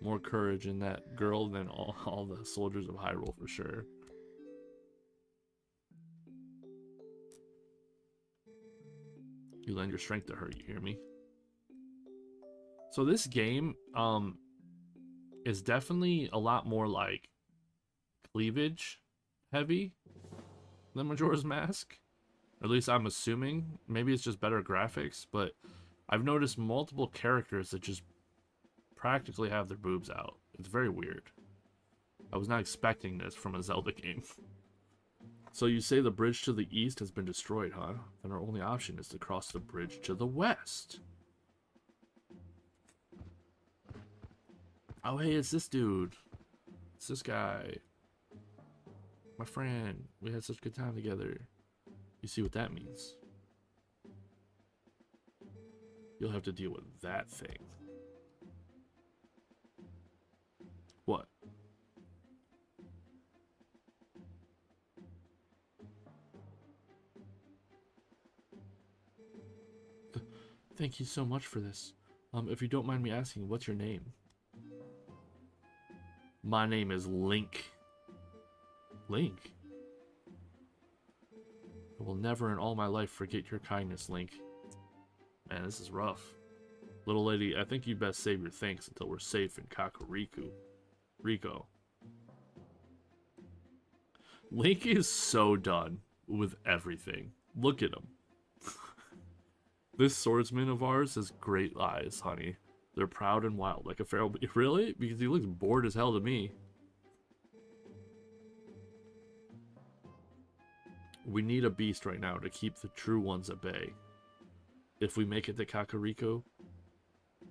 More courage in that girl than all the soldiers of Hyrule, for sure. You lend your strength to her, you hear me? So this game is definitely a lot more like cleavage heavy than Majora's Mask. At least I'm assuming. Maybe it's just better graphics, but I've noticed multiple characters that just practically have their boobs out. It's very weird. I was not expecting this from a Zelda game. So you say the bridge to the east has been destroyed, huh? Then our only option is to cross the bridge to the west. Oh, hey, it's this dude. It's this guy. My friend. We had such a good time together. You see what that means? You'll have to deal with that thing. What? Thank you so much for this. If you don't mind me asking, what's your name? My name is Link. Link? I will never in all my life forget your kindness, Link. Man, this is rough. Little lady, I think you best save your thanks until we're safe in Kakariko. Rico. Link is so done with everything. Look at him. This swordsman of ours has great eyes, honey. They're proud and wild, like a feral. Really? Because he looks bored as hell to me. We need a beast right now to keep the true ones at bay. If we make it to Kakariko,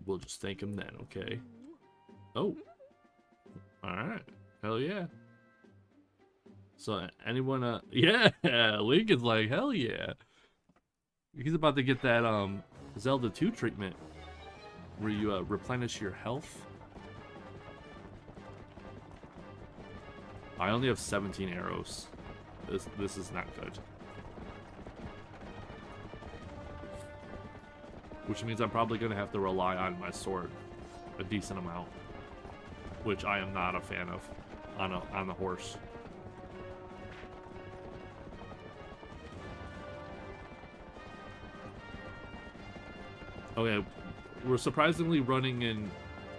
we'll just thank him then, okay? Oh. Alright. Hell yeah. So, anyone, yeah! Link is like, hell yeah! He's about to get that, Zelda 2 treatment. Where you, replenish your health. I only have 17 arrows. This is not good. Which means I'm probably going to have to rely on my sword a decent amount. Which I am not a fan of on the horse. Okay, we're surprisingly running in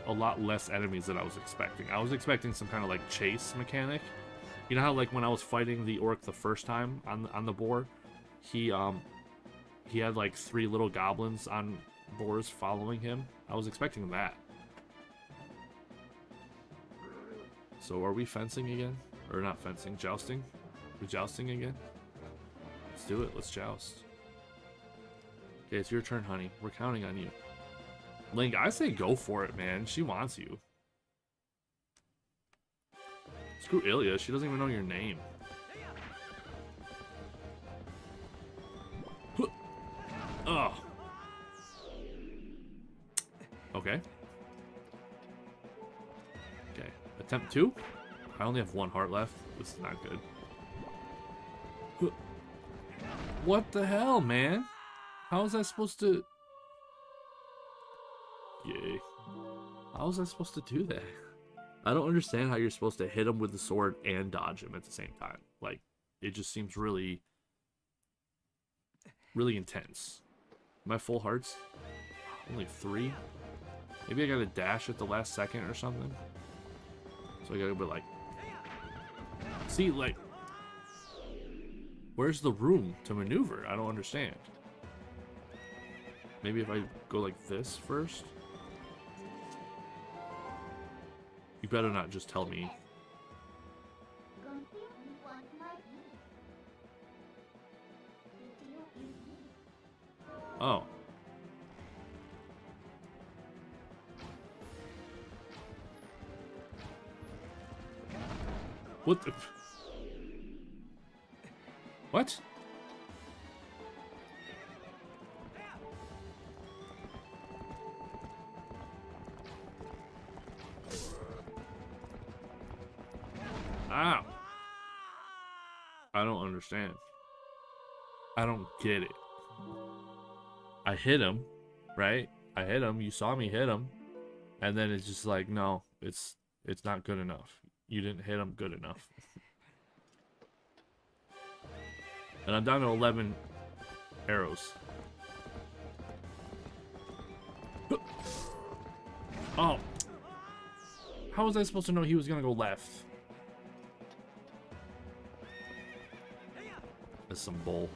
a lot less enemies than I was expecting. I was expecting some kind of like chase mechanic. You know how like when I was fighting the orc the first time on the boar, he had like 3 little goblins on boars following him. I was expecting that. So are we fencing again? Or not fencing, jousting? We jousting again? Let's do it, let's joust. Okay, it's your turn, honey. We're counting on you. Link, I say go for it, man. She wants you. Screw Ilya, she doesn't even know your name. Oh. Okay. Okay. Attempt 2? I only have 1 heart left. This is not good. What the hell, man? How was I supposed to... Yay. How was I supposed to do that? I don't understand how you're supposed to hit him with the sword and dodge him at the same time. Like, it just seems really... really intense. Am I full hearts? Only 3? Maybe I gotta dash at the last second or something? So I gotta be like... See, like... Where's the room to maneuver? I don't understand. Maybe if I go like this first? You better not just tell me. Oh. What the... What? Ow. I don't understand. I don't get it. I hit him, right? I hit him. You saw me hit him. And then it's just like, no, it's not good enough. You didn't hit him good enough. And I'm down to 11 arrows. Oh. How was I supposed to know he was gonna go left? That's some bull.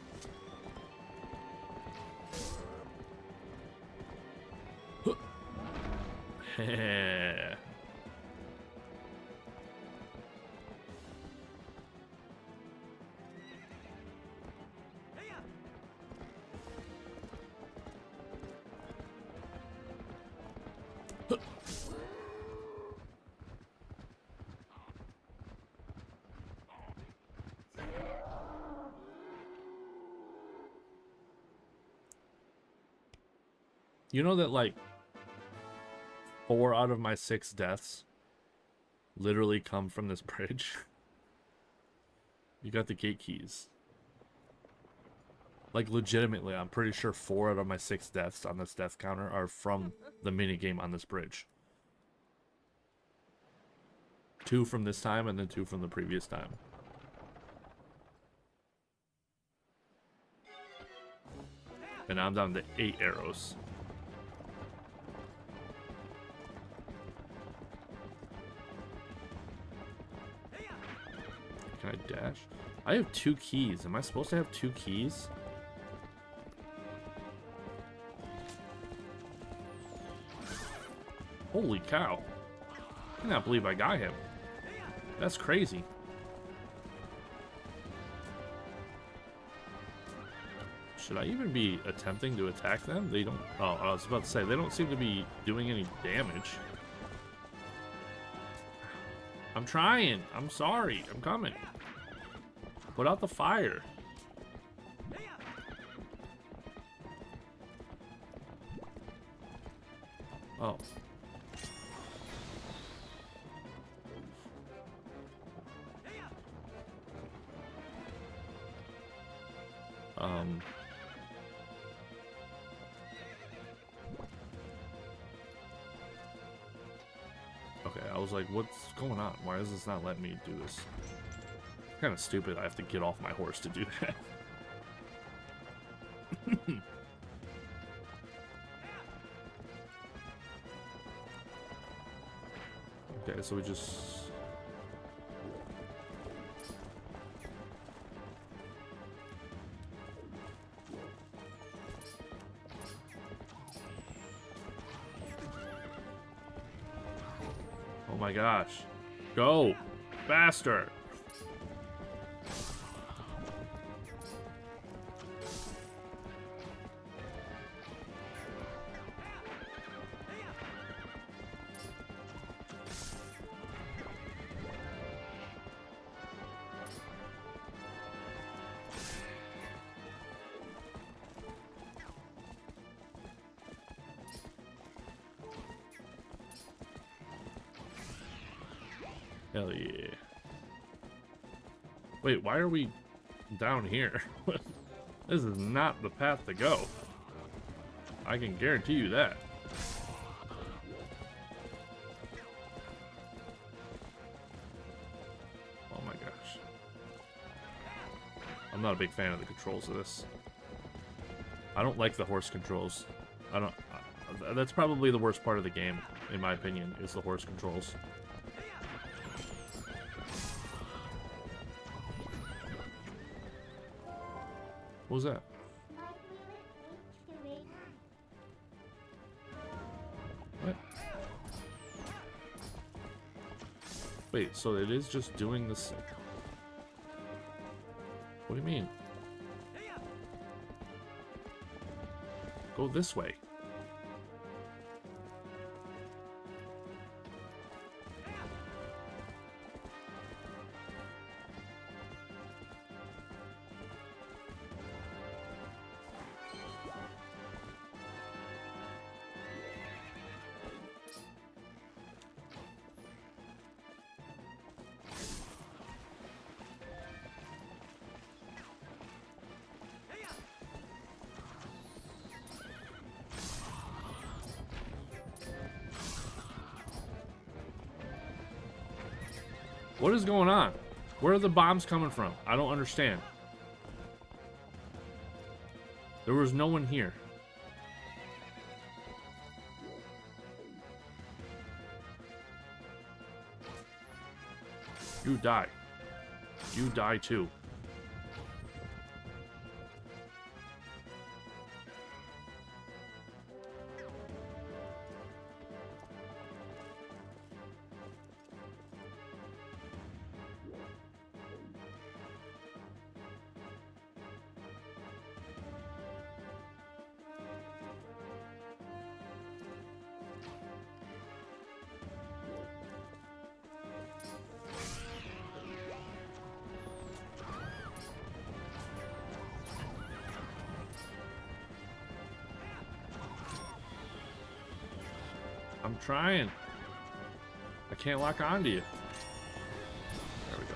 Heh. You know that, like, 4 out of my 6 deaths literally come from this bridge? You got the gate keys. Like, legitimately, I'm pretty sure 4 out of my 6 deaths on this death counter are from the minigame on this bridge. 2 from this time, and then 2 from the previous time. And I'm down to 8 arrows. Can I dash? I have 2 keys. Am I supposed to have 2 keys? Holy cow. I cannot believe I got him. That's crazy. Should I even be attempting to attack them? They don't... Oh, I was about to say, they don't seem to be doing any damage. I'm trying. I'm sorry. I'm coming. Put out the fire. Oh. Okay, I was like, what's going on? Why is this not letting me do this? Kind of stupid. I have to get off my horse to do that. Okay, so we just... Oh my gosh. Go! Faster! Hell yeah. Wait, why are we down here? This is not the path to go. I can guarantee you that. Oh my gosh. I'm not a big fan of the controls of this. I don't like the horse controls. That's probably the worst part of the game, in my opinion, is the horse controls. What was that? What? Wait, so it is just doing this? What do you mean? Go this way. What is going on? Where are the bombs coming from? I don't understand. There was no one here. You die. You die too. I'm trying. I can't lock onto you. There we go.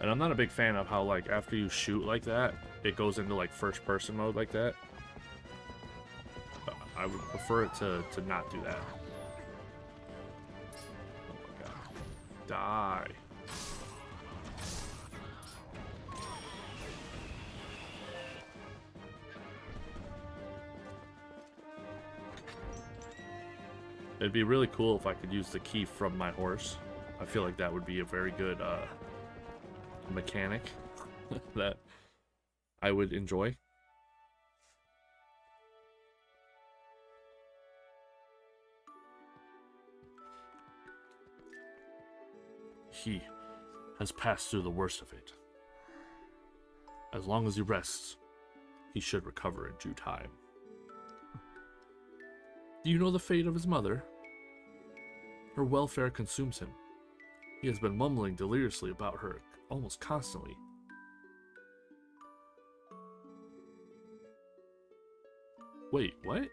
And I'm not a big fan of how, like, after you shoot like that, it goes into, like, first-person mode like that. I would prefer it to not do that. Oh my god. Die. It'd be really cool if I could use the key from my horse. I feel like that would be a very good, mechanic that I would enjoy. He has passed through the worst of it. As long as he rests, he should recover in due time. Do you know the fate of his mother? Her welfare consumes him. He has been mumbling deliriously about her almost constantly. Wait, what?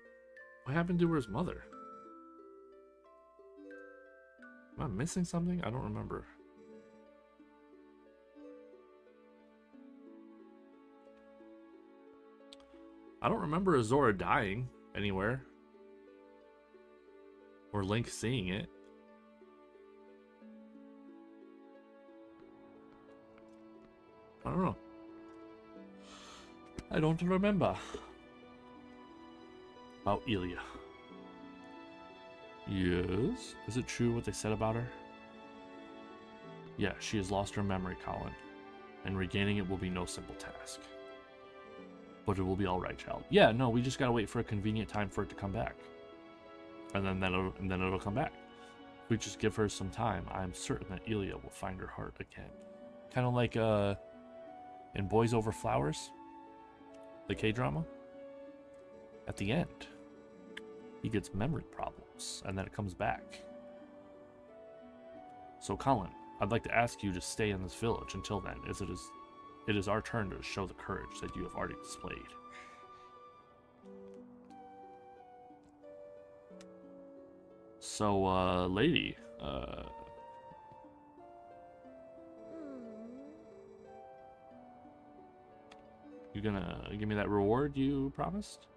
What happened to his mother? Am I missing something? I don't remember. I don't remember Azora dying anywhere. Or Link seeing it. I don't know. I don't remember. About Ilya. Yes? Is it true what they said about her? Yeah, she has lost her memory, Colin. And regaining it will be no simple task. But it will be alright, child. Yeah, no, we just gotta wait for a convenient time for it to come back. And then it'll come back. If we just give her some time, I'm certain that Ilya will find her heart again. Kind of like, in Boys Over Flowers, the K-drama. At the end, he gets memory problems, and then it comes back. So, Colin, I'd like to ask you to stay in this village until then, as it is our turn to show the courage that you have already displayed. So, lady, you gonna give me that reward you promised?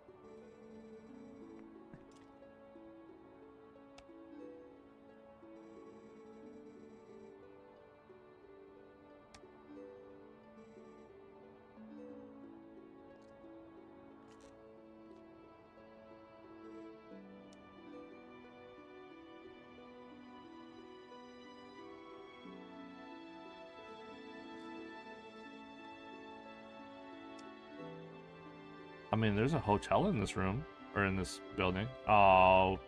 I mean, there's a hotel in this room, or in this building. Oh,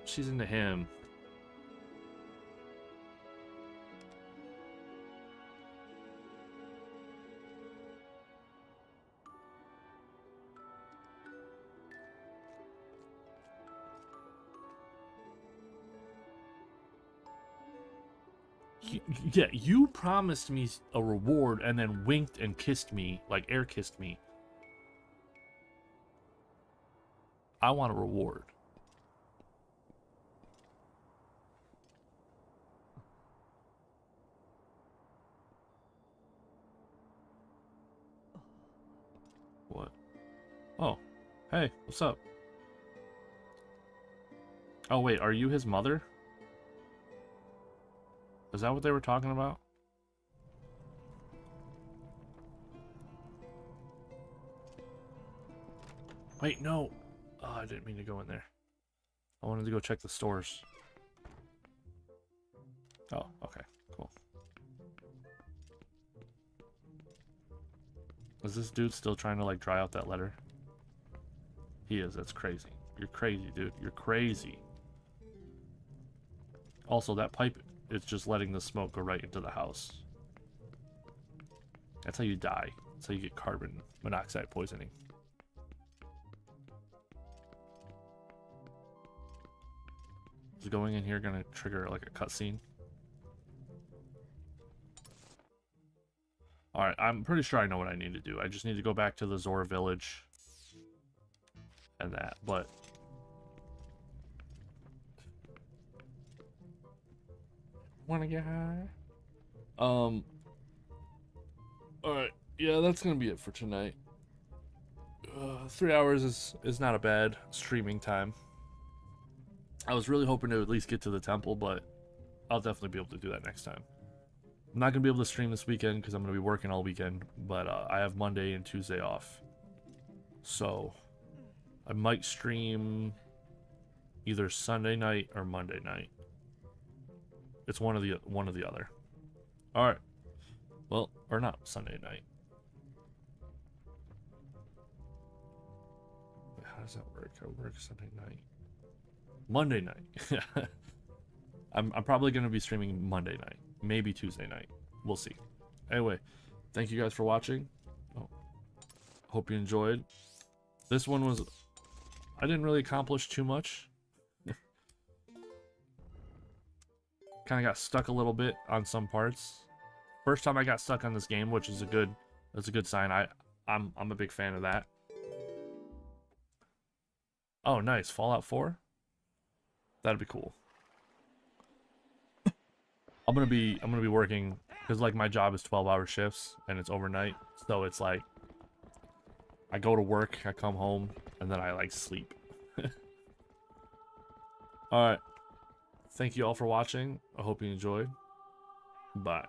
she's into him. Yeah, you promised me a reward and then winked and kissed me, like air kissed me. I want a reward. What? Oh, hey, what's up? Oh, wait, are you his mother? Is that what they were talking about? Wait, no. Oh, I didn't mean to go in there. I wanted to go check the stores. Oh, okay, cool. Is this dude still trying to, like, dry out that letter? He is, that's crazy. You're crazy, dude. You're crazy. Also, that pipe is just letting the smoke go right into the house. That's how you die. That's how you get carbon monoxide poisoning. Is going in here gonna trigger like a cutscene? Alright, I'm pretty sure I know what I need to do. I just need to go back to the Zora village. And that, but... Wanna get high? Alright, yeah, that's gonna be it for tonight. 3 hours is not a bad streaming time. I was really hoping to at least get to the temple, but I'll definitely be able to do that next time. I'm not going to be able to stream this weekend because I'm going to be working all weekend, but I have Monday and Tuesday off. So, I might stream either Sunday night or Monday night. It's one or the other. Alright. Well, or not Sunday night. Wait, how does that work? I work Sunday night. Monday night. I'm probably going to be streaming Monday night. Maybe Tuesday night. We'll see. Anyway, thank you guys for watching. Oh, hope you enjoyed. This one was... I didn't really accomplish too much. Kind of got stuck a little bit on some parts. First time I got stuck on this game, which is that's a good sign. I'm a big fan of that. Oh, nice. Fallout 4? That'd be cool. I'm gonna be working because like my job is 12-hour shifts and it's overnight, so it's like I go to work, I come home, and then I like sleep. All right, thank you all for watching. I hope you enjoyed. Bye.